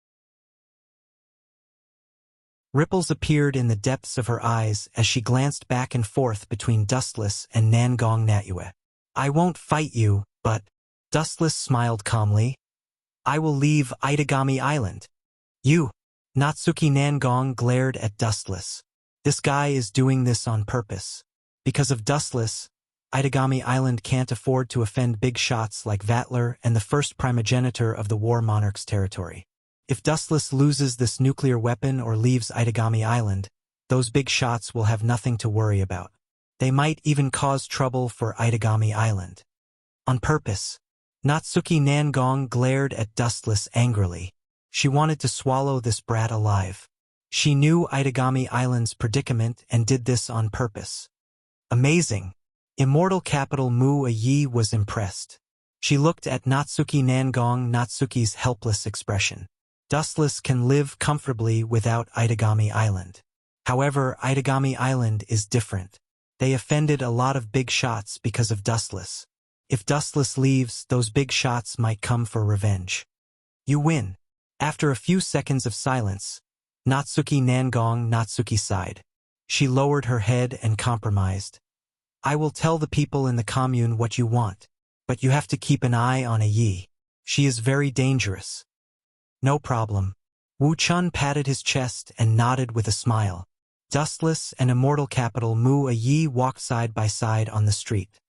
Ripples appeared in the depths of her eyes as she glanced back and forth between Dustless and Nangong Natyue. I won't fight you, but... Dustless smiled calmly. I will leave Itagami Island. You. Natsuki Nangong glared at Dustless. This guy is doing this on purpose. Because of Dustless, Itagami Island can't afford to offend big shots like Vatler and the first primogenitor of the War Monarch's territory. If Dustless loses this nuclear weapon or leaves Itagami Island, those big shots will have nothing to worry about. They might even cause trouble for Itagami Island. On purpose. Natsuki Nangong glared at Dustless angrily. She wanted to swallow this brat alive. She knew Itagami Island's predicament and did this on purpose. Amazing. Immortal Capital Mu Yi was impressed. She looked at Natsuki Nangong Natsuki's helpless expression. Dustless can live comfortably without Itagami Island. However, Itagami Island is different. They offended a lot of big shots because of Dustless. If Dustless leaves, those big shots might come for revenge. You win. After a few seconds of silence, Natsuki Nangong Natsuki sighed. She lowered her head and compromised. I will tell the people in the commune what you want, but you have to keep an eye on Yi. She is very dangerous. No problem. Wu Chun patted his chest and nodded with a smile. Dustless and Immortal Capital Mu Yi walked side by side on the street.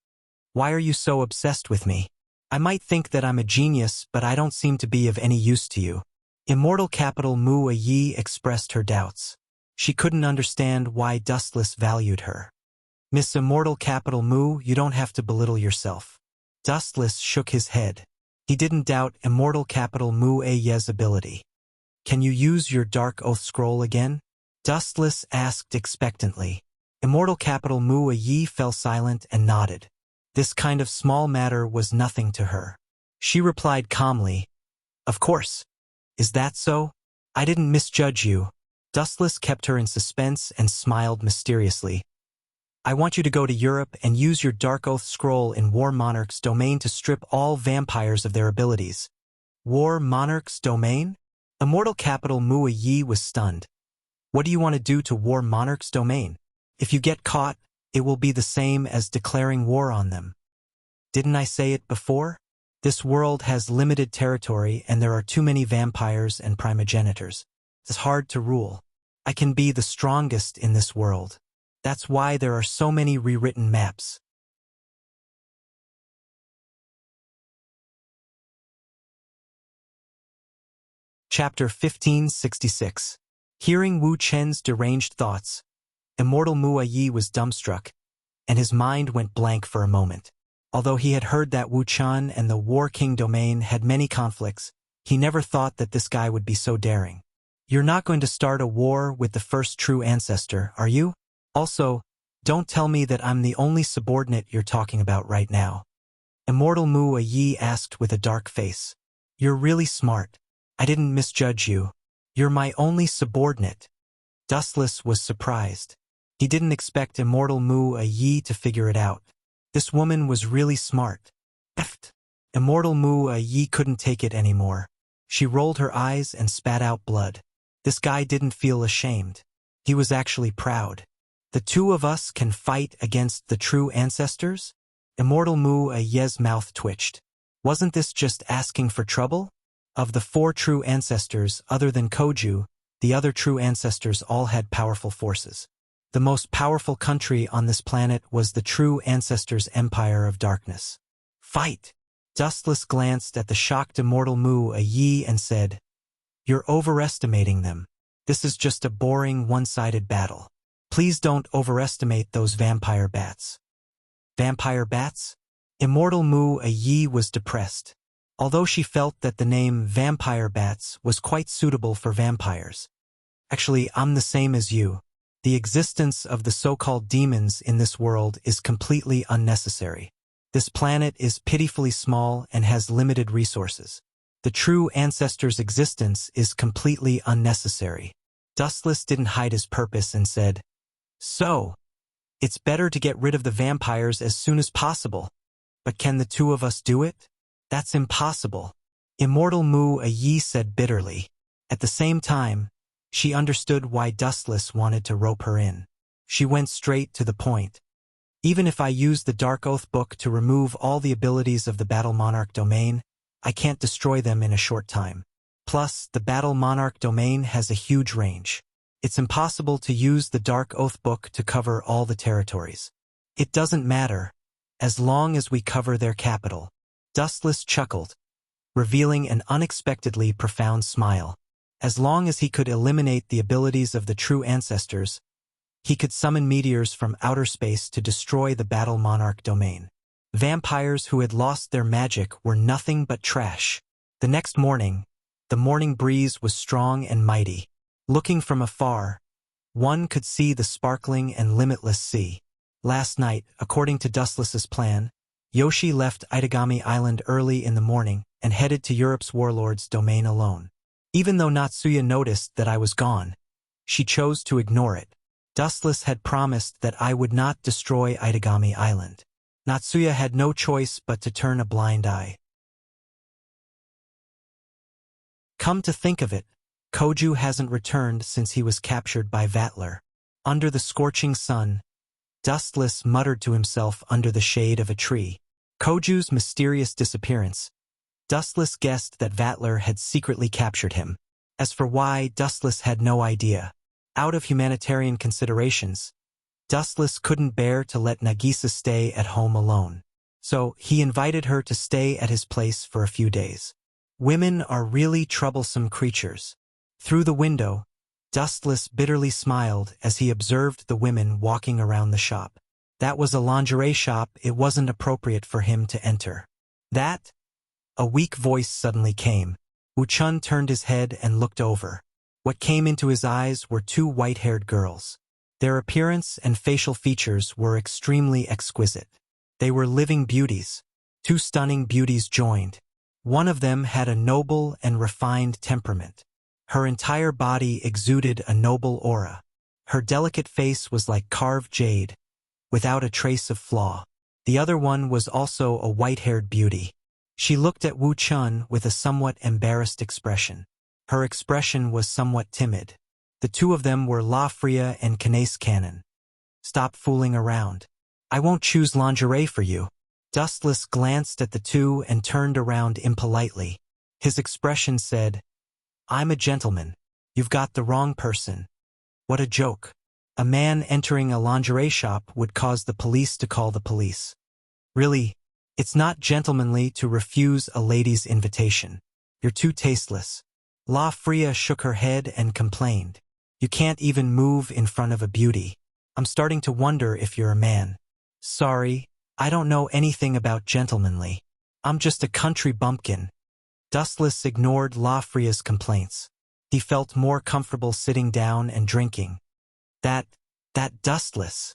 Why are you so obsessed with me? I might think that I'm a genius, but I don't seem to be of any use to you. Immortal Capital Mu Yi expressed her doubts. She couldn't understand why Dustless valued her. Miss Immortal Capital Mu, you don't have to belittle yourself. Dustless shook his head. He didn't doubt Immortal Capital Mu Ye's ability. Can you use your Dark Oath scroll again? Dustless asked expectantly. Immortal Capital Mu Yi fell silent and nodded. This kind of small matter was nothing to her. She replied calmly, Of course. Is that so? I didn't misjudge you. Dustless kept her in suspense and smiled mysteriously. I want you to go to Europe and use your Dark Oath scroll in War Monarch's domain to strip all vampires of their abilities. War Monarch's domain? Immortal Capital Mua Yi was stunned. What do you want to do to War Monarch's domain? If you get caught, it will be the same as declaring war on them. Didn't I say it before? This world has limited territory and there are too many vampires and primogenitors. It's hard to rule. I can be the strongest in this world. That's why there are so many rewritten maps. Chapter 1566. Hearing Wu Chen's deranged thoughts, Immortal Mua Yi was dumbstruck, and his mind went blank for a moment. Although he had heard that Wu Chen and the War King domain had many conflicts, he never thought that this guy would be so daring. You're not going to start a war with the first true ancestor, are you? Also, don't tell me that I'm the only subordinate you're talking about right now. Immortal Mua Yi asked with a dark face. You're really smart. I didn't misjudge you. You're my only subordinate. Dustless was surprised. He didn't expect Immortal Mua Yi to figure it out. This woman was really smart. Effed. Immortal Mua Yi couldn't take it anymore. She rolled her eyes and spat out blood. This guy didn't feel ashamed. He was actually proud. The two of us can fight against the true ancestors? Immortal Mua Yi's mouth twitched. Wasn't this just asking for trouble? Of the 4 true ancestors, other than Koju, the other true ancestors all had powerful forces. The most powerful country on this planet was the true ancestors' Empire of Darkness. Fight! Dustless glanced at the shocked Immortal Mua Yi and said, You're overestimating them. This is just a boring, one-sided battle. Please don't overestimate those vampire bats. Vampire bats? Immortal Mua Yi was depressed. Although she felt that the name vampire bats was quite suitable for vampires. Actually, I'm the same as you. The existence of the so-called demons in this world is completely unnecessary. This planet is pitifully small and has limited resources. The true ancestor's existence is completely unnecessary. Dustless didn't hide his purpose and said, So, it's better to get rid of the vampires as soon as possible. But can the two of us do it? That's impossible. Immortal Mua Yi said bitterly. At the same time, she understood why Dustless wanted to rope her in. She went straight to the point. Even if I use the Dark Oath book to remove all the abilities of the Battle Monarch domain, I can't destroy them in a short time. Plus, the Battle Monarch domain has a huge range. It's impossible to use the Dark Oath book to cover all the territories. It doesn't matter, as long as we cover their capital. Dustless chuckled, revealing an unexpectedly profound smile. As long as he could eliminate the abilities of the true ancestors, he could summon meteors from outer space to destroy the Battle Monarch domain. Vampires who had lost their magic were nothing but trash. The next morning, the morning breeze was strong and mighty. Looking from afar, one could see the sparkling and limitless sea. Last night, according to Dustless's plan, Yoshi left Itagami Island early in the morning and headed to Europe's warlord's domain alone. Even though Natsuya noticed that I was gone, she chose to ignore it. Dustless had promised that I would not destroy Itagami Island. Natsuya had no choice but to turn a blind eye. Come to think of it, Koju hasn't returned since he was captured by Vatler. Under the scorching sun, Dustless muttered to himself under the shade of a tree. Koju's mysterious disappearance. Dustless guessed that Vatler had secretly captured him. As for why, Dustless had no idea. Out of humanitarian considerations, Dustless couldn't bear to let Nagisa stay at home alone. So, he invited her to stay at his place for a few days. Women are really troublesome creatures. Through the window, Dustless bitterly smiled as he observed the women walking around the shop. That was a lingerie shop. It wasn't appropriate for him to enter. That? A weak voice suddenly came. Wu Chun turned his head and looked over. What came into his eyes were 2 white-haired girls. Their appearance and facial features were extremely exquisite. They were living beauties. 2 stunning beauties joined. One of them had a noble and refined temperament. Her entire body exuded a noble aura. Her delicate face was like carved jade, without a trace of flaw. The other one was also a white-haired beauty. She looked at Wu Chun with a somewhat embarrassed expression. Her expression was somewhat timid. The two of them were La Freya and Knace Cannon. Stop fooling around. I won't choose lingerie for you. Dustless glanced at the two and turned around impolitely. His expression said, I'm a gentleman. You've got the wrong person. What a joke. A man entering a lingerie shop would cause the police to call the police. Really, it's not gentlemanly to refuse a lady's invitation. You're too tasteless. La Freya shook her head and complained. You can't even move in front of a beauty. I'm starting to wonder if you're a man. Sorry, I don't know anything about gentlemanly. I'm just a country bumpkin. Dustless ignored La Freya's complaints. He felt more comfortable sitting down and drinking. That Dustless.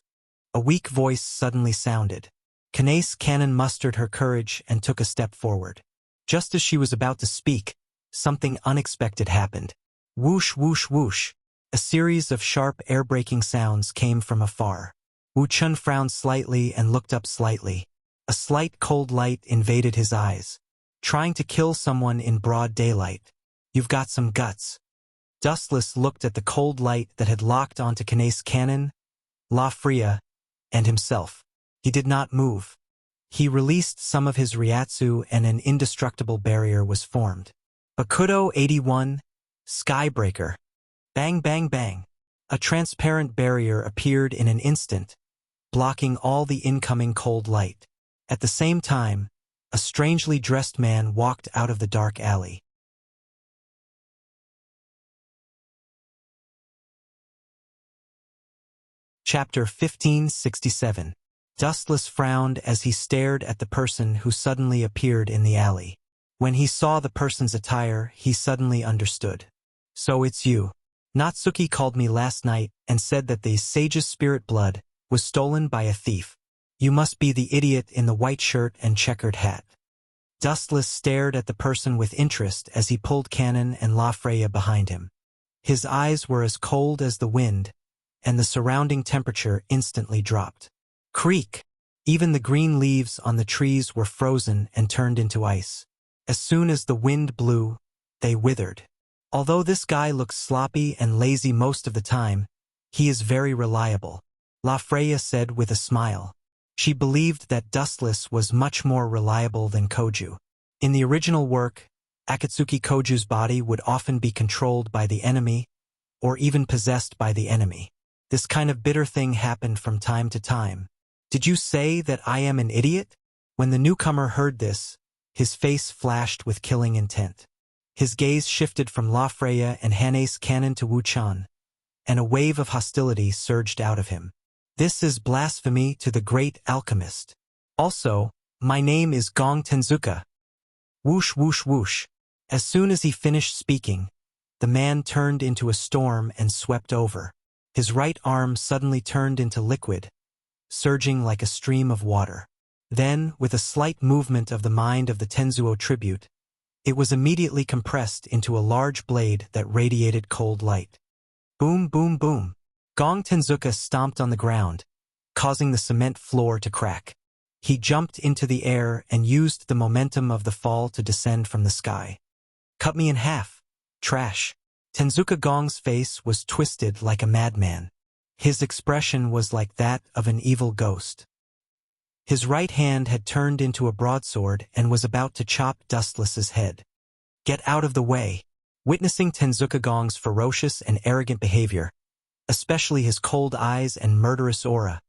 A weak voice suddenly sounded. Knace Cannon mustered her courage and took a step forward. Just as she was about to speak, something unexpected happened. Whoosh, whoosh, whoosh. A series of sharp air-breaking sounds came from afar. Wu Chun frowned slightly and looked up slightly. A slight cold light invaded his eyes. Trying to kill someone in broad daylight. You've got some guts. Dustless looked at the cold light that had locked onto Knace Cannon, La Freya, and himself. He did not move. He released some of his Ryatsu and an indestructible barrier was formed. Bakudo 81, Skybreaker. Bang bang bang. A transparent barrier appeared in an instant, blocking all the incoming cold light. At the same time, a strangely dressed man walked out of the dark alley. Chapter 1567. Dustless frowned as he stared at the person who suddenly appeared in the alley. When he saw the person's attire, he suddenly understood. So it's you. Natsuki called me last night and said that the sage's spirit blood was stolen by a thief. You must be the idiot in the white shirt and checkered hat. Dustless stared at the person with interest as he pulled Cannon and La Freya behind him. His eyes were as cold as the wind, and the surrounding temperature instantly dropped. Creak! Even the green leaves on the trees were frozen and turned into ice. As soon as the wind blew, they withered. Although this guy looks sloppy and lazy most of the time, he is very reliable, La Freya said with a smile. She believed that Dustless was much more reliable than Koju. In the original work, Akatsuki Koju's body would often be controlled by the enemy, or even possessed by the enemy. This kind of bitter thing happened from time to time. Did you say that I am an idiot? When the newcomer heard this, his face flashed with killing intent. His gaze shifted from La Freya and Knace Cannon to Wu Chun, and a wave of hostility surged out of him. This is blasphemy to the great alchemist. Also, my name is Gong Tenzuka. Whoosh whoosh whoosh. As soon as he finished speaking, the man turned into a storm and swept over. His right arm suddenly turned into liquid, surging like a stream of water. Then, with a slight movement of the mind of the Tenzuo tribute, it was immediately compressed into a large blade that radiated cold light. Boom boom boom. Gong Tenzuka stomped on the ground, causing the cement floor to crack. He jumped into the air and used the momentum of the fall to descend from the sky. Cut me in half. Trash. Tenzuka Gong's face was twisted like a madman. His expression was like that of an evil ghost. His right hand had turned into a broadsword and was about to chop Dustless's head. Get out of the way. Witnessing Tenzuka Gong's ferocious and arrogant behavior, especially his cold eyes and murderous aura,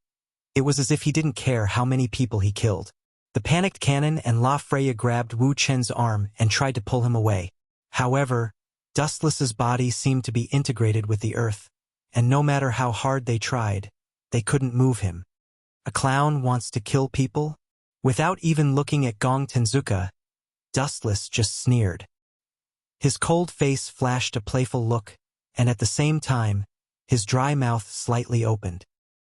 it was as if he didn't care how many people he killed. The panicked Cannon and La Freya grabbed Wu Chen's arm and tried to pull him away. However, Dustless's body seemed to be integrated with the earth, and no matter how hard they tried, they couldn't move him. A clown wants to kill people? Without even looking at Gong Tenzuka, Dustless just sneered. His cold face flashed a playful look, and at the same time, his dry mouth slightly opened.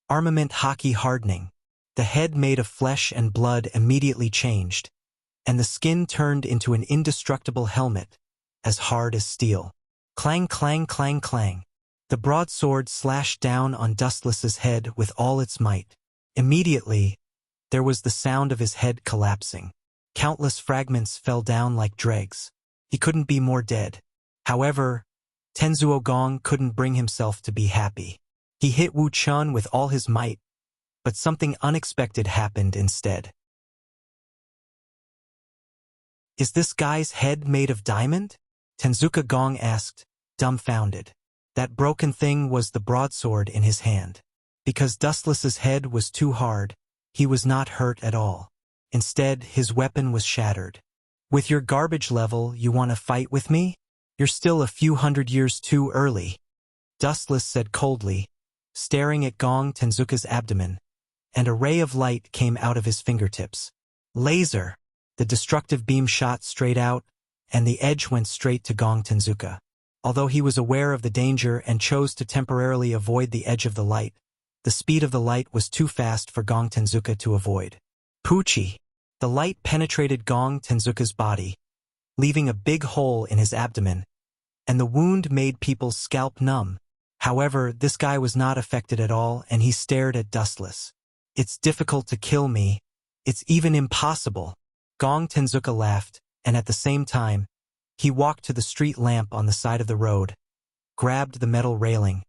Armament haki hardening. The head made of flesh and blood immediately changed, and the skin turned into an indestructible helmet, as hard as steel. Clang clang clang clang. The broadsword slashed down on Dustless's head with all its might. Immediately, there was the sound of his head collapsing. Countless fragments fell down like dregs. He couldn't be more dead. However, Tenzuo Gong couldn't bring himself to be happy. He hit Wu Chun with all his might, but something unexpected happened instead. "Is this guy's head made of diamond?" Tenzuka Gong asked, dumbfounded. That broken thing was the broadsword in his hand. Because Dustless's head was too hard, he was not hurt at all. Instead, his weapon was shattered. "With your garbage level, you want to fight with me? You're still a few hundred years too early," Dustless said coldly, staring at Gong Tenzuka's abdomen, and a ray of light came out of his fingertips. Laser! The destructive beam shot straight out, and the edge went straight to Gong Tenzuka. Although he was aware of the danger and chose to temporarily avoid the edge of the light, the speed of the light was too fast for Gong Tenzuka to avoid. Poochie! The light penetrated Gong Tenzuka's body, leaving a big hole in his abdomen, and the wound made people's scalp numb. However, this guy was not affected at all, and he stared at Dustless. "It's difficult to kill me. It's even impossible." Gong Tenzuka laughed, and at the same time, he walked to the street lamp on the side of the road, grabbed the metal railing,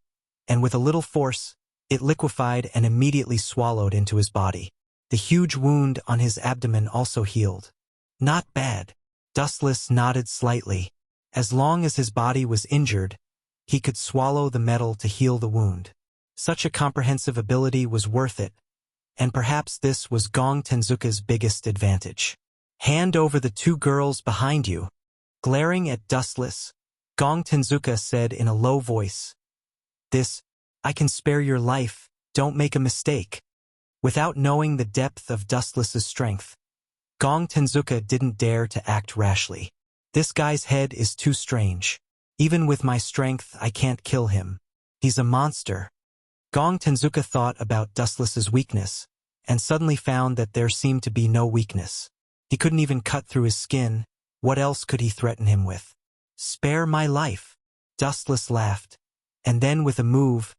and with a little force, it liquefied and immediately swallowed into his body. The huge wound on his abdomen also healed. "Not bad." Dustless nodded slightly. As long as his body was injured, he could swallow the metal to heal the wound. Such a comprehensive ability was worth it, and perhaps this was Gong Tenzuka's biggest advantage. "Hand over the two girls behind you." Glaring at Dustless, Gong Tenzuka said in a low voice, "I can spare your life, don't make a mistake." Without knowing the depth of Dustless's strength, Gong Tenzuka didn't dare to act rashly. "This guy's head is too strange. Even with my strength, I can't kill him. He's a monster." Gong Tenzuka thought about Dustless's weakness, and suddenly found that there seemed to be no weakness. He couldn't even cut through his skin. What else could he threaten him with? "Spare my life." Dustless laughed, and then with a move,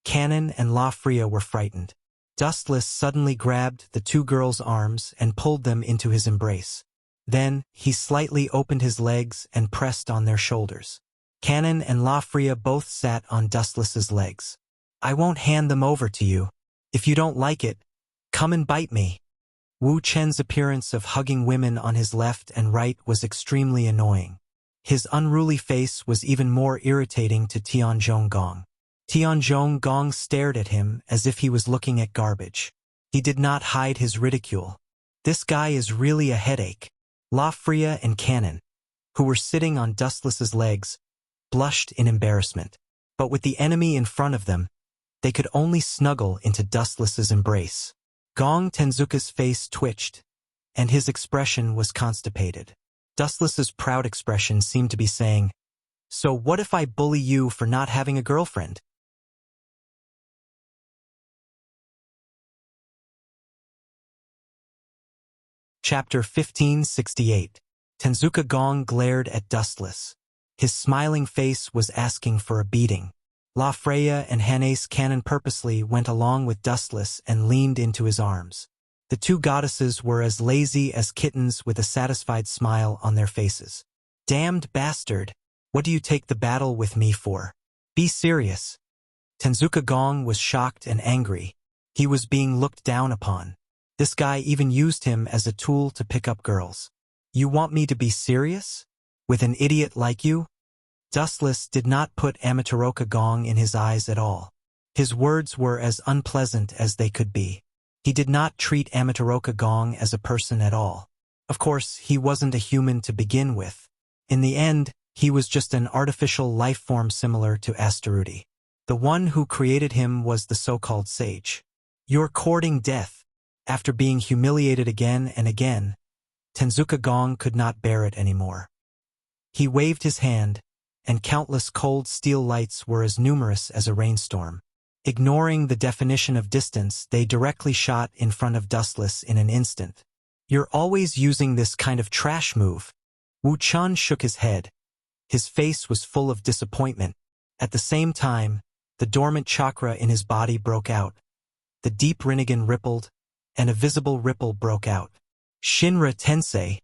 Cannon and La Fria were frightened. Dustless suddenly grabbed the two girls' arms and pulled them into his embrace. Then, he slightly opened his legs and pressed on their shoulders. Cannon and La Fria both sat on Dustless's legs. "I won't hand them over to you. If you don't like it, come and bite me." Wu Chen's appearance of hugging women on his left and right was extremely annoying. His unruly face was even more irritating to Tianzhong Gong. Tianzhong Gong stared at him as if he was looking at garbage. He did not hide his ridicule. "This guy is really a headache." La Fria and Cannon, who were sitting on Dustless's legs, blushed in embarrassment. But with the enemy in front of them, they could only snuggle into Dustless's embrace. Gong Tenzuka's face twitched, and his expression was constipated. Dustless's proud expression seemed to be saying, "So what if I bully you for not having a girlfriend?" Chapter 1568. Tenzuka Gong glared at Dustless. His smiling face was asking for a beating. La Freya and Hanace Cannon purposely went along with Dustless and leaned into his arms. The two goddesses were as lazy as kittens with a satisfied smile on their faces. "Damned bastard! What do you take the battle with me for? Be serious." Tenzuka Gong was shocked and angry. He was being looked down upon. This guy even used him as a tool to pick up girls. "You want me to be serious? With an idiot like you?" Dustless did not put Amaterasu Gong in his eyes at all. His words were as unpleasant as they could be. He did not treat Amaterasu Gong as a person at all. Of course, he wasn't a human to begin with. In the end, he was just an artificial life form similar to Astaruti. The one who created him was the so-called sage. "You're courting death." After being humiliated again and again, Tenzuka Gong could not bear it anymore. He waved his hand, and countless cold steel lights were as numerous as a rainstorm. Ignoring the definition of distance, they directly shot in front of Dustless in an instant. "You're always using this kind of trash move." Wu Chun shook his head. His face was full of disappointment. At the same time, the dormant chakra in his body broke out. The deep Rinnegan rippled, and a visible ripple broke out. Shinra Tensei!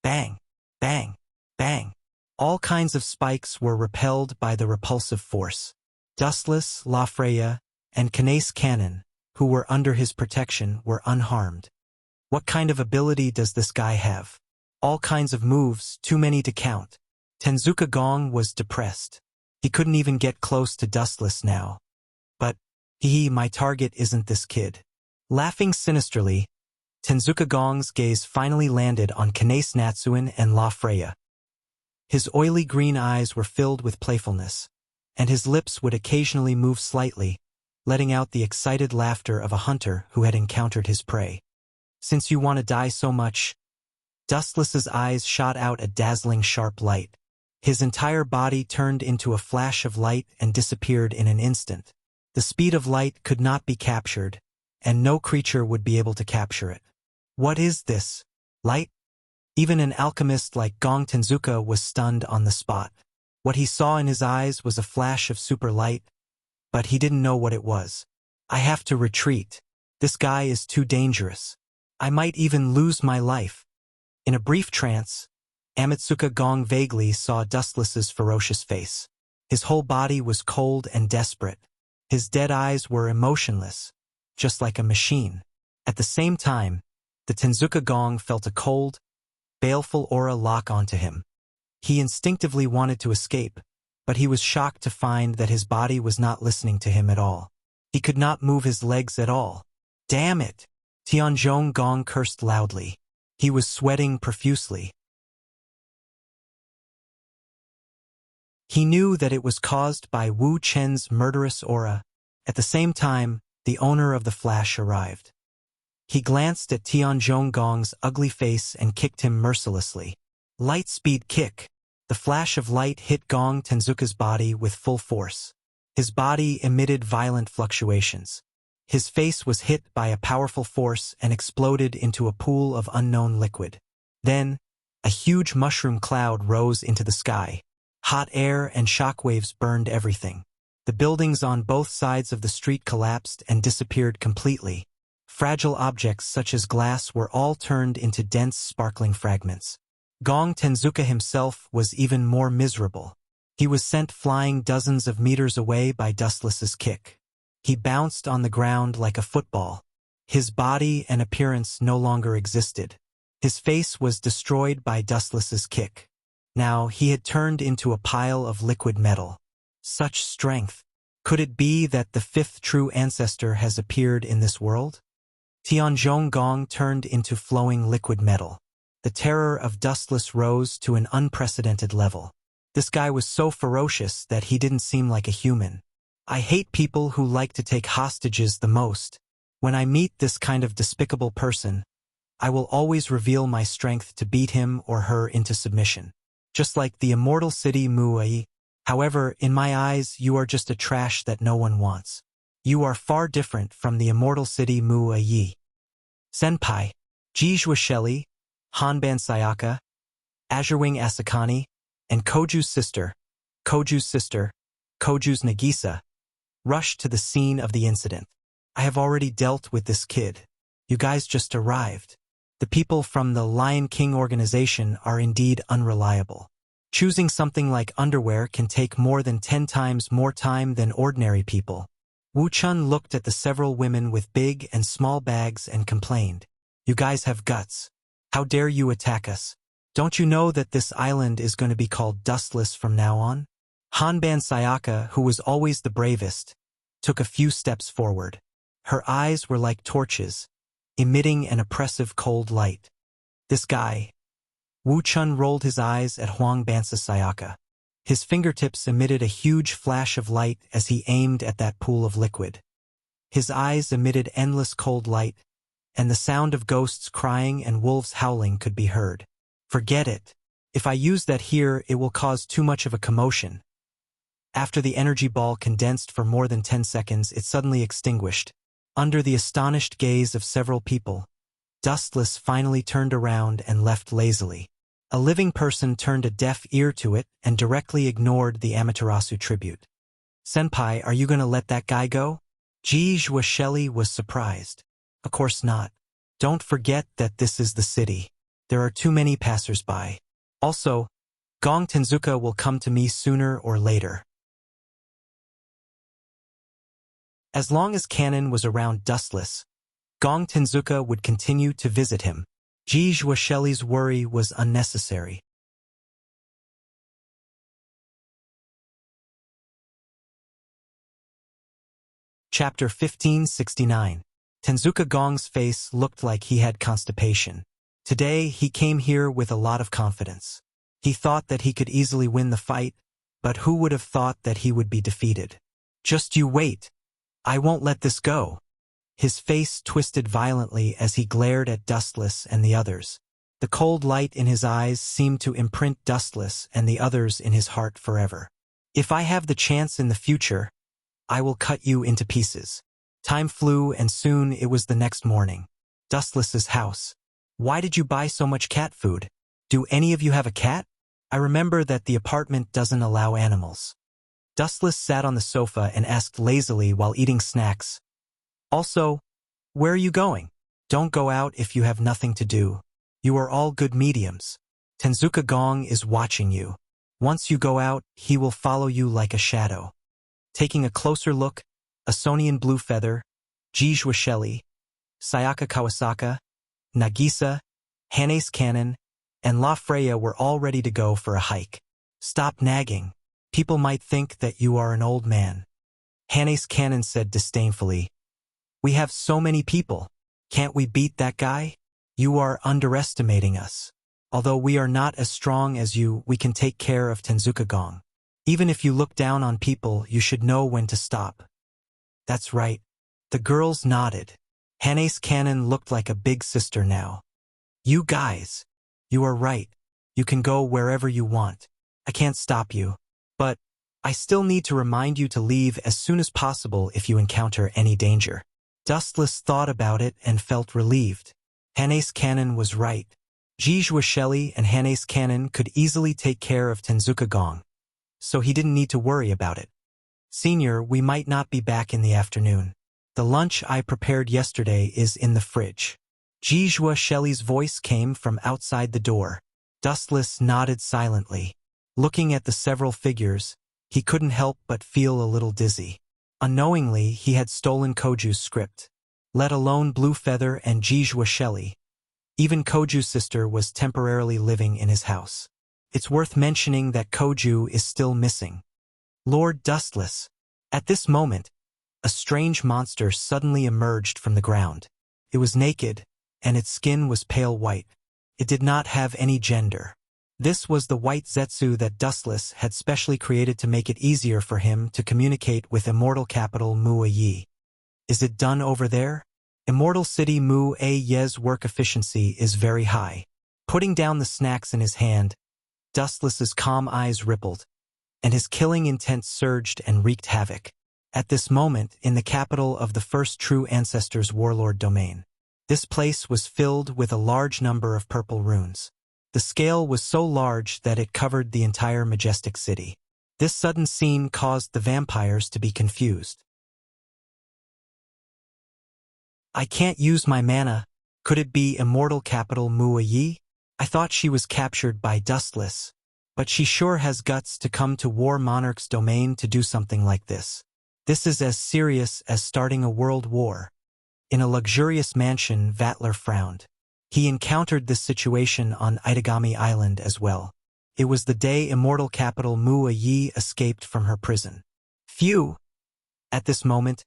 Bang! Bang! Bang! All kinds of spikes were repelled by the repulsive force. Dustless, La Freya, and Kanace Cannon, who were under his protection, were unharmed. What kind of ability does this guy have? All kinds of moves, too many to count. Tenzuka Gong was depressed. He couldn't even get close to Dustless now. But, my target isn't this kid. Laughing sinisterly, Tenzuka Gong's gaze finally landed on Kanace Natsuin and La Freya. His oily green eyes were filled with playfulness, and his lips would occasionally move slightly, letting out the excited laughter of a hunter who had encountered his prey. Since you want to die so much, Dustless's eyes shot out a dazzling sharp light. His entire body turned into a flash of light and disappeared in an instant. The speed of light could not be captured, and no creature would be able to capture it. What is this? Light? Even an alchemist like Gong Tenzuka was stunned on the spot. What he saw in his eyes was a flash of super light, but he didn't know what it was. I have to retreat. This guy is too dangerous. I might even lose my life. In a brief trance, Amatsuka Gong vaguely saw Dustless's ferocious face. His whole body was cold and desperate. His dead eyes were emotionless, just like a machine. At the same time, the Tenzuka Gong felt a cold, baleful aura lock onto him. He instinctively wanted to escape, but he was shocked to find that his body was not listening to him at all. He could not move his legs at all. Damn it! Tianzhong Gong cursed loudly. He was sweating profusely. He knew that it was caused by Wu Chen's murderous aura. At the same time, the owner of the flash arrived. He glanced at Tianzhong Gong's ugly face and kicked him mercilessly. Light-speed kick. The flash of light hit Gong Tenzuka's body with full force. His body emitted violent fluctuations. His face was hit by a powerful force and exploded into a pool of unknown liquid. Then, a huge mushroom cloud rose into the sky. Hot air and shockwaves burned everything. The buildings on both sides of the street collapsed and disappeared completely. Fragile objects such as glass were all turned into dense, sparkling fragments. Gong Tenzuka himself was even more miserable. He was sent flying dozens of meters away by Dustless's kick. He bounced on the ground like a football. His body and appearance no longer existed. His face was destroyed by Dustless's kick. Now he had turned into a pile of liquid metal. Such strength. Could it be that the fifth true ancestor has appeared in this world? Tianzhong Gong turned into flowing liquid metal. The terror of Dustless rose to an unprecedented level. This guy was so ferocious that he didn't seem like a human. I hate people who like to take hostages the most. When I meet this kind of despicable person, I will always reveal my strength to beat him or her into submission. Just like the immortal city Muai. However, in my eyes, you are just a trash that no one wants. You are far different from the immortal city Muai. Senpai, Jijua Shelley, Hanban Sayaka, Azurewing Asakani, and Koju's sister, Koju's Nagisa, rushed to the scene of the incident. I have already dealt with this kid. You guys just arrived. The people from the Lion King organization are indeed unreliable. Choosing something like underwear can take more than 10 times more time than ordinary people. Wu Chun looked at the several women with big and small bags and complained. You guys have guts. How dare you attack us? Don't you know that this island is going to be called Dustless from now on? Hanban Sayaka, who was always the bravest, took a few steps forward. Her eyes were like torches, emitting an oppressive cold light. This guy. Wu Chun rolled his eyes at Huang Bansa Sayaka. His fingertips emitted a huge flash of light as he aimed at that pool of liquid. His eyes emitted endless cold light, and the sound of ghosts crying and wolves howling could be heard. Forget it. If I use that here, it will cause too much of a commotion. After the energy ball condensed for more than 10 seconds, it suddenly extinguished. Under the astonished gaze of several people, Dustless finally turned around and left lazily. A living person turned a deaf ear to it and directly ignored the Amaterasu tribute. Senpai, are you gonna let that guy go? Ji Shelley was surprised. Of course not. Don't forget that this is the city. There are too many passers-by. Also, Gong Tenzuka will come to me sooner or later. As long as Canon was around Dustless, Gong Tenzuka would continue to visit him. Ji Shelley's worry was unnecessary. Chapter 1569. Tenzuka Gong's face looked like he had constipation. Today, he came here with a lot of confidence. He thought that he could easily win the fight, but who would have thought that he would be defeated? Just you wait. I won't let this go. His face twisted violently as he glared at Dustless and the others. The cold light in his eyes seemed to imprint Dustless and the others in his heart forever. If I have the chance in the future, I will cut you into pieces. Time flew and soon it was the next morning. Dustless's house. Why did you buy so much cat food? Do any of you have a cat? I remember that the apartment doesn't allow animals. Dustless sat on the sofa and asked lazily while eating snacks. Also, where are you going? Don't go out if you have nothing to do. You are all good mediums. Tenzuka Gong is watching you. Once you go out, he will follow you like a shadow. Taking a closer look, Asonian Bluefeather, Ji Shelley, Sayaka Kawasaka, Nagisa, Hanace Cannon, and La Freya were all ready to go for a hike. Stop nagging. People might think that you are an old man. Hanace Cannon said disdainfully. We have so many people. Can't we beat that guy? You are underestimating us. Although we are not as strong as you, we can take care of Tenzuka Gong. Even if you look down on people, you should know when to stop. That's right. The girls nodded. Hanace Cannon looked like a big sister now. You guys. You are right. You can go wherever you want. I can't stop you. But I still need to remind you to leave as soon as possible if you encounter any danger. Dustless thought about it and felt relieved. Hanace Cannon was right. Ji Shelley and Hanace Cannon could easily take care of Tenzuka Gong, so he didn't need to worry about it. Senior, we might not be back in the afternoon. The lunch I prepared yesterday is in the fridge. Ji Shelley's voice came from outside the door. Dustless nodded silently. Looking at the several figures, he couldn't help but feel a little dizzy. Unknowingly, he had stolen Koju's script. Let alone Bluefeather and Ji Shelley. Even Koju's sister was temporarily living in his house. It's worth mentioning that Koju is still missing. Lord Dustless. At this moment, a strange monster suddenly emerged from the ground. It was naked, and its skin was pale white. It did not have any gender. This was the white Zetsu that Dustless had specially created to make it easier for him to communicate with Immortal Capital Mu-A-Yi. Is it done over there? Immortal City Mu-A-Ye's work efficiency is very high. Putting down the snacks in his hand, Dustless's calm eyes rippled, and his killing intent surged and wreaked havoc. At this moment, in the capital of the first true ancestor's warlord domain, this place was filled with a large number of purple runes. The scale was so large that it covered the entire majestic city. This sudden scene caused the vampires to be confused. I can't use my mana. Could it be Immortal Capital Mu-A-Yi? I thought she was captured by Dustless, but she sure has guts to come to War Monarch's domain to do something like this. This is as serious as starting a world war. In a luxurious mansion, Vatler frowned. He encountered this situation on Itagami Island as well. It was the day Immortal Capital Mu-A-Yi escaped from her prison. Phew! At this moment,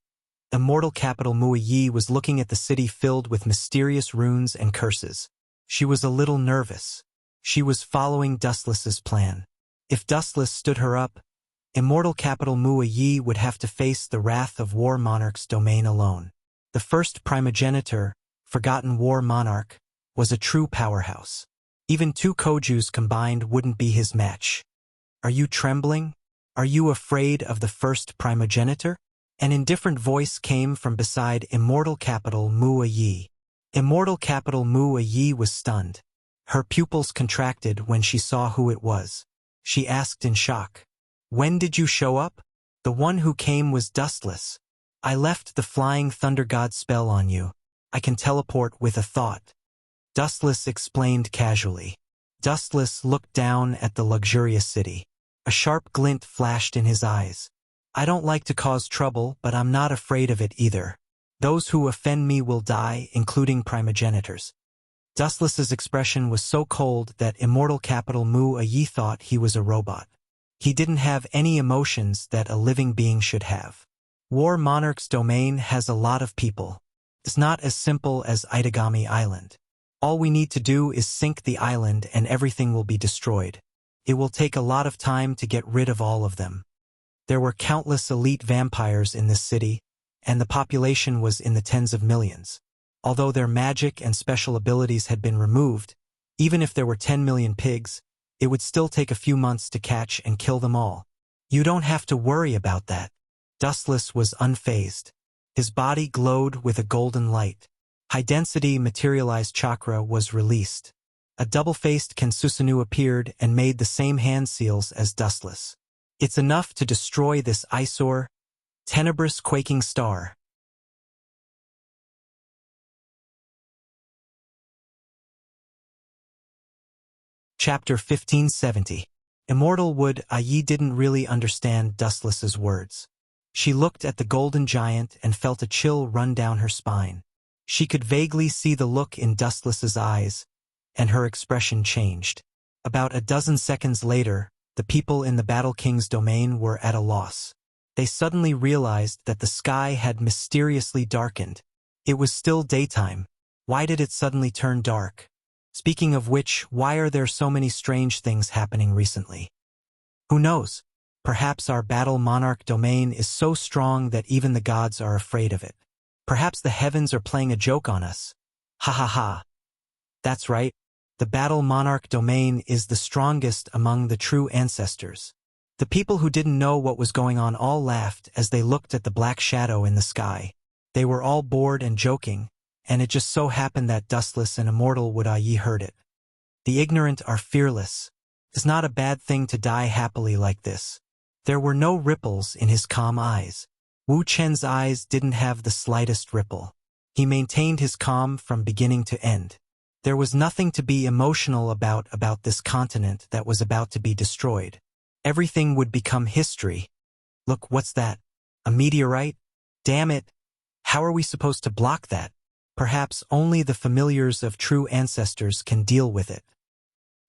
Immortal Capital Mu-A-Yi was looking at the city filled with mysterious runes and curses. She was a little nervous. She was following Dustless's plan. If Dustless stood her up, Immortal Capital Mu-A-Yi would have to face the wrath of War Monarch's domain alone. The first primogenitor, Forgotten War Monarch, was a true powerhouse. Even two Kojus combined wouldn't be his match. Are you trembling? Are you afraid of the first primogenitor? An indifferent voice came from beside Immortal Capital Mu-A-Yi. Immortal Capital Mu-A-Yi was stunned. Her pupils contracted when she saw who it was. She asked in shock, "When did you show up?" The one who came was Dustless. I left the flying thunder god spell on you. I can teleport with a thought. Dustless explained casually. Dustless looked down at the luxurious city. A sharp glint flashed in his eyes. I don't like to cause trouble, but I'm not afraid of it either. Those who offend me will die, including primogenitors. Dustless's expression was so cold that Immortal Capital Mu Yi thought he was a robot. He didn't have any emotions that a living being should have. War Monarch's domain has a lot of people. It's not as simple as Itagami Island. All we need to do is sink the island and everything will be destroyed. It will take a lot of time to get rid of all of them. There were countless elite vampires in this city, and the population was in the tens of millions. Although their magic and special abilities had been removed, even if there were 10 million pigs, it would still take a few months to catch and kill them all. You don't have to worry about that. Dustless was unfazed. His body glowed with a golden light. High-density materialized chakra was released. A double-faced Kensusanu appeared and made the same hand seals as Dustless. It's enough to destroy this eyesore, tenebrous quaking star. Chapter 1570. Immortal Wood Ayi didn't really understand Dustless's words. She looked at the golden giant and felt a chill run down her spine. She could vaguely see the look in Dustless's eyes, and her expression changed. About a dozen seconds later, the people in the Battle King's domain were at a loss. They suddenly realized that the sky had mysteriously darkened. It was still daytime. Why did it suddenly turn dark? Speaking of which, why are there so many strange things happening recently? Who knows? Perhaps our Battle Monarch domain is so strong that even the gods are afraid of it. Perhaps the heavens are playing a joke on us. Ha ha ha. That's right. The Battle Monarch domain is the strongest among the true ancestors. The people who didn't know what was going on all laughed as they looked at the black shadow in the sky. They were all bored and joking, and it just so happened that Dustless and Immortal Wood Ayi heard it. The ignorant are fearless. It's not a bad thing to die happily like this. There were no ripples in his calm eyes. Wu Chen's eyes didn't have the slightest ripple. He maintained his calm from beginning to end. There was nothing to be emotional about this continent that was about to be destroyed. Everything would become history. Look, what's that? A meteorite? Damn it! How are we supposed to block that? Perhaps only the familiars of true ancestors can deal with it.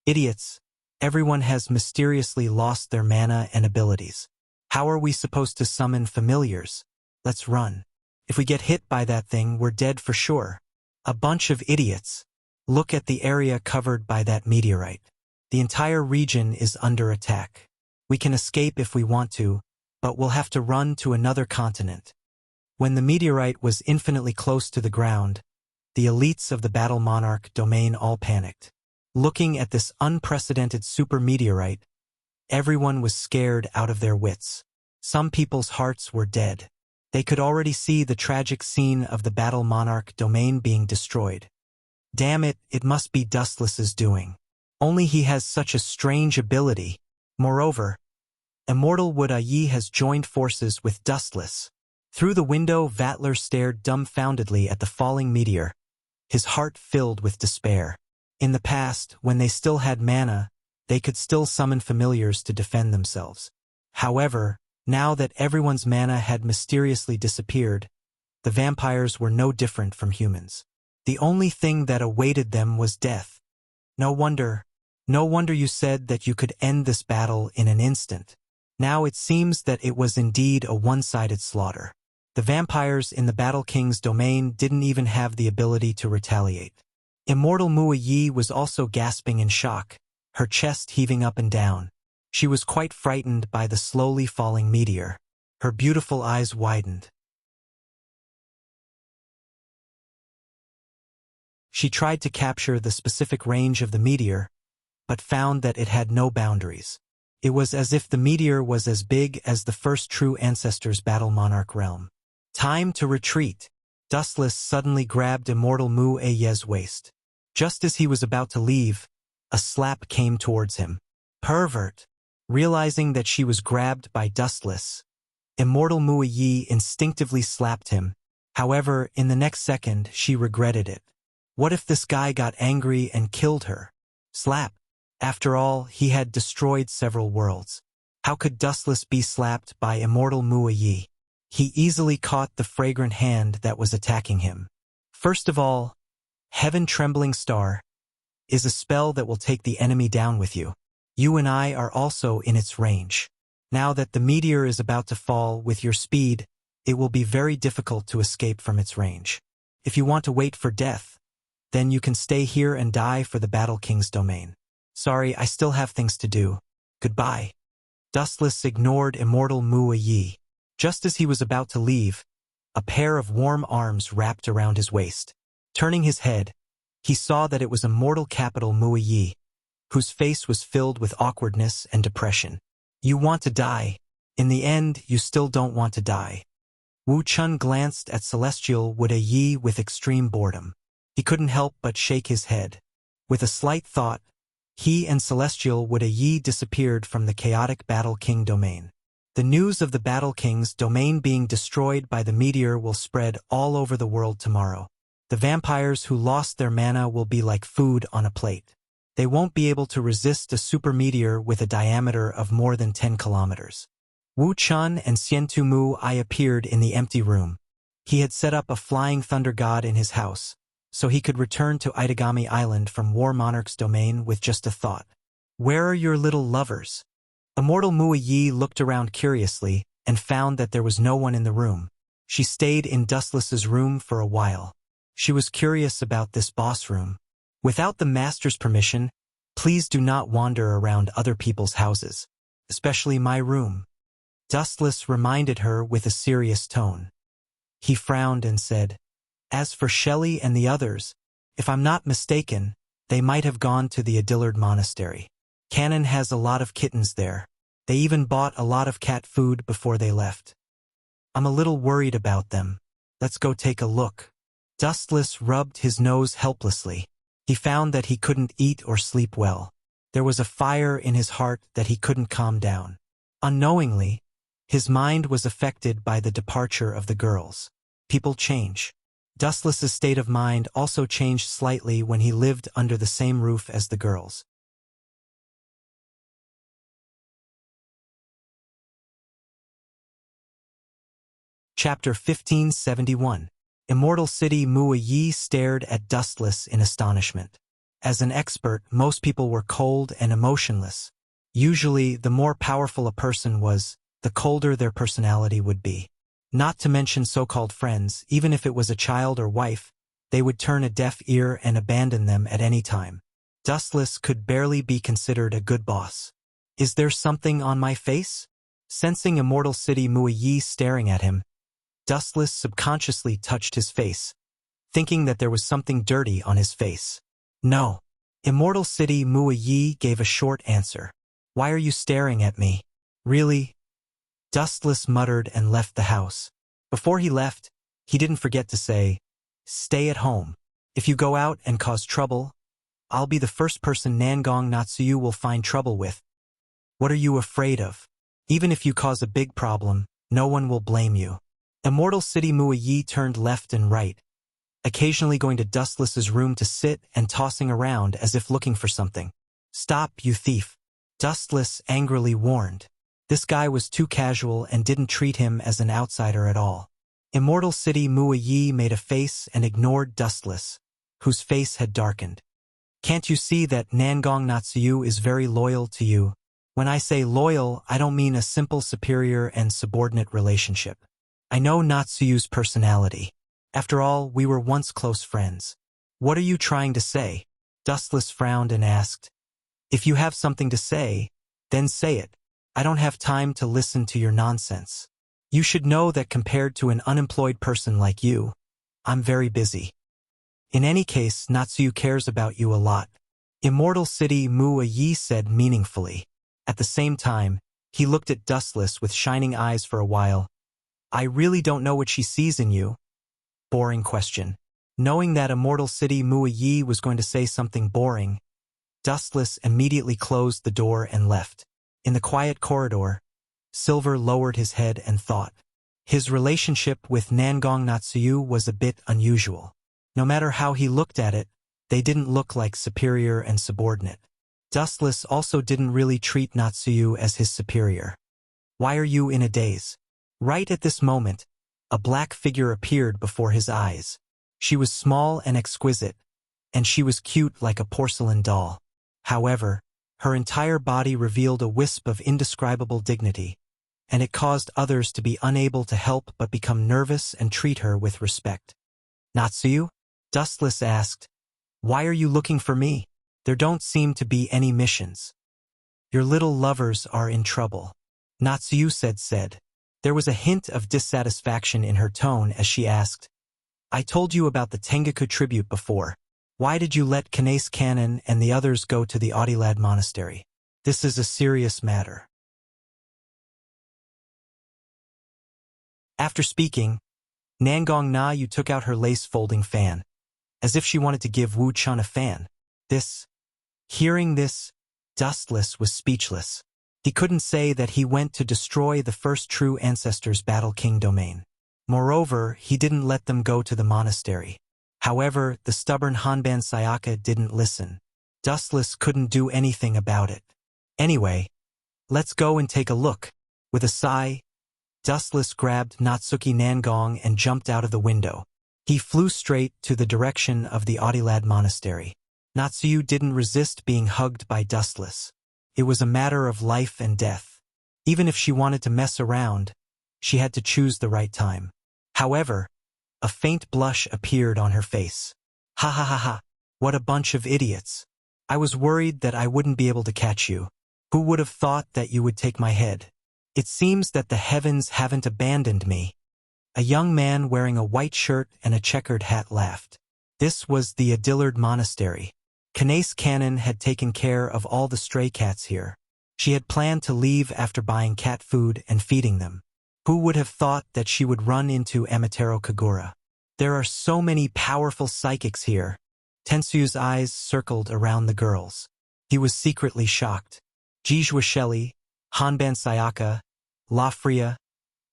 Idiots! Everyone has mysteriously lost their mana and abilities. How are we supposed to summon familiars? Let's run. If we get hit by that thing, we're dead for sure. A bunch of idiots. Look at the area covered by that meteorite. The entire region is under attack. We can escape if we want to, but we'll have to run to another continent. When the meteorite was infinitely close to the ground, the elites of the Battle Monarch domain all panicked. Looking at this unprecedented super meteorite, everyone was scared out of their wits. Some people's hearts were dead. They could already see the tragic scene of the Battle Monarch domain being destroyed. Damn it, it must be Dustless's doing. Only he has such a strange ability. Moreover, Immortal Wood Ayi has joined forces with Dustless. Through the window, Vatler stared dumbfoundedly at the falling meteor, his heart filled with despair. In the past, when they still had mana, they could still summon familiars to defend themselves. However, now that everyone's mana had mysteriously disappeared, the vampires were no different from humans. The only thing that awaited them was death. No wonder you said that you could end this battle in an instant. Now it seems that it was indeed a one-sided slaughter. The vampires in the Battle King's domain didn't even have the ability to retaliate. Immortal Mu Yi was also gasping in shock, her chest heaving up and down. She was quite frightened by the slowly falling meteor. Her beautiful eyes widened. She tried to capture the specific range of the meteor, but found that it had no boundaries. It was as if the meteor was as big as the first true ancestor's Battle Monarch realm. Time to retreat. Dustless suddenly grabbed Immortal Mu Yi's waist. Just as he was about to leave, a slap came towards him. Pervert! Realizing that she was grabbed by Dustless, Immortal Mui Yi instinctively slapped him. However, in the next second, she regretted it. What if this guy got angry and killed her? Slap. After all, he had destroyed several worlds. How could Dustless be slapped by Immortal Mui Yi? He easily caught the fragrant hand that was attacking him. First of all, Heaven Trembling Star is a spell that will take the enemy down with you. You and I are also in its range. Now that the meteor is about to fall with your speed, it will be very difficult to escape from its range. If you want to wait for death, then you can stay here and die for the Battle King's domain. Sorry, I still have things to do. Goodbye. Dustless ignored Immortal Mui Yi. Just as he was about to leave, a pair of warm arms wrapped around his waist. Turning his head, he saw that it was Immortal Capital Mui Yi, whose face was filled with awkwardness and depression. You want to die. In the end, you still don't want to die. Wu Chun glanced at Celestial Wuda Yi with extreme boredom. He couldn't help but shake his head. With a slight thought, he and Celestial Wuda Yi disappeared from the chaotic Battle King domain. The news of the Battle King's domain being destroyed by the meteor will spread all over the world tomorrow. The vampires who lost their mana will be like food on a plate. They won't be able to resist a super meteor with a diameter of more than 10 kilometers. Wu Chun and Xiantu Mu Ai appeared in the empty room. He had set up a flying thunder god in his house, so he could return to Itagami Island from War Monarch's domain with just a thought. Where are your little lovers? Immortal Mui Yi looked around curiously and found that there was no one in the room. She stayed in Dustless's room for a while. She was curious about this boss room. Without the master's permission, please do not wander around other people's houses, especially my room. Dustless reminded her with a serious tone. He frowned and said, As for Shelley and the others, if I'm not mistaken, they might have gone to the Adillard Monastery. Cannon has a lot of kittens there. They even bought a lot of cat food before they left. I'm a little worried about them. Let's go take a look. Dustless rubbed his nose helplessly. He found that he couldn't eat or sleep well. There was a fire in his heart that he couldn't calm down. Unknowingly, his mind was affected by the departure of the girls. People change. Dustless's state of mind also changed slightly when he lived under the same roof as the girls. Chapter 1571. Immortal City Mui Yi stared at Dustless in astonishment. As an expert, most people were cold and emotionless. Usually, the more powerful a person was, the colder their personality would be. Not to mention so-called friends, even if it was a child or wife, they would turn a deaf ear and abandon them at any time. Dustless could barely be considered a good boss. Is there something on my face? Sensing Immortal City Mui Yi staring at him, Dustless subconsciously touched his face, thinking that there was something dirty on his face. No. Immortal City Mui Yi gave a short answer. Why are you staring at me? Really? Dustless muttered and left the house. Before he left, he didn't forget to say, Stay at home. If you go out and cause trouble, I'll be the first person Nangong Natsuyu will find trouble with. What are you afraid of? Even if you cause a big problem, no one will blame you. Immortal City Mui Yi turned left and right, occasionally going to Dustless's room to sit and tossing around as if looking for something. Stop, you thief. Dustless angrily warned. This guy was too casual and didn't treat him as an outsider at all. Immortal City Mui Yi made a face and ignored Dustless, whose face had darkened. Can't you see that Nangong Natsuyu is very loyal to you? When I say loyal, I don't mean a simple superior and subordinate relationship. I know Natsuyu's personality. After all, we were once close friends. What are you trying to say? Dustless frowned and asked. If you have something to say, then say it. I don't have time to listen to your nonsense. You should know that compared to an unemployed person like you, I'm very busy. In any case, Natsuyu cares about you a lot. Immortal City Mui Yi said meaningfully. At the same time, he looked at Dustless with shining eyes for a while. I really don't know what she sees in you. Boring question. Knowing that Immortal City Mui Yi was going to say something boring, Dustless immediately closed the door and left. In the quiet corridor, Silver lowered his head and thought. His relationship with Nangong Natsuyu was a bit unusual. No matter how he looked at it, they didn't look like superior and subordinate. Dustless also didn't really treat Natsuyu as his superior. Why are you in a daze? Right at this moment, a black figure appeared before his eyes. She was small and exquisite, and she was cute like a porcelain doll. However, her entire body revealed a wisp of indescribable dignity, and it caused others to be unable to help but become nervous and treat her with respect. Natsuyu? Dustless asked. Why are you looking for me? There don't seem to be any missions. Your little lovers are in trouble. Natsuyu said. There was a hint of dissatisfaction in her tone as she asked, I told you about the Tengaku tribute before. Why did you let Kanase Kannon and the others go to the Audilad Monastery? This is a serious matter. After speaking, Nangong Na-yu took out her lace-folding fan, as if she wanted to give Wu Chun a fan. Hearing this, Dustless was speechless. He couldn't say that he went to destroy the first true ancestors' Battle King domain. Moreover, he didn't let them go to the monastery. However, the stubborn Hanban Sayaka didn't listen. Dustless couldn't do anything about it. Anyway, let's go and take a look. With a sigh, Dustless grabbed Natsuki Nangong and jumped out of the window. He flew straight to the direction of the Audilad Monastery. Natsuyu didn't resist being hugged by Dustless. It was a matter of life and death. Even if she wanted to mess around, she had to choose the right time. However, a faint blush appeared on her face. Ha ha ha ha, what a bunch of idiots. I was worried that I wouldn't be able to catch you. Who would have thought that you would take my head? It seems that the heavens haven't abandoned me. A young man wearing a white shirt and a checkered hat laughed. This was the Adillard Monastery. Kanase Kannon had taken care of all the stray cats here. She had planned to leave after buying cat food and feeding them. Who would have thought that she would run into Amatero Kagura? There are so many powerful psychics here. Tensuyu's eyes circled around the girls. He was secretly shocked. Jijua Shelley, Hanban Sayaka, Lafria,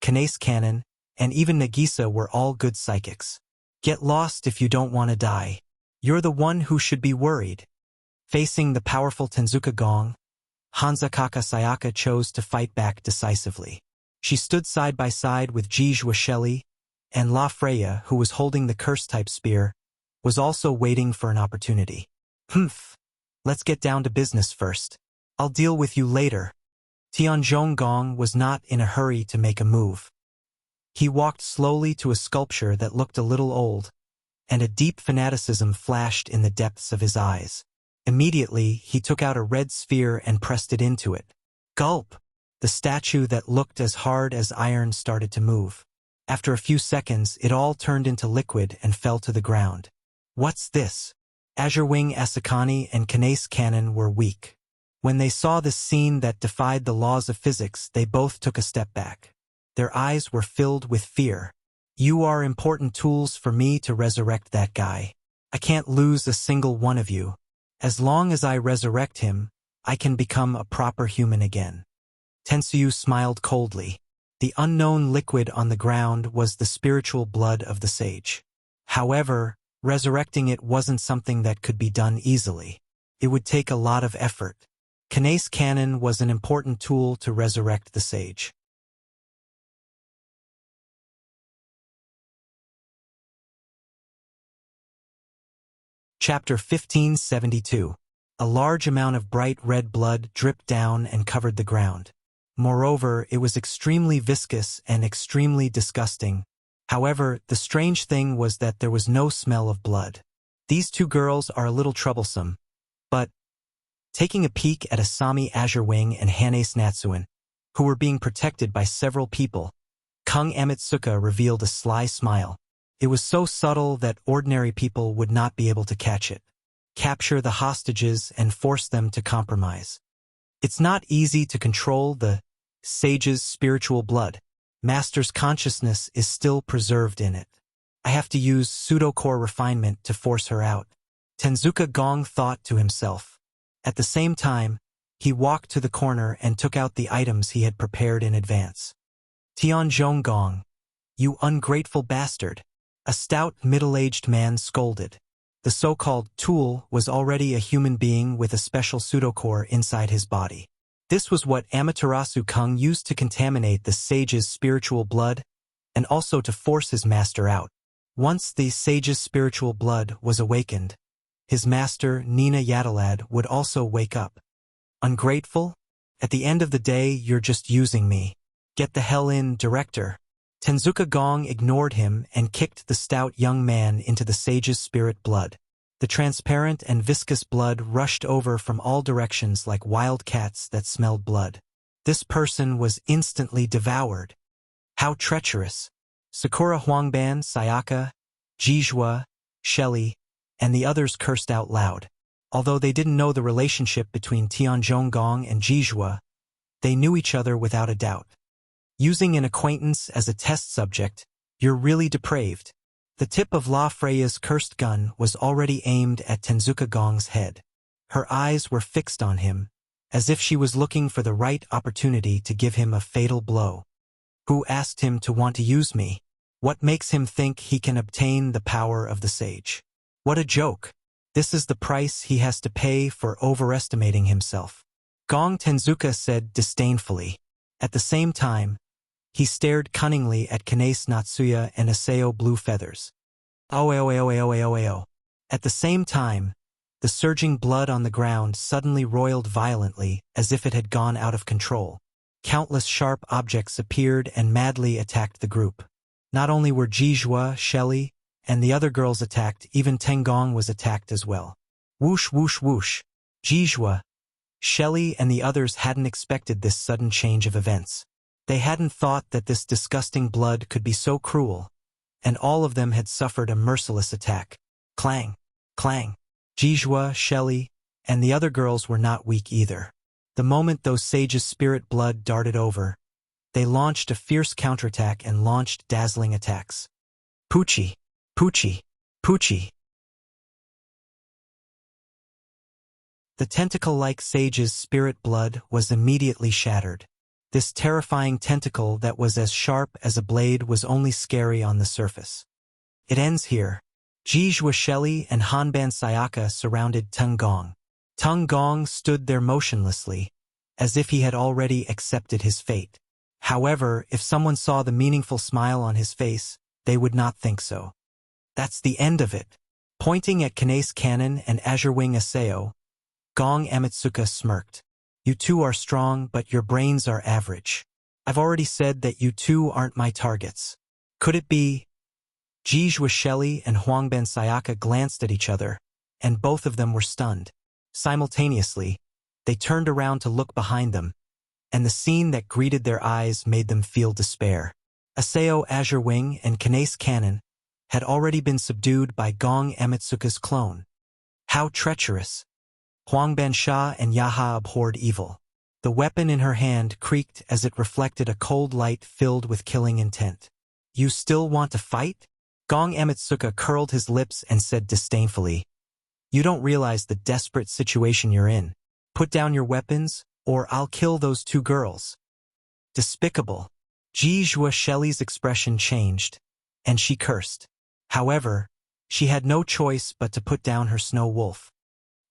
Kanase Kannon, and even Nagisa were all good psychics. Get lost if you don't want to die. You're the one who should be worried. Facing the powerful Tenzuka Gong, Hanzakaka Sayaka chose to fight back decisively. She stood side by side with Jijua Shelley, and La Freya, who was holding the curse-type spear, was also waiting for an opportunity. Humph. Let's get down to business first. I'll deal with you later. Tianzhong Gong was not in a hurry to make a move. He walked slowly to a sculpture that looked a little old, and a deep fanaticism flashed in the depths of his eyes. Immediately, he took out a red sphere and pressed it into it. Gulp! The statue that looked as hard as iron started to move. After a few seconds, it all turned into liquid and fell to the ground. What's this? Azurewing Asakani and Kanase Kannon were weak. When they saw this scene that defied the laws of physics, they both took a step back. Their eyes were filled with fear. You are important tools for me to resurrect that guy. I can't lose a single one of you. As long as I resurrect him, I can become a proper human again. Tensuyu smiled coldly. The unknown liquid on the ground was the spiritual blood of the sage. However, resurrecting it wasn't something that could be done easily. It would take a lot of effort. Kanase Kannon was an important tool to resurrect the sage. Chapter 1572. A large amount of bright red blood dripped down and covered the ground. Moreover, it was extremely viscous and extremely disgusting. However, the strange thing was that there was no smell of blood. These two girls are a little troublesome, but taking a peek at Asami Azurewing and Hanase Natsuin, who were being protected by several people, Kung Amatsuka revealed a sly smile. It was so subtle that ordinary people would not be able to catch it. Capture the hostages and force them to compromise. It's not easy to control the sage's spiritual blood. Master's consciousness is still preserved in it. I have to use pseudo-core refinement to force her out. Tenzuka Gong thought to himself. At the same time, He walked to the corner and took out the items he had prepared in advance. Tianzhong Gong, you ungrateful bastard, a stout middle-aged man scolded. The so-called tool was already a human being with a special pseudocore inside his body. This was what Amaterasu Kung used to contaminate the sage's spiritual blood and also to force his master out. Once the sage's spiritual blood was awakened, his master, Nina Yadalad, would also wake up. Ungrateful? At the end of the day, you're just using me. Get the hell in, director. Tenzuka Gong ignored him and kicked the stout young man into the sage's spirit blood. The transparent and viscous blood rushed over from all directions like wild cats that smelled blood. This person was instantly devoured. How treacherous! Sakura Huangban, Sayaka, Jizhua, Shelley, and the others cursed out loud. Although they didn't know the relationship between Tianzhong Gong and Jizhua, they knew each other without a doubt. Using an acquaintance as a test subject, you're really depraved. The tip of La Freya's cursed gun was already aimed at Tenzuka Gong's head. Her eyes were fixed on him, as if she was looking for the right opportunity to give him a fatal blow. Who asked him to want to use me? What makes him think he can obtain the power of the sage? What a joke! This is the price he has to pay for overestimating himself. Gong Tenzuka said disdainfully. At the same time, he stared cunningly at Kanace Natsuya and Aseo Blue Feathers. Oeo. At the same time, the surging blood on the ground suddenly roiled violently as if it had gone out of control. Countless sharp objects appeared and madly attacked the group. Not only were Jizhua, Shelley, and the other girls attacked, even Tengong was attacked as well. Whoosh, whoosh, whoosh. Jizhua, Shelley, and the others hadn't expected this sudden change of events. They hadn't thought that this disgusting blood could be so cruel, and all of them had suffered a merciless attack. Clang, clang. Jizhua, Shelley, and the other girls were not weak either. The moment those sages' spirit blood darted over, they launched a fierce counterattack and launched dazzling attacks. Poochie, Poochie, Poochie. The tentacle-like sage's spirit blood was immediately shattered. This terrifying tentacle that was as sharp as a blade was only scary on the surface. It ends here. Jizhua, Shelley, and Hanban Sayaka surrounded Tung Gong. Tung Gong stood there motionlessly, as if he had already accepted his fate. However, if someone saw the meaningful smile on his face, they would not think so. That's the end of it. Pointing at Kanace Cannon and Azure Wing Aseo, Gong Amatsuka smirked. You two are strong, but your brains are average. I've already said that you two aren't my targets. Could it be? Jizhua, Shelley, and Huangban Sayaka glanced at each other, and both of them were stunned. Simultaneously, they turned around to look behind them, and the scene that greeted their eyes made them feel despair. Aseo Azure Wing and Kanace Cannon had already been subdued by Gong Amatsuka's clone. How treacherous! Huangban Sha and Yaha abhorred evil. The weapon in her hand creaked as it reflected a cold light filled with killing intent. You still want to fight? Gong Amatsuka curled his lips and said disdainfully. You don't realize the desperate situation you're in. Put down your weapons, or I'll kill those two girls. Despicable. Jizhua Shelley's expression changed, and she cursed. However, she had no choice but to put down her snow wolf.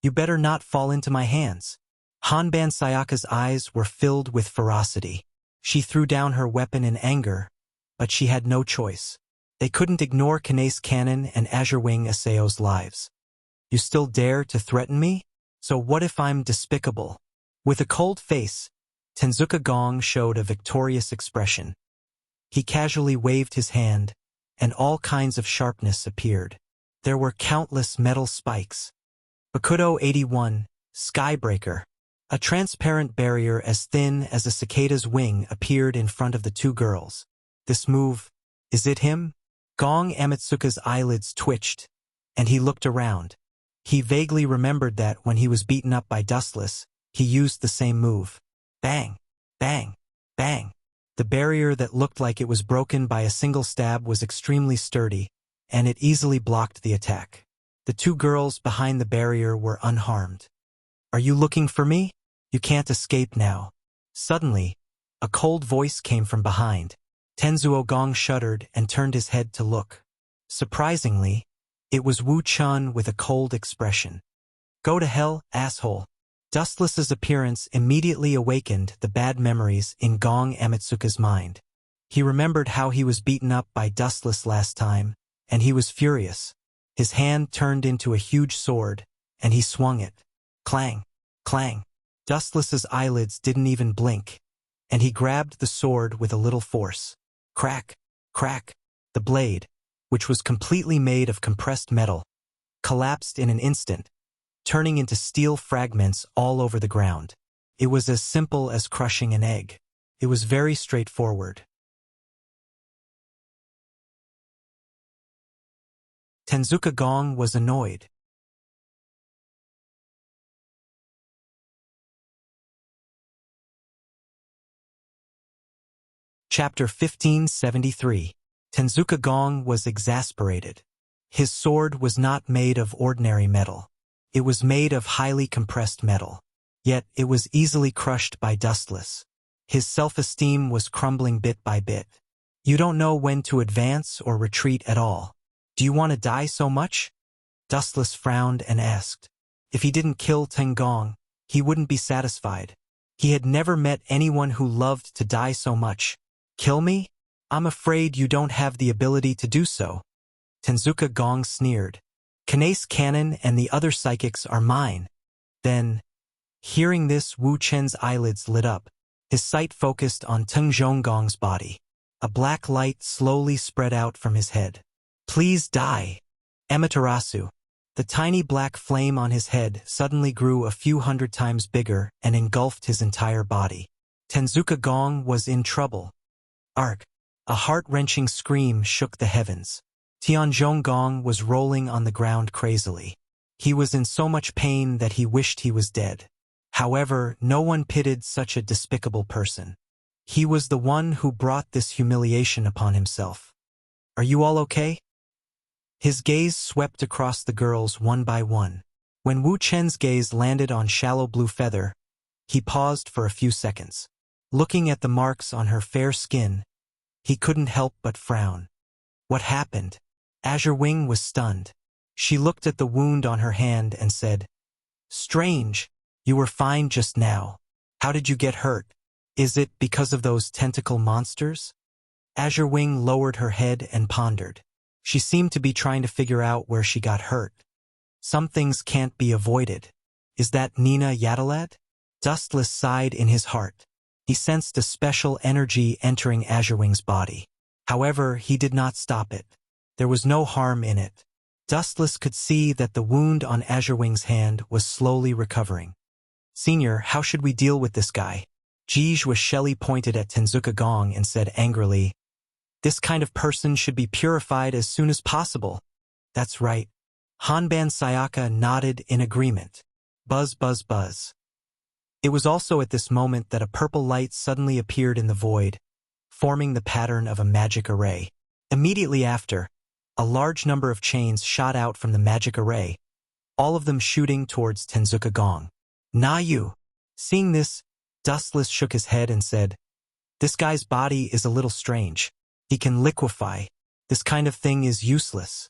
You better not fall into my hands. Hanban Sayaka's eyes were filled with ferocity. She threw down her weapon in anger, but she had no choice. They couldn't ignore Kanace Cannon and Azure Wing Aseo's lives. You still dare to threaten me? So what if I'm despicable? With a cold face, Tenzuka Gong showed a victorious expression. He casually waved his hand, and all kinds of sharpness appeared. There were countless metal spikes. Bakudo 81, Skybreaker. A transparent barrier as thin as a cicada's wing appeared in front of the two girls. This move, is it him? Gong Amatsuka's eyelids twitched, and he looked around. He vaguely remembered that when he was beaten up by Dustless, he used the same move. Bang, bang, bang. The barrier that looked like it was broken by a single stab was extremely sturdy, and it easily blocked the attack. The two girls behind the barrier were unharmed. Are you looking for me? You can't escape now. Suddenly, a cold voice came from behind. Tenzuo Gong shuddered and turned his head to look. Surprisingly, it was Wu Chun with a cold expression. Go to hell, asshole. Dustless's appearance immediately awakened the bad memories in Gong Amatsuka's mind. He remembered how he was beaten up by Dustless last time, and he was furious. His hand turned into a huge sword, and he swung it. Clang, clang. Dustless's eyelids didn't even blink, and he grabbed the sword with a little force. Crack, crack. The blade, which was completely made of compressed metal, collapsed in an instant, turning into steel fragments all over the ground. It was as simple as crushing an egg. It was very straightforward. Tenzuka Gong was annoyed. Chapter 1573. Tenzuka Gong was exasperated. His sword was not made of ordinary metal. It was made of highly compressed metal. Yet it was easily crushed by Dustless. His self-esteem was crumbling bit by bit. You don't know when to advance or retreat at all. Do you want to die so much? Dustless frowned and asked. If he didn't kill Tengong, he wouldn't be satisfied. He had never met anyone who loved to die so much. Kill me? I'm afraid you don't have the ability to do so. Tenzuka Gong sneered. Kanace Cannon and the other psychics are mine. Then, hearing this, Wu Chen's eyelids lit up. His sight focused on Teng Zhonggong's body. A black light slowly spread out from his head. Please die. Amaterasu. The tiny black flame on his head suddenly grew a few hundred times bigger and engulfed his entire body. Tenzuka Gong was in trouble. Ark. A heart-wrenching scream shook the heavens. Tianzhong Gong was rolling on the ground crazily. He was in so much pain that he wished he was dead. However, no one pitied such a despicable person. He was the one who brought this humiliation upon himself. Are you all okay? His gaze swept across the girls one by one. When Wu Chen's gaze landed on Shallow Blue Feather, he paused for a few seconds. Looking at the marks on her fair skin, he couldn't help but frown. What happened? Azure Wing was stunned. She looked at the wound on her hand and said, Strange, you were fine just now. How did you get hurt? Is it because of those tentacle monsters? Azure Wing lowered her head and pondered. She seemed to be trying to figure out where she got hurt. Some things can't be avoided. Is that Nina Yatalad? Dustless sighed in his heart. He sensed a special energy entering Azure Wing's body. However, he did not stop it. There was no harm in it. Dustless could see that the wound on Azure Wing's hand was slowly recovering. Senior, how should we deal with this guy? Jige was Shelley pointed at Tenzuka Gong and said angrily, This kind of person should be purified as soon as possible. That's right. Hanban Sayaka nodded in agreement. Buzz, buzz, buzz. It was also at this moment that a purple light suddenly appeared in the void, forming the pattern of a magic array. Immediately after, a large number of chains shot out from the magic array, all of them shooting towards Tenzuka Gong. Nayu! Seeing this, Dustless shook his head and said, This guy's body is a little strange. He can liquefy. This kind of thing is useless.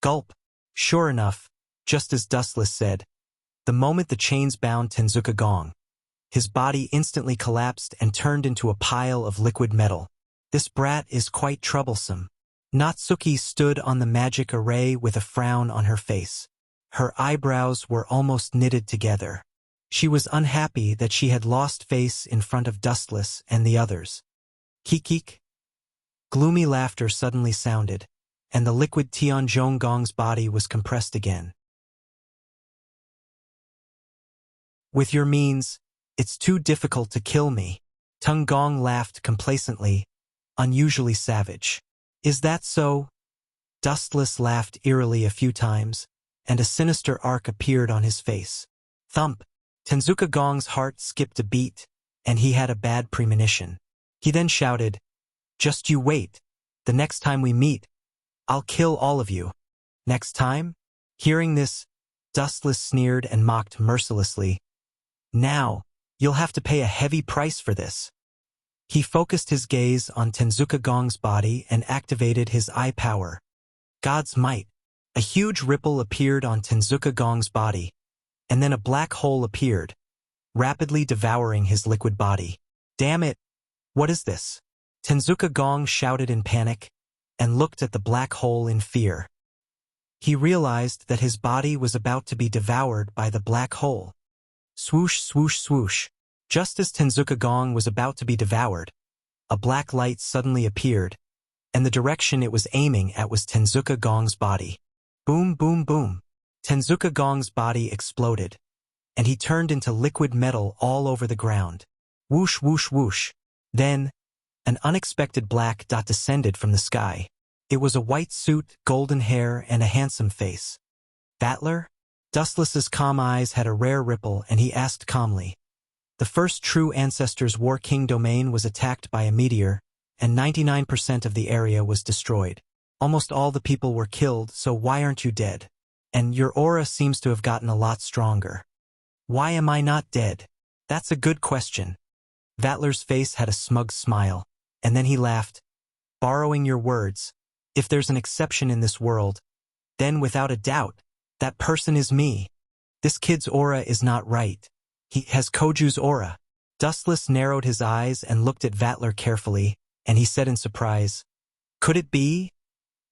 Gulp. Sure enough, just as Dustless said, the moment the chains bound Tenzuka Gong, his body instantly collapsed and turned into a pile of liquid metal. This brat is quite troublesome. Natsuki stood on the magic array with a frown on her face. Her eyebrows were almost knitted together. She was unhappy that she had lost face in front of Dustless and the others. Kikik. Gloomy laughter suddenly sounded, and the liquid Tianzhong Gong's body was compressed again. With your means, it's too difficult to kill me. Tung Gong laughed complacently, unusually savage. Is that so? Dustless laughed eerily a few times, and a sinister arc appeared on his face. Thump! Tenzuka Gong's heart skipped a beat, and he had a bad premonition. He then shouted, Just you wait. The next time we meet, I'll kill all of you. Next time? Hearing this, Dustless sneered and mocked mercilessly. Now, You'll have to pay a heavy price for this. He focused his gaze on Tenzuka Gong's body and activated his eye power. God's might. A huge ripple appeared on Tenzuka Gong's body, and then a black hole appeared, rapidly devouring his liquid body. Damn it! What is this? Tenzuka Gong shouted in panic and looked at the black hole in fear. He realized that his body was about to be devoured by the black hole. Swoosh, swoosh, swoosh. Just as Tenzuka Gong was about to be devoured, a black light suddenly appeared, and the direction it was aiming at was Tenzuka Gong's body. Boom, boom, boom. Tenzuka Gong's body exploded, and he turned into liquid metal all over the ground. Whoosh, whoosh, whoosh. Then, an unexpected black dot descended from the sky. It was a white suit, golden hair, and a handsome face. Battler? Dustless's calm eyes had a rare ripple, and he asked calmly. The first true Ancestors' War King domain was attacked by a meteor, and 99% of the area was destroyed. Almost all the people were killed, so why aren't you dead? And your aura seems to have gotten a lot stronger. Why am I not dead? That's a good question. Vattler's face had a smug smile, and then he laughed. Borrowing your words, if there's an exception in this world, then without a doubt, that person is me. This kid's aura is not right. He has Koju's aura. Dustless narrowed his eyes and looked at Vattler carefully, and he said in surprise, Could it be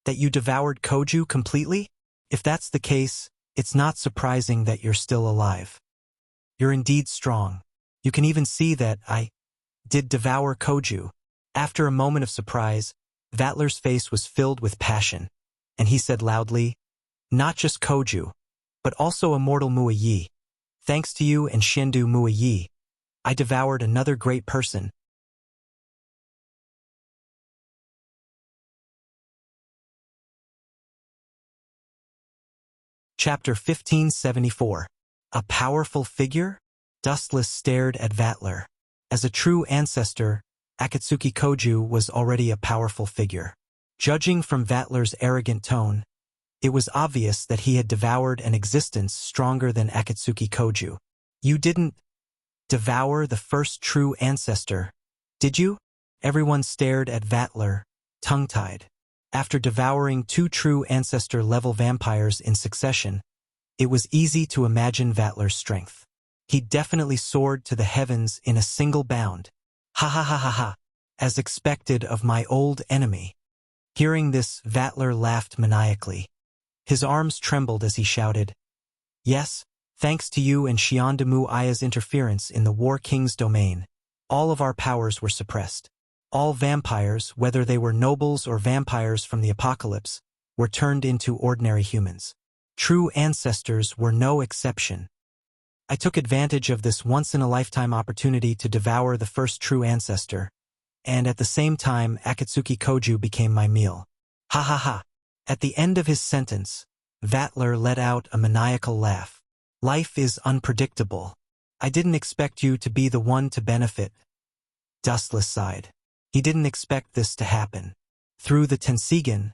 that you devoured Koju completely? If that's the case, it's not surprising that you're still alive. You're indeed strong. You can even see that I did devour Koju. After a moment of surprise, Vattler's face was filled with passion, and he said loudly, Not just Koju, but also Immortal Mua Yi. Thanks to you and Shendu Mua Yi, I devoured another great person. Chapter 1574. A powerful figure? Dustless stared at Vattler. As a true ancestor, Akatsuki Koju was already a powerful figure. Judging from Vattler's arrogant tone, it was obvious that he had devoured an existence stronger than Akatsuki Koju. You didn't devour the first true ancestor, did you? Everyone stared at Vattler, tongue-tied. After devouring 2 true ancestor-level vampires in succession, it was easy to imagine Vattler's strength. He definitely soared to the heavens in a single bound. Ha ha ha ha ha, as expected of my old enemy. Hearing this, Vattler laughed maniacally. His arms trembled as he shouted, Yes, thanks to you and Xiandamu Aya's interference in the War King's domain, all of our powers were suppressed. All vampires, whether they were nobles or vampires from the apocalypse, were turned into ordinary humans. True ancestors were no exception. I took advantage of this once-in-a-lifetime opportunity to devour the first true ancestor, and at the same time Akatsuki Koju became my meal. Ha ha ha. At the end of his sentence, Vattler let out a maniacal laugh. Life is unpredictable. I didn't expect you to be the one to benefit. Dustless sighed. He didn't expect this to happen. Through the Tensigen,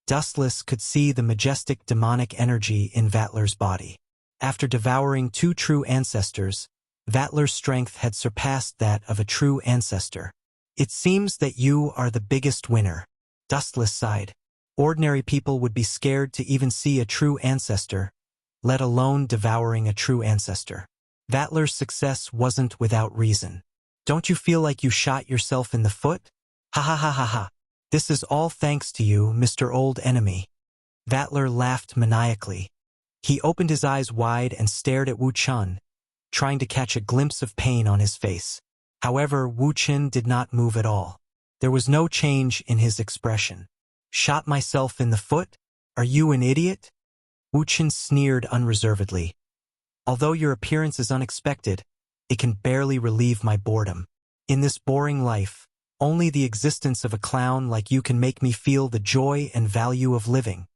Dustless could see the majestic demonic energy in Vattler's body. After devouring 2 true ancestors, Vattler's strength had surpassed that of a true ancestor. It seems that you are the biggest winner. Dustless sighed. Ordinary people would be scared to even see a true ancestor, let alone devouring a true ancestor. Vattler's success wasn't without reason. Don't you feel like you shot yourself in the foot? Ha ha ha ha ha. This is all thanks to you, Mr. Old Enemy. Vattler laughed maniacally. He opened his eyes wide and stared at Wu Chun, trying to catch a glimpse of pain on his face. However, Wu Chun did not move at all. There was no change in his expression. Shot myself in the foot? Are you an idiot? Wu Chun sneered unreservedly. Although your appearance is unexpected, it can barely relieve my boredom. In this boring life, only the existence of a clown like you can make me feel the joy and value of living.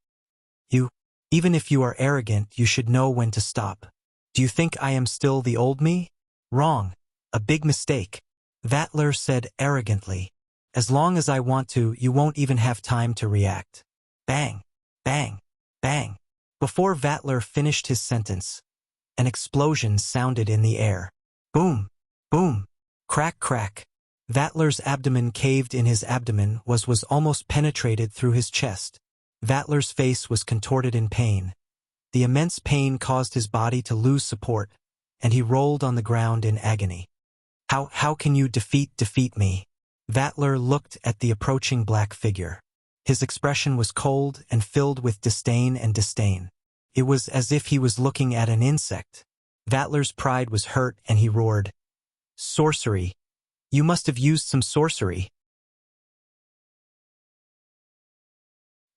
Even if you are arrogant, you should know when to stop. Do you think I am still the old me? Wrong. A big mistake. Vattler said arrogantly. As long as I want to, you won't even have time to react. Bang, bang, bang. Before Vattler finished his sentence, an explosion sounded in the air. Boom. Boom! Crack, crack. Vatler's abdomen caved in. His abdomen was almost penetrated through his chest. Vatler's face was contorted in pain. The immense pain caused his body to lose support, and he rolled on the ground in agony. How can you defeat me? Vatler looked at the approaching black figure. His expression was cold and filled with disdain and disdain. It was as if he was looking at an insect. Vatler's pride was hurt and he roared, "Sorcery! You must have used some sorcery.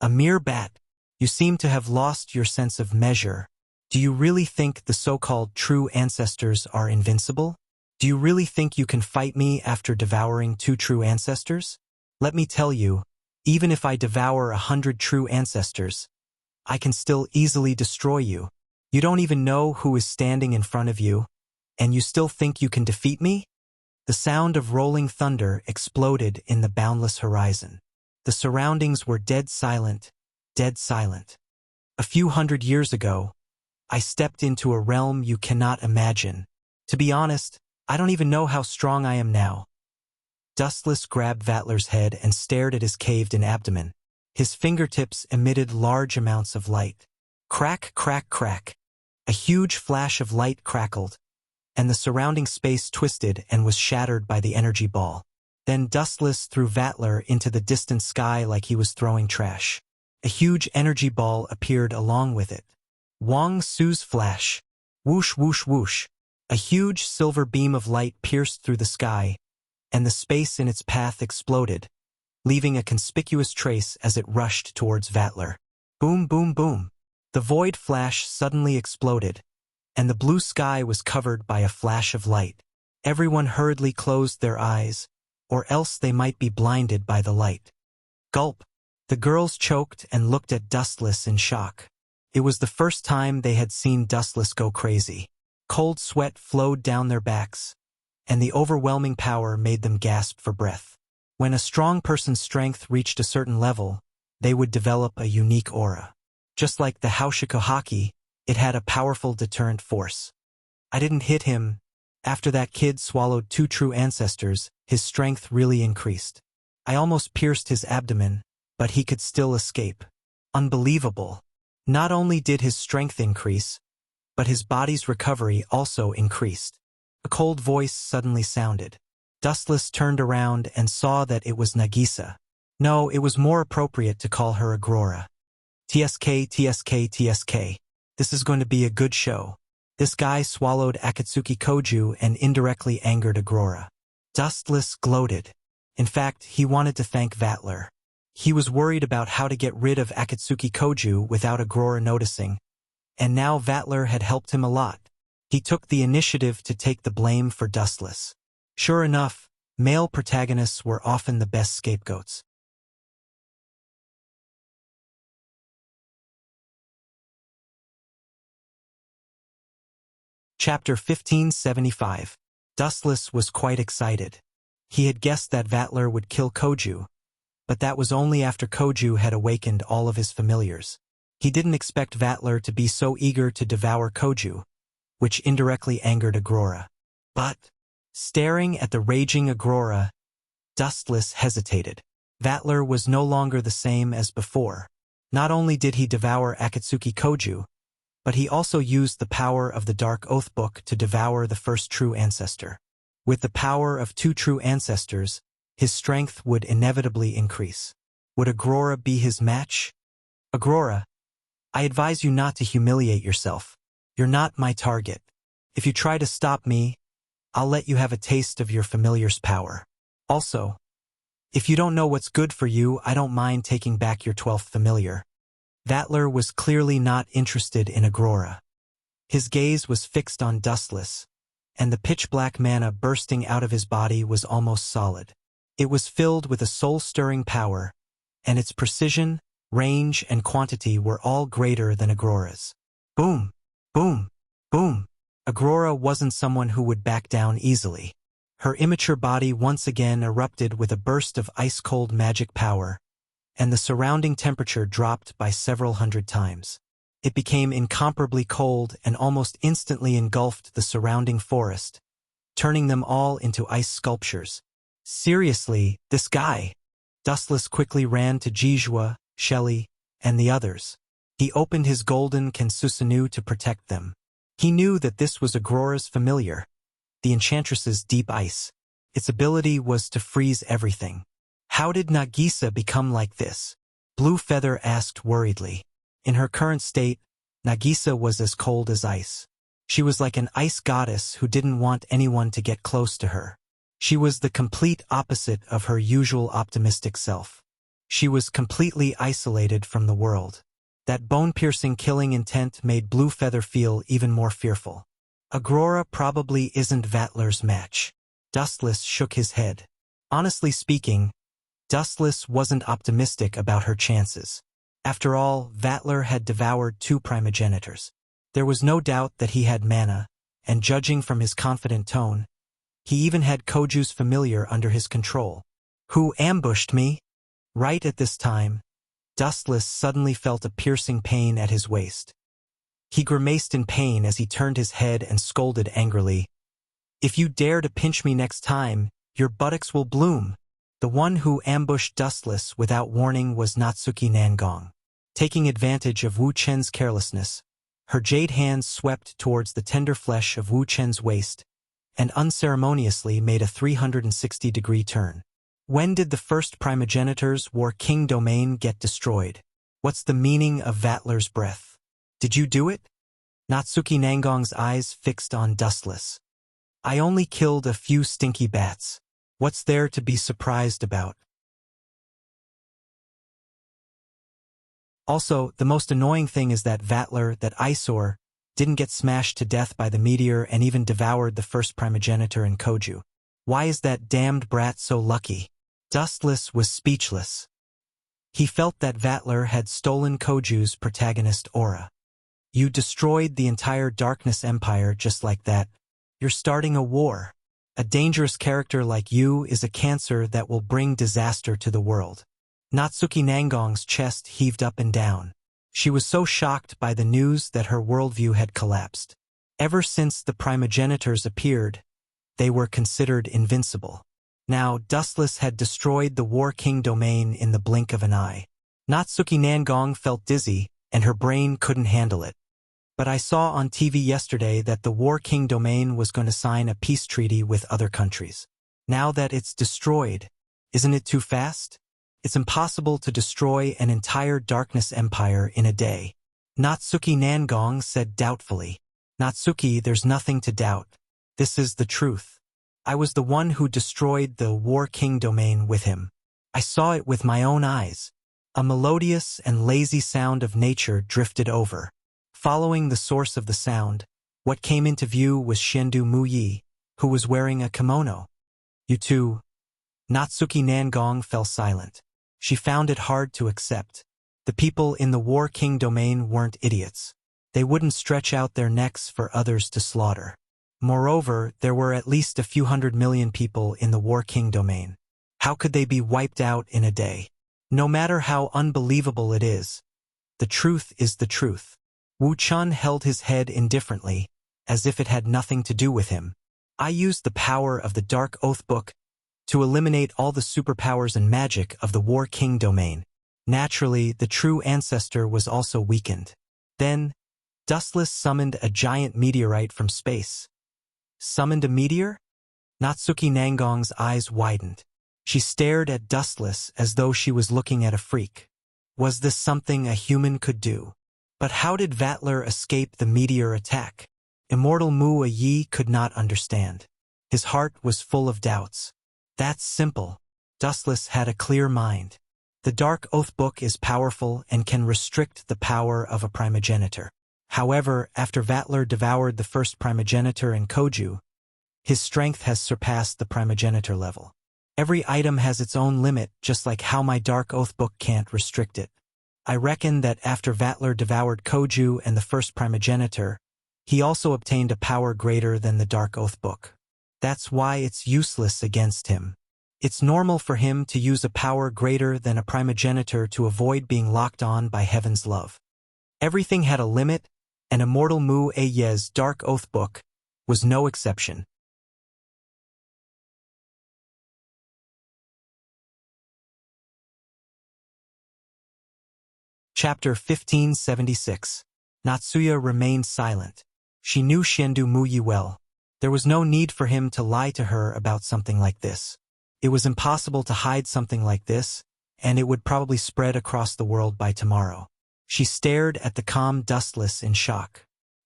A mere bat. You seem to have lost your sense of measure. Do you really think the so-called true ancestors are invincible? Do you really think you can fight me after devouring 2 true ancestors? Let me tell you, even if I devour 100 true ancestors, I can still easily destroy you. You don't even know who is standing in front of you, and you still think you can defeat me?" The sound of rolling thunder exploded in the boundless horizon. The surroundings were dead silent, dead silent. A few hundred years ago, I stepped into a realm you cannot imagine. To be honest, I don't even know how strong I am now. Dustless grabbed Vatler's head and stared at his caved-in abdomen. His fingertips emitted large amounts of light. Crack, crack, crack. A huge flash of light crackled, and the surrounding space twisted and was shattered by the energy ball. Then Dustless threw Vatler into the distant sky like he was throwing trash. A huge energy ball appeared along with it. Wang Su's flash. Whoosh, whoosh, whoosh. A huge silver beam of light pierced through the sky, and the space in its path exploded, leaving a conspicuous trace as it rushed towards Vatler. Boom, boom, boom. The void flash suddenly exploded, and the blue sky was covered by a flash of light. Everyone hurriedly closed their eyes, or else they might be blinded by the light. Gulp! The girls choked and looked at Dustless in shock. It was the first time they had seen Dustless go crazy. Cold sweat flowed down their backs, and the overwhelming power made them gasp for breath. When a strong person's strength reached a certain level, they would develop a unique aura. Just like the Haushiko Haki, it had a powerful deterrent force. I didn't hit him. After that kid swallowed 2 true ancestors, his strength really increased. I almost pierced his abdomen, but he could still escape. Unbelievable. Not only did his strength increase, but his body's recovery also increased. A cold voice suddenly sounded. Dustless turned around and saw that it was Nagisa. No, it was more appropriate to call her Agrora. TSK, TSK, TSK. This is going to be a good show. This guy swallowed Akatsuki Koju and indirectly angered Agrora. Dustless gloated. In fact, he wanted to thank Vatler. He was worried about how to get rid of Akatsuki Koju without Agrora noticing, and now Vatler had helped him a lot. He took the initiative to take the blame for Dustless. Sure enough, male protagonists were often the best scapegoats. Chapter 1575. Dustless was quite excited. He had guessed that Vatler would kill Koju, but that was only after Koju had awakened all of his familiars. He didn't expect Vatler to be so eager to devour Koju, which indirectly angered Agrora. But, staring at the raging Agrora, Dustless hesitated. Vatler was no longer the same as before. Not only did he devour Akatsuki Koju, but he also used the power of the Dark Oath Book to devour the first true ancestor. With the power of 2 true ancestors, his strength would inevitably increase. Would Agrora be his match? Agrora, I advise you not to humiliate yourself. You're not my target. If you try to stop me, I'll let you have a taste of your familiar's power. Also, if you don't know what's good for you, I don't mind taking back your 12th familiar. Vatler was clearly not interested in Agrora. His gaze was fixed on Dustless, and the pitch-black mana bursting out of his body was almost solid. It was filled with a soul-stirring power, and its precision, range, and quantity were all greater than Agrora's. Boom! Boom! Boom! Agrora wasn't someone who would back down easily. Her immature body once again erupted with a burst of ice-cold magic power, and the surrounding temperature dropped by several hundred times. It became incomparably cold and almost instantly engulfed the surrounding forest, turning them all into ice sculptures. Seriously, this guy. Dustless quickly ran to Jijua, Shelley, and the others. He opened his golden Kensusanu to protect them. He knew that this was Aurora's familiar, the Enchantress's deep ice. Its ability was to freeze everything. How did Nagisa become like this? Blue Feather asked worriedly. In her current state, Nagisa was as cold as ice. She was like an ice goddess who didn't want anyone to get close to her. She was the complete opposite of her usual optimistic self. She was completely isolated from the world. That bone-piercing killing intent made Blue Feather feel even more fearful. Aurora probably isn't Vatler's match. Dustless shook his head. Honestly speaking, Dustless wasn't optimistic about her chances. After all, Vatler had devoured 2 primogenitors. There was no doubt that he had mana, and judging from his confident tone, he even had Koju's familiar under his control. Who ambushed me? Right at this time, Dustless suddenly felt a piercing pain at his waist. He grimaced in pain as he turned his head and scolded angrily. If you dare to pinch me next time, your buttocks will bloom. The one who ambushed Dustless without warning was Natsuki Nangong. Taking advantage of Wu Chen's carelessness, her jade hands swept towards the tender flesh of Wu Chen's waist and unceremoniously made a 360-degree turn. When did the first primogenitor's War King domain get destroyed? What's the meaning of Vatler's breath? Did you do it? Natsuki Nangong's eyes fixed on Dustless. I only killed a few stinky bats. What's there to be surprised about? Also, the most annoying thing is that Vatler, that eyesore, didn't get smashed to death by the meteor and even devoured the first primogenitor in Koju. Why is that damned brat so lucky? Dustless was speechless. He felt that Vatler had stolen Koju's protagonist aura. You destroyed the entire Darkness Empire just like that. You're starting a war. A dangerous character like you is a cancer that will bring disaster to the world. Natsuki Nangong's chest heaved up and down. She was so shocked by the news that her worldview had collapsed. Ever since the primogenitors appeared, they were considered invincible. Now, Dustless had destroyed the War King domain in the blink of an eye. Natsuki Nangong felt dizzy, and her brain couldn't handle it. But I saw on TV yesterday that the War King domain was going to sign a peace treaty with other countries. Now that it's destroyed, isn't it too fast? It's impossible to destroy an entire Darkness Empire in a day. Natsuki Nangong said doubtfully. Natsuki, there's nothing to doubt. This is the truth. I was the one who destroyed the War King domain with him. I saw it with my own eyes. A melodious and lazy sound of nature drifted over. Following the source of the sound, what came into view was Shendu Muyi, who was wearing a kimono. You two. Natsuki Nangong fell silent. She found it hard to accept. The people in the War King domain weren't idiots. They wouldn't stretch out their necks for others to slaughter. Moreover, there were at least a few 100 million people in the War King domain. How could they be wiped out in a day? No matter how unbelievable it is, the truth is the truth. Wu Chun held his head indifferently, as if it had nothing to do with him. I used the power of the Dark Oath Book to eliminate all the superpowers and magic of the War King domain. Naturally, the true ancestor was also weakened. Then, Dustless summoned a giant meteorite from space. Summoned a meteor? Natsuki Nangong's eyes widened. She stared at Dustless as though she was looking at a freak. Was this something a human could do? But how did Vatler escape the meteor attack? Immortal Mu Yi could not understand. His heart was full of doubts. That's simple. Dustless had a clear mind. The Dark Oath Book is powerful and can restrict the power of a primogenitor. However, after Vatler devoured the first primogenitor in Koju, his strength has surpassed the primogenitor level. Every item has its own limit, just like how my Dark Oath Book can't restrict it. I reckon that after Vatler devoured Koju and the first primogenitor, he also obtained a power greater than the Dark Oath Book. That's why it's useless against him. It's normal for him to use a power greater than a primogenitor to avoid being locked on by heaven's love. Everything had a limit, and Immortal Mu Ye's Dark Oath Book was no exception. Chapter 1576. Natsuya remained silent. She knew Xiandu Muyi well. There was no need for him to lie to her about something like this. It was impossible to hide something like this, and it would probably spread across the world by tomorrow. She stared at the calm Dustless in shock.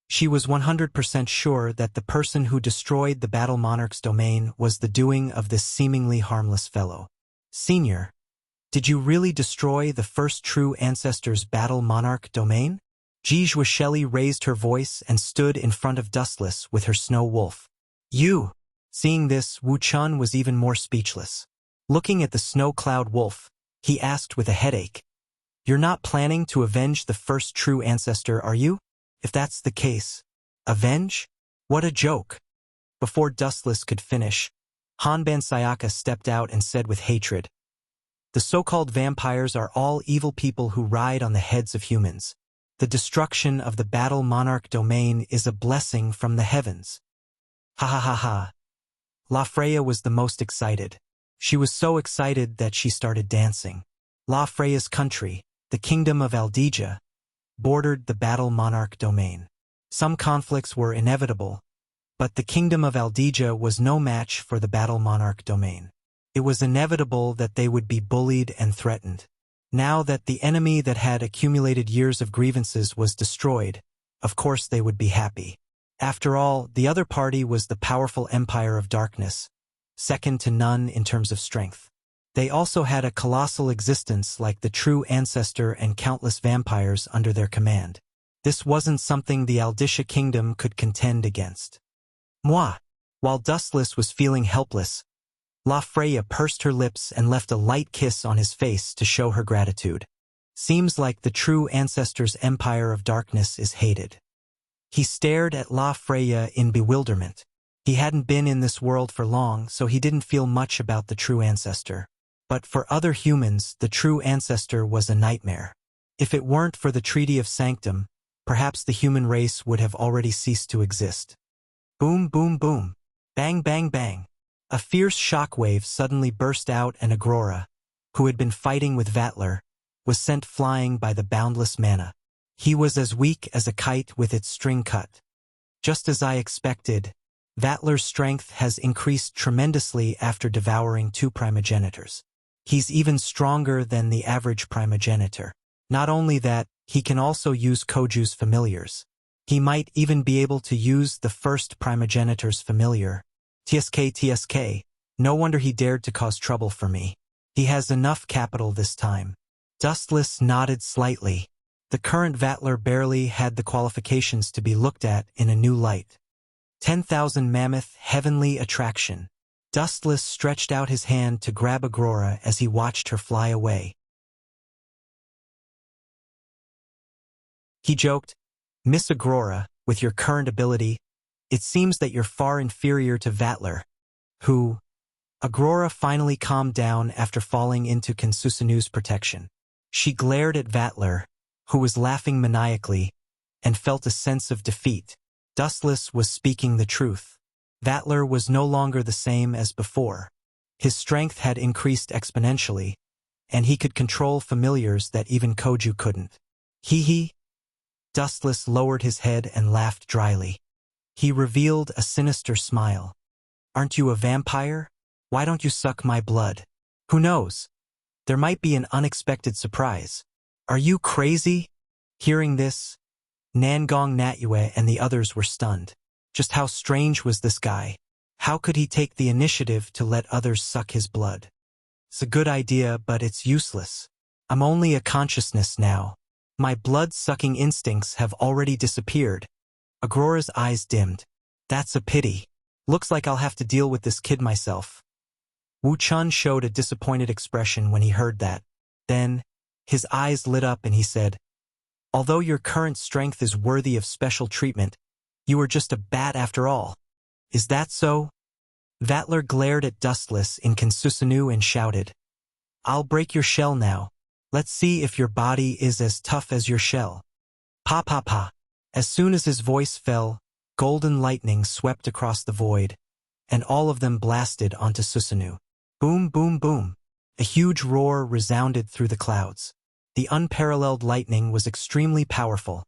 She was 100% sure that the person who destroyed the Battle Monarch's domain was the doing of this seemingly harmless fellow. Senior, did you really destroy the first true ancestor's Battle Monarch domain? Jijua Shelley raised her voice and stood in front of Dustless with her snow wolf. You! Seeing this, Wu Chun was even more speechless. Looking at the snow cloud wolf, he asked with a headache, "You're not planning to avenge the first true ancestor, are you? If that's the case, avenge? What a joke." Before Dustless could finish, Hanban Sayaka stepped out and said with hatred, "The so-called vampires are all evil people who ride on the heads of humans. The destruction of the Battle Monarch domain is a blessing from the heavens." Ha ha ha ha. La Freya was the most excited. She was so excited that she started dancing. La Freya's country, the kingdom of Aldija, bordered the Battle Monarch domain. Some conflicts were inevitable, but the kingdom of Aldija was no match for the Battle Monarch domain. It was inevitable that they would be bullied and threatened. Now that the enemy that had accumulated years of grievances was destroyed, of course they would be happy. After all, the other party was the powerful Empire of Darkness, second to none in terms of strength. They also had a colossal existence like the true ancestor and countless vampires under their command. This wasn't something the Aldisha kingdom could contend against. Moi! While Dustless was feeling helpless, La Freya pursed her lips and left a light kiss on his face to show her gratitude. Seems like the true ancestor's Empire of Darkness is hated. He stared at La Freya in bewilderment. He hadn't been in this world for long, so he didn't feel much about the true ancestor. But for other humans, the true ancestor was a nightmare. If it weren't for the Treaty of Sanctum, perhaps the human race would have already ceased to exist. Boom, boom, boom. Bang, bang, bang. A fierce shockwave suddenly burst out and Agrora, who had been fighting with Vatler, was sent flying by the boundless mana. He was as weak as a kite with its string cut. Just as I expected, Vatler's strength has increased tremendously after devouring 2 primogenitors. He's even stronger than the average primogenitor. Not only that, he can also use Koju's familiars. He might even be able to use the first primogenitor's familiar. TSK. No wonder he dared to cause trouble for me. He has enough capital this time. Dustless nodded slightly. The current Vatler barely had the qualifications to be looked at in a new light. 10,000 mammoth heavenly attraction. Dustless stretched out his hand to grab Agrora as he watched her fly away. He joked, "Miss Agrora, with your current ability, it seems that you're far inferior to Vatler, who..." Agrora finally calmed down after falling into Kensusanu's protection. She glared at Vatler, who was laughing maniacally, and felt a sense of defeat. Dustless was speaking the truth. Vatler was no longer the same as before. His strength had increased exponentially, and he could control familiars that even Koju couldn't. Hee. Dustless lowered his head and laughed dryly. He revealed a sinister smile. "Aren't you a vampire? Why don't you suck my blood? Who knows? There might be an unexpected surprise." "Are you crazy?" Hearing this, Nangong Natyue and the others were stunned. Just how strange was this guy? How could he take the initiative to let others suck his blood? "It's a good idea, but it's useless. I'm only a consciousness now. My blood-sucking instincts have already disappeared." Agrora's eyes dimmed. "That's a pity. Looks like I'll have to deal with this kid myself." Wu Chun showed a disappointed expression when he heard that. Then, his eyes lit up and he said, "Although your current strength is worthy of special treatment, you are just a bat after all. Is that so?" Vatler glared at Dustless in Kensusanu and shouted, "I'll break your shell now. Let's see if your body is as tough as your shell." Pa pa pa. As soon as his voice fell, golden lightning swept across the void, and all of them blasted onto Susanu. Boom, boom, boom. A huge roar resounded through the clouds. The unparalleled lightning was extremely powerful,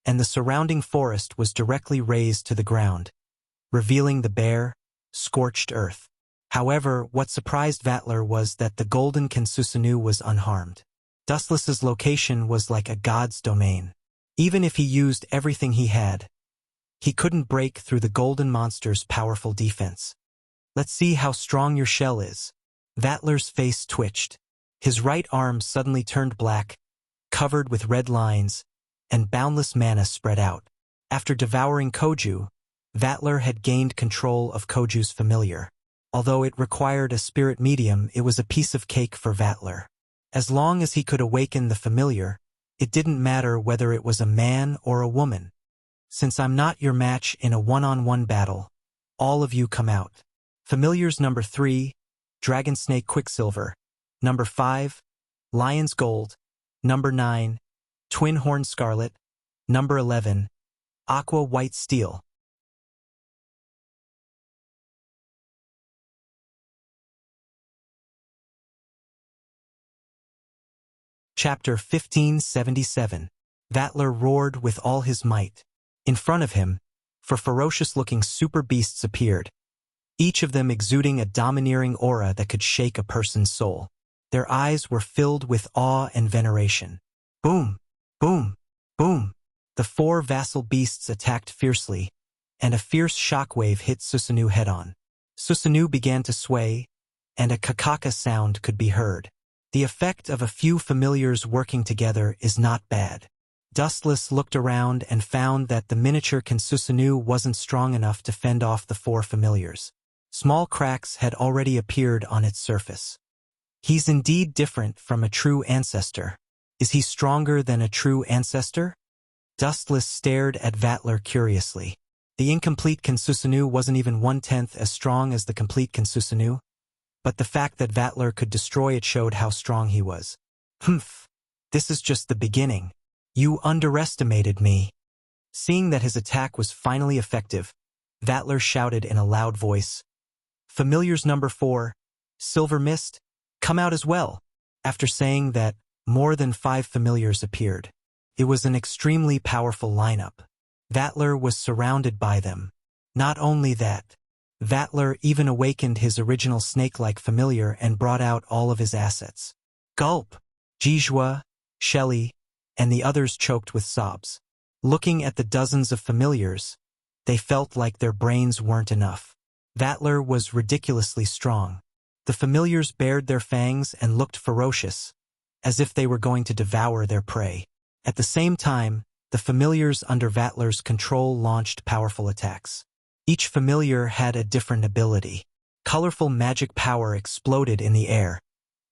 and the surrounding forest was directly razed to the ground, revealing the bare, scorched earth. However, what surprised Vatler was that the golden Kensusunu was unharmed. Dustless's location was like a god's domain. Even if he used everything he had, he couldn't break through the golden monster's powerful defense. Let's see how strong your shell is. Vatler's face twitched. His right arm suddenly turned black, covered with red lines, and boundless mana spread out. After devouring Koju, Vatler had gained control of Koju's familiar. Although it required a spirit medium, it was a piece of cake for Vatler. As long as he could awaken the familiar, it didn't matter whether it was a man or a woman. Since I'm not your match in a one-on-one battle, all of you come out. Familiars number 3, Dragon Snake Quicksilver. Number 5, Lion's Gold. Number 9, Twin Horn Scarlet. Number 11, Aqua White Steel. Chapter 1577. Vatler roared with all his might. In front of him, 4 ferocious-looking super beasts appeared, each of them exuding a domineering aura that could shake a person's soul. Their eyes were filled with awe and veneration. Boom! Boom! Boom! The 4 vassal beasts attacked fiercely, and a fierce shockwave hit Susanu head-on. Susanu began to sway, and a kakaka sound could be heard. The effect of a few familiars working together is not bad. Dustless looked around and found that the miniature Kensusunu wasn't strong enough to fend off the 4 familiars. Small cracks had already appeared on its surface. He's indeed different from a true ancestor. Is he stronger than a true ancestor? Dustless stared at Vatler curiously. The incomplete Kensusunu wasn't even 1/10 as strong as the complete Kensusunu, but the fact that Vatler could destroy it showed how strong he was. Humph! This is just the beginning. You underestimated me. Seeing that his attack was finally effective, Vatler shouted in a loud voice, Familiars number 4, Silver Mist, come out as well. After saying that, more than 5 familiars appeared. It was an extremely powerful lineup. Vatler was surrounded by them. Not only that, Vatler even awakened his original snake-like familiar and brought out all of his assets. Gulp! Jijua, Shelley, and the others choked with sobs. Looking at the dozens of familiars, they felt like their brains weren't enough. Vatler was ridiculously strong. The familiars bared their fangs and looked ferocious, as if they were going to devour their prey. At the same time, the familiars under Vatler's control launched powerful attacks. Each familiar had a different ability. Colorful magic power exploded in the air,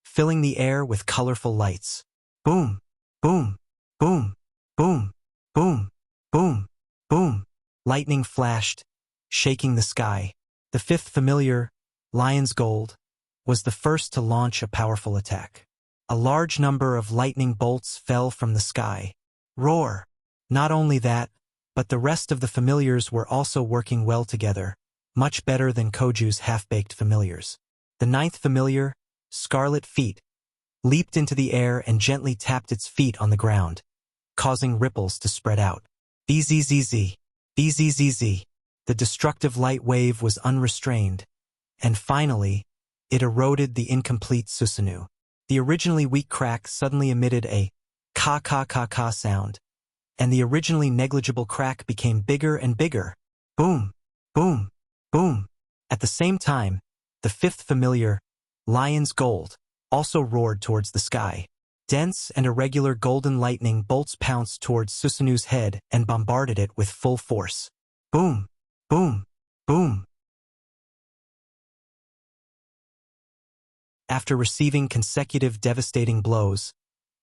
filling the air with colorful lights. Boom! Boom! Boom! Boom! Boom! Boom! Boom! Lightning flashed, shaking the sky. The 5th familiar, Lion's Gold, was the first to launch a powerful attack. A large number of lightning bolts fell from the sky. Roar! Not only that, but the rest of the familiars were also working well together, much better than Koju's half-baked familiars. The 9th familiar, Scarlet Feet, leaped into the air and gently tapped its feet on the ground, causing ripples to spread out. Bzzz. Bzzz. The destructive light wave was unrestrained, and finally, it eroded the incomplete Susanu. The originally weak crack suddenly emitted a ka-ka-ka-ka sound, and the originally negligible crack became bigger and bigger. Boom! Boom! Boom! At the same time, the 5th familiar, Lion's Gold, also roared towards the sky. Dense and irregular golden lightning bolts pounced towards Susanu's head and bombarded it with full force. Boom! Boom! Boom! After receiving consecutive devastating blows,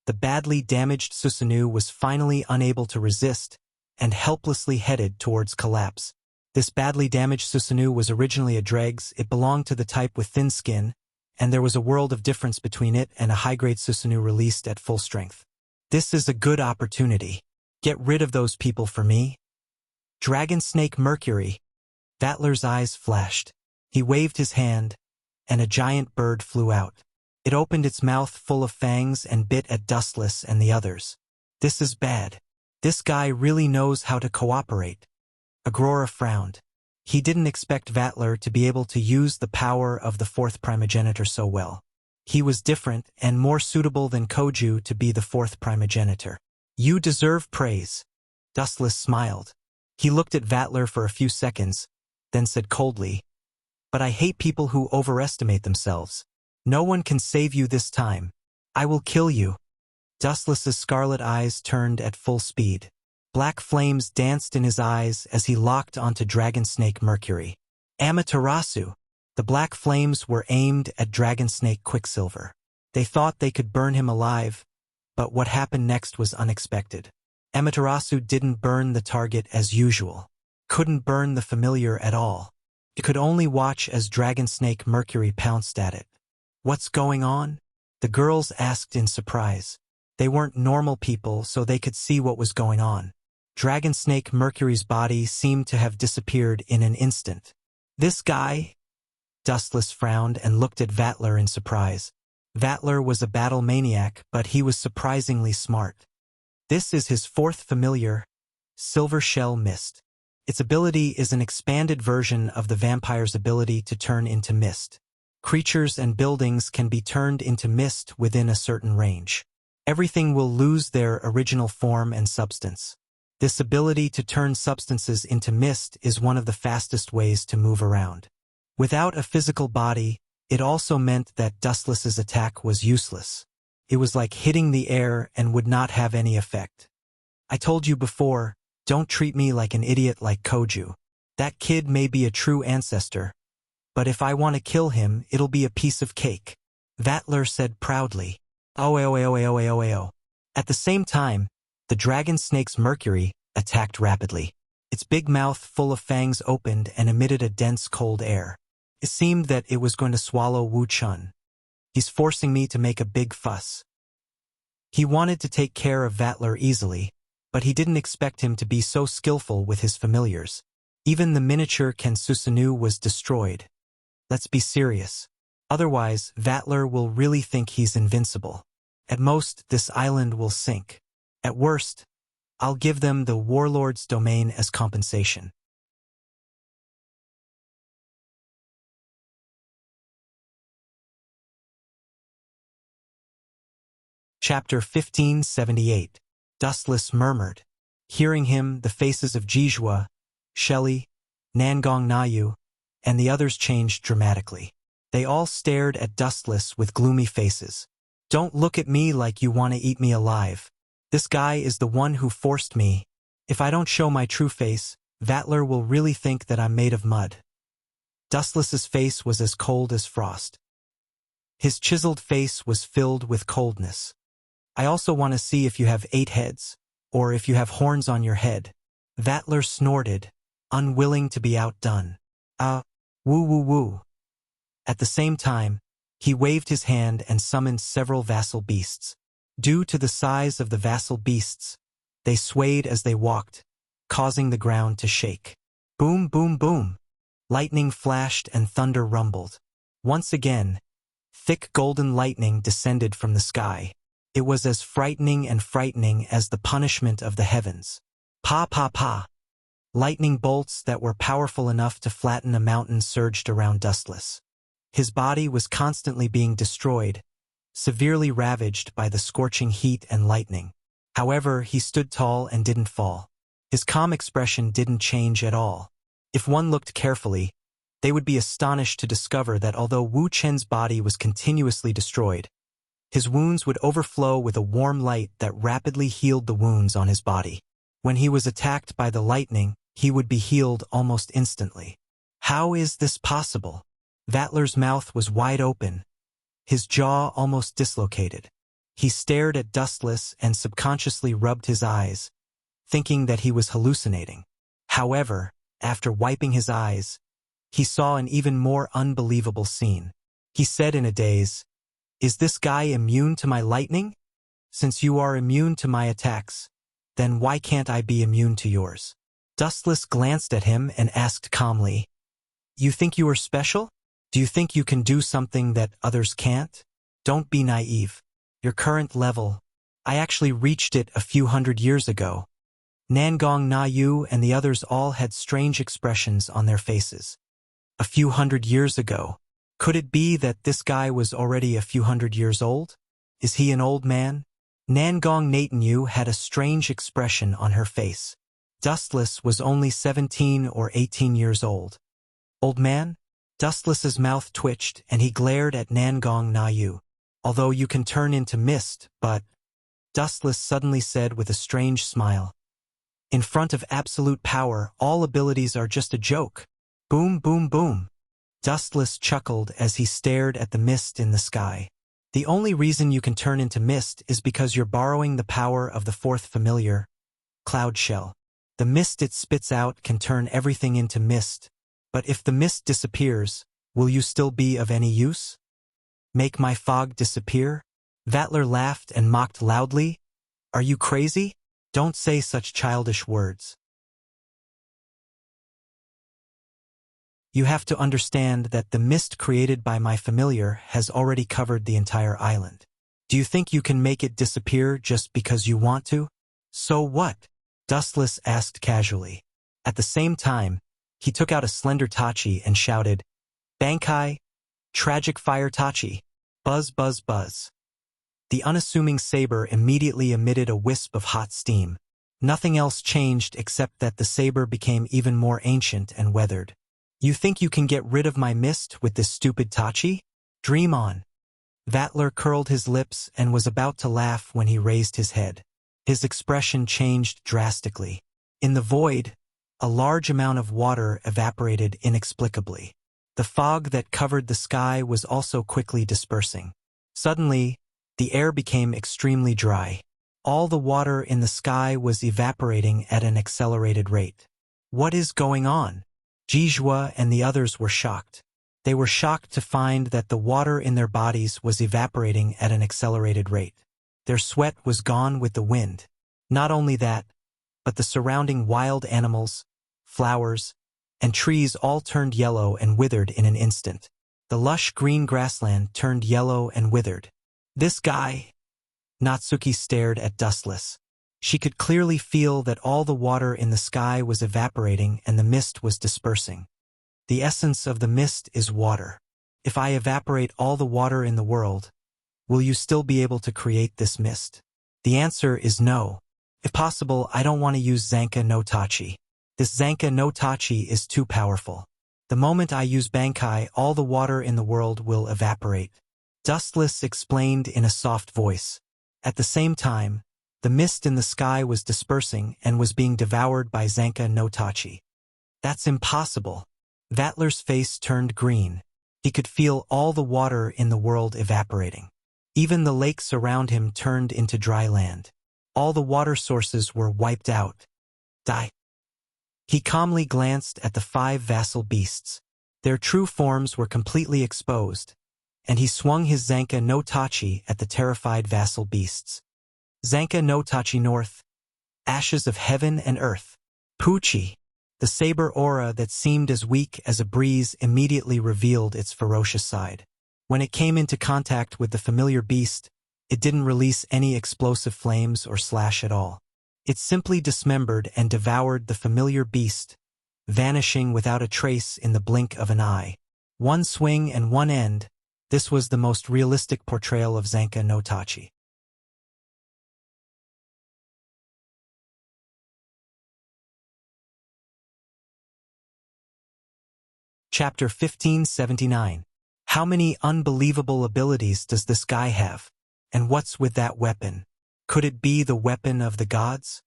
the badly damaged Susanu was finally unable to resist and helplessly headed towards collapse. This badly damaged Susanu was originally a dregs. It belonged to the type with thin skin, and there was a world of difference between it and a high-grade Susanu released at full strength. This is a good opportunity. Get rid of those people for me. Dragon Snake Mercury. Vatler's eyes flashed. He waved his hand, and a giant bird flew out. It opened its mouth full of fangs and bit at Dustless and the others. This is bad. This guy really knows how to cooperate. Agrora frowned. He didn't expect Vatler to be able to use the power of the fourth primogenitor so well. He was different and more suitable than Koju to be the fourth primogenitor. You deserve praise. Dustless smiled. He looked at Vatler for a few seconds, then said coldly, "But I hate people who overestimate themselves. No one can save you this time. I will kill you." Dustless's scarlet eyes turned at full speed. Black flames danced in his eyes as he locked onto Dragon Snake Mercury. Amaterasu! The black flames were aimed at Dragon Snake Quicksilver. They thought they could burn him alive, but what happened next was unexpected. Amaterasu didn't burn the target as usual. Couldn't burn the familiar at all. It could only watch as Dragon Snake Mercury pounced at it. "What's going on?" the girls asked in surprise. They weren't normal people, so they could see what was going on. Dragon Snake Mercury's body seemed to have disappeared in an instant. "This guy?" Dustless frowned and looked at Vatler in surprise. Vatler was a battle maniac, but he was surprisingly smart. This is his fourth familiar, Silver Shell Mist. Its ability is an expanded version of the vampire's ability to turn into mist. Creatures and buildings can be turned into mist within a certain range. Everything will lose their original form and substance. This ability to turn substances into mist is one of the fastest ways to move around. Without a physical body, it also meant that Dustless's attack was useless. It was like hitting the air and would not have any effect. "I told you before, don't treat me like an idiot like Koju. That kid may be a true ancestor, but if I want to kill him, it'll be a piece of cake," Vatler said proudly. Oh. At the same time, the dragon snake's Mercury attacked rapidly. Its big mouth full of fangs opened and emitted a dense cold air. It seemed that it was going to swallow Wu Chun. "He's forcing me to make a big fuss." He wanted to take care of Vatler easily, but he didn't expect him to be so skillful with his familiars. Even the miniature Kensusanu was destroyed. Let's be serious. Otherwise, Vatler will really think he's invincible. At most, this island will sink. At worst, I'll give them the warlord's domain as compensation. Chapter 1578. Dustless murmured. Hearing him, the faces of Jijua, Shelley, Nangong Nayu, and the others changed dramatically. They all stared at Dustless with gloomy faces. "Don't look at me like you want to eat me alive. This guy is the one who forced me. If I don't show my true face, Vatler will really think that I'm made of mud." Dustless's face was as cold as frost. His chiseled face was filled with coldness. "I also want to see if you have 8 heads, or if you have horns on your head." Vatler snorted, unwilling to be outdone. Woo. At the same time, he waved his hand and summoned several vassal beasts. Due to the size of the vassal beasts, they swayed as they walked, causing the ground to shake. Boom, boom, boom. Lightning flashed and thunder rumbled. Once again, thick golden lightning descended from the sky. It was as frightening as the punishment of the heavens. Pa pa pa. Lightning bolts that were powerful enough to flatten a mountain surged around Dustless. His body was constantly being destroyed, severely ravaged by the scorching heat and lightning. However, he stood tall and didn't fall. His calm expression didn't change at all. If one looked carefully, they would be astonished to discover that although Wu Chen's body was continuously destroyed, his wounds would overflow with a warm light that rapidly healed the wounds on his body. When he was attacked by the lightning, he would be healed almost instantly. How is this possible? Vatler's mouth was wide open, his jaw almost dislocated. He stared at Dustless and subconsciously rubbed his eyes, thinking that he was hallucinating. However, after wiping his eyes, he saw an even more unbelievable scene. He said in a daze, "Is this guy immune to my lightning? Since you are immune to my attacks, then why can't I be immune to yours?" Dustless glanced at him and asked calmly, "You think you are special? Do you think you can do something that others can't?" Don't be naive. Your current level, I actually reached it a few hundred years ago. Nangong Na Yu and the others all had strange expressions on their faces. A few hundred years ago. Could it be that this guy was already a few hundred years old? Is he an old man? Nangong Natanyu had a strange expression on her face. Dustless was only 17 or 18 years old. Old man? Dustless's mouth twitched and he glared at Nangong Nayu. Although you can turn into mist, but... Dustless suddenly said with a strange smile. In front of absolute power, all abilities are just a joke. Boom, boom, boom. Dustless chuckled as he stared at the mist in the sky. The only reason you can turn into mist is because you're borrowing the power of the fourth familiar, Cloud Shell. The mist it spits out can turn everything into mist, but if the mist disappears, will you still be of any use? Make my fog disappear? Vatler laughed and mocked loudly. Are you crazy? Don't say such childish words. You have to understand that the mist created by my familiar has already covered the entire island. Do you think you can make it disappear just because you want to? So what? Dustless asked casually. At the same time, he took out a slender tachi and shouted, Bankai, tragic fire tachi, buzz buzz buzz. The unassuming saber immediately emitted a wisp of hot steam. Nothing else changed except that the saber became even more ancient and weathered. You think you can get rid of my mist with this stupid tachi? Dream on. Vatler curled his lips and was about to laugh when he raised his head. His expression changed drastically. In the void, a large amount of water evaporated inexplicably. The fog that covered the sky was also quickly dispersing. Suddenly, the air became extremely dry. All the water in the sky was evaporating at an accelerated rate. What is going on? Jijua and the others were shocked. They were shocked to find that the water in their bodies was evaporating at an accelerated rate. Their sweat was gone with the wind. Not only that, but the surrounding wild animals, flowers, and trees all turned yellow and withered in an instant. The lush green grassland turned yellow and withered. This guy... Natsuki stared at Dustless. She could clearly feel that all the water in the sky was evaporating and the mist was dispersing. The essence of the mist is water. If I evaporate all the water in the world, will you still be able to create this mist? The answer is no. If possible, I don't want to use Zanka no Tachi. This Zanka no Tachi is too powerful. The moment I use Bankai, all the water in the world will evaporate. Dustless explained in a soft voice. At the same time, the mist in the sky was dispersing and was being devoured by Zanka no Tachi. That's impossible. Vatler's face turned green. He could feel all the water in the world evaporating. Even the lakes around him turned into dry land. All the water sources were wiped out. Die. He calmly glanced at the 5 vassal beasts. Their true forms were completely exposed, and he swung his Zanka no Tachi at the terrified vassal beasts. Zanka no Tachi North. Ashes of heaven and earth. Puchi. The saber aura that seemed as weak as a breeze immediately revealed its ferocious side. When it came into contact with the familiar beast, it didn't release any explosive flames or slash at all. It simply dismembered and devoured the familiar beast, vanishing without a trace in the blink of an eye. One swing and one end. This was the most realistic portrayal of Zanka no Tachi. Chapter 1579. How many unbelievable abilities does this guy have? And what's with that weapon? Could it be the weapon of the gods?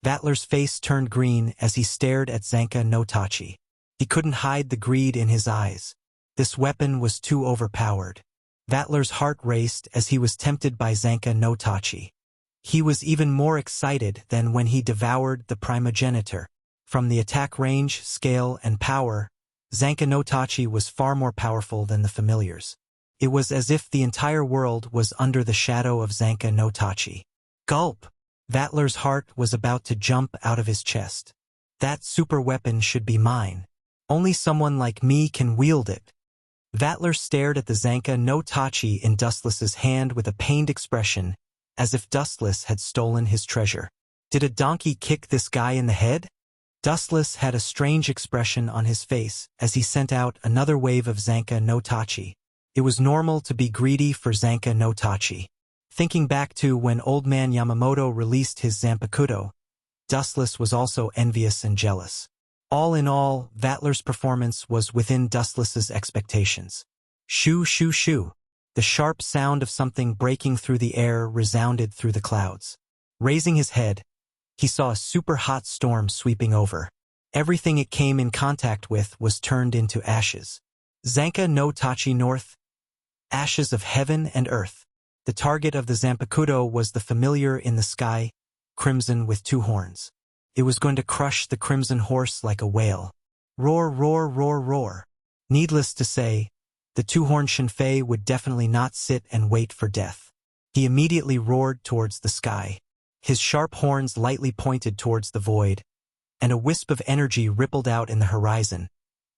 Vatler's face turned green as he stared at Zanka no Tachi. He couldn't hide the greed in his eyes. This weapon was too overpowered. Vatler's heart raced as he was tempted by Zanka no Tachi. He was even more excited than when he devoured the primogenitor. From the attack range, scale, and power, Zanka no Tachi was far more powerful than the familiars. It was as if the entire world was under the shadow of Zanka no Tachi. Gulp! Vatler's heart was about to jump out of his chest. That super weapon should be mine. Only someone like me can wield it. Vatler stared at the Zanka no Tachi in Dustless's hand with a pained expression, as if Dustless had stolen his treasure. Did a donkey kick this guy in the head? Dustless had a strange expression on his face as he sent out another wave of Zanka no Tachi. It was normal to be greedy for Zanka no Tachi. Thinking back to when Old Man Yamamoto released his Zanpakuto, Dustless was also envious and jealous. All in all, Vatler's performance was within Dustless's expectations. Shoo shoo shoo. The sharp sound of something breaking through the air resounded through the clouds. Raising his head, he saw a super hot storm sweeping over. Everything it came in contact with was turned into ashes. Zanka no Tachi North. Ashes of heaven and earth. The target of the Zanpakuto was the familiar in the sky, crimson with 2 horns. It was going to crush the crimson horse like a whale. Roar, roar, roar, roar. Needless to say, the 2-horned Shinfei would definitely not sit and wait for death. He immediately roared towards the sky. His sharp horns lightly pointed towards the void, and a wisp of energy rippled out in the horizon,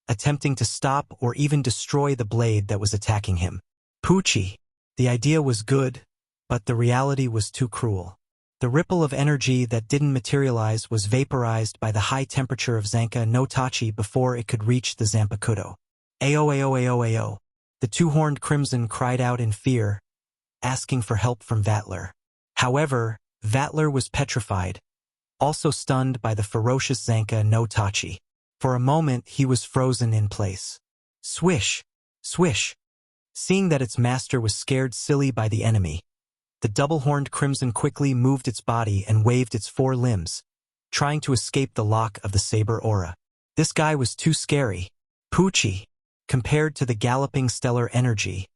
attempting to stop or even destroy the blade that was attacking him. Poochie. The idea was good, but the reality was too cruel. The ripple of energy that didn't materialize was vaporized by the high temperature of Zanka no Tachi before it could reach the Zanpakuto. Ayo ayo ayo ayo. The 2-horned crimson cried out in fear, asking for help from Vatler. However, Vatler was petrified, also stunned by the ferocious Zanka no Tachi. For a moment he was frozen in place. Swish! Swish! Seeing that its master was scared silly by the enemy, the double-horned crimson quickly moved its body and waved its 4 limbs, trying to escape the lock of the saber aura. This guy was too scary. Poochie. Compared to the galloping stellar energy,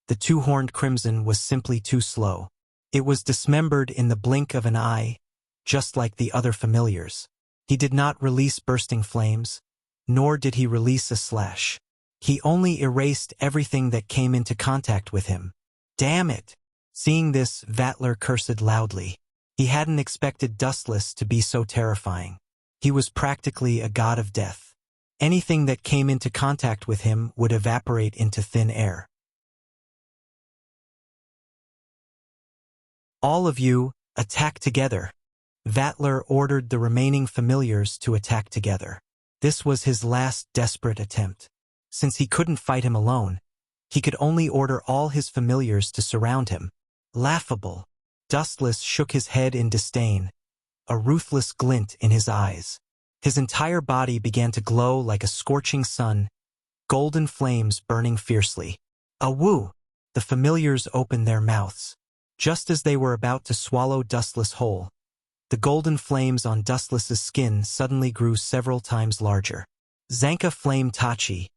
the 2-horned crimson was simply too slow. It was dismembered in the blink of an eye, just like the other familiars. He did not release bursting flames, nor did he release a slash. He only erased everything that came into contact with him. Damn it! Seeing this, Vatler cursed loudly. He hadn't expected Dustless to be so terrifying. He was practically a god of death. Anything that came into contact with him would evaporate into thin air. All of you, attack together. Vatler ordered the remaining familiars to attack together. This was his last desperate attempt. Since he couldn't fight him alone, he could only order all his familiars to surround him. Laughable. Dustless shook his head in disdain, a ruthless glint in his eyes. His entire body began to glow like a scorching sun, golden flames burning fiercely. Awoo! The familiars opened their mouths. Just as they were about to swallow Dustless whole, the golden flames on Dustless's skin suddenly grew several times larger. Zanka Flame Tachi.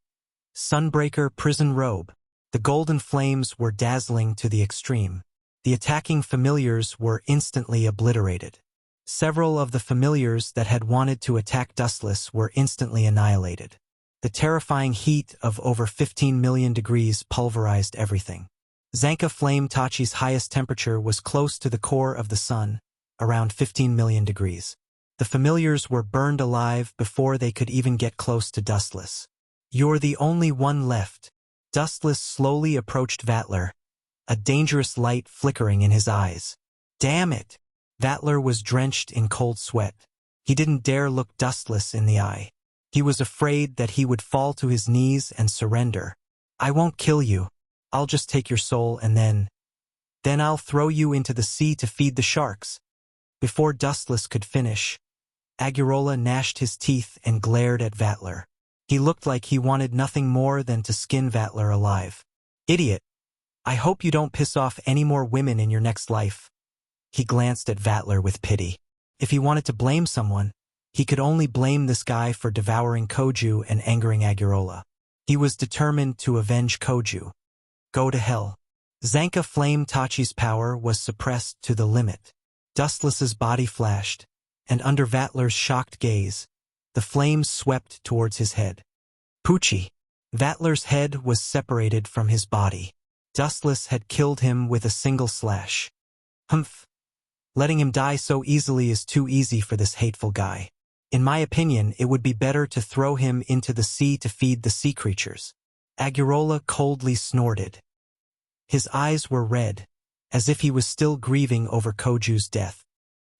Sunbreaker Prison Robe. The golden flames were dazzling to the extreme. The attacking familiars were instantly obliterated. Several of the familiars that had wanted to attack Dustless were instantly annihilated. The terrifying heat of over 15 million degrees pulverized everything. Zanka Flame Tachi's highest temperature was close to the core of the sun, around 15 million degrees. The familiars were burned alive before they could even get close to Dustless. You're the only one left. Dustless slowly approached Vatler, a dangerous light flickering in his eyes. Damn it! Vatler was drenched in cold sweat. He didn't dare look Dustless in the eye. He was afraid that he would fall to his knees and surrender. I won't kill you. I'll just take your soul and then I'll throw you into the sea to feed the sharks. Before Dustless could finish, Agurola gnashed his teeth and glared at Vatler. He looked like he wanted nothing more than to skin Vatler alive. Idiot! I hope you don't piss off any more women in your next life. He glanced at Vatler with pity. If he wanted to blame someone, he could only blame this guy for devouring Koju and angering Agurola. He was determined to avenge Koju. Go to hell. Zanka Flame Tachi's power was suppressed to the limit. Dustless's body flashed, and under Vatler's shocked gaze, the flames swept towards his head. Poochie. Vatler's head was separated from his body. Dustless had killed him with a single slash. Humph. Letting him die so easily is too easy for this hateful guy. In my opinion, it would be better to throw him into the sea to feed the sea creatures. Agurola coldly snorted. His eyes were red, as if he was still grieving over Koju's death.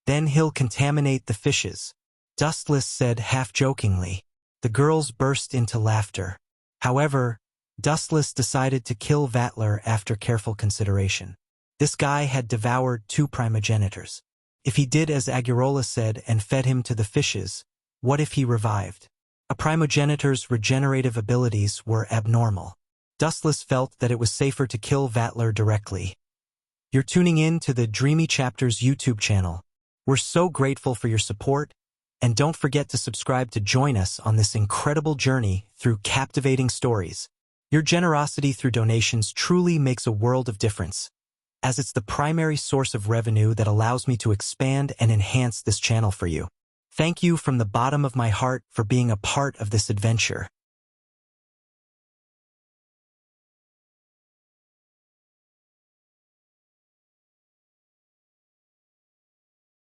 Then he'll contaminate the fishes, Dustless said half-jokingly. The girls burst into laughter. However, Dustless decided to kill Vattler after careful consideration. This guy had devoured 2 primogenitors. If he did as Agurola said and fed him to the fishes, what if he revived? A primogenitor's regenerative abilities were abnormal. Dustless felt that it was safer to kill Vattler directly. You're tuning in to the Dreamy Chapters YouTube channel. We're so grateful for your support, and don't forget to subscribe to join us on this incredible journey through captivating stories. Your generosity through donations truly makes a world of difference, as it's the primary source of revenue that allows me to expand and enhance this channel for you. Thank you from the bottom of my heart for being a part of this adventure.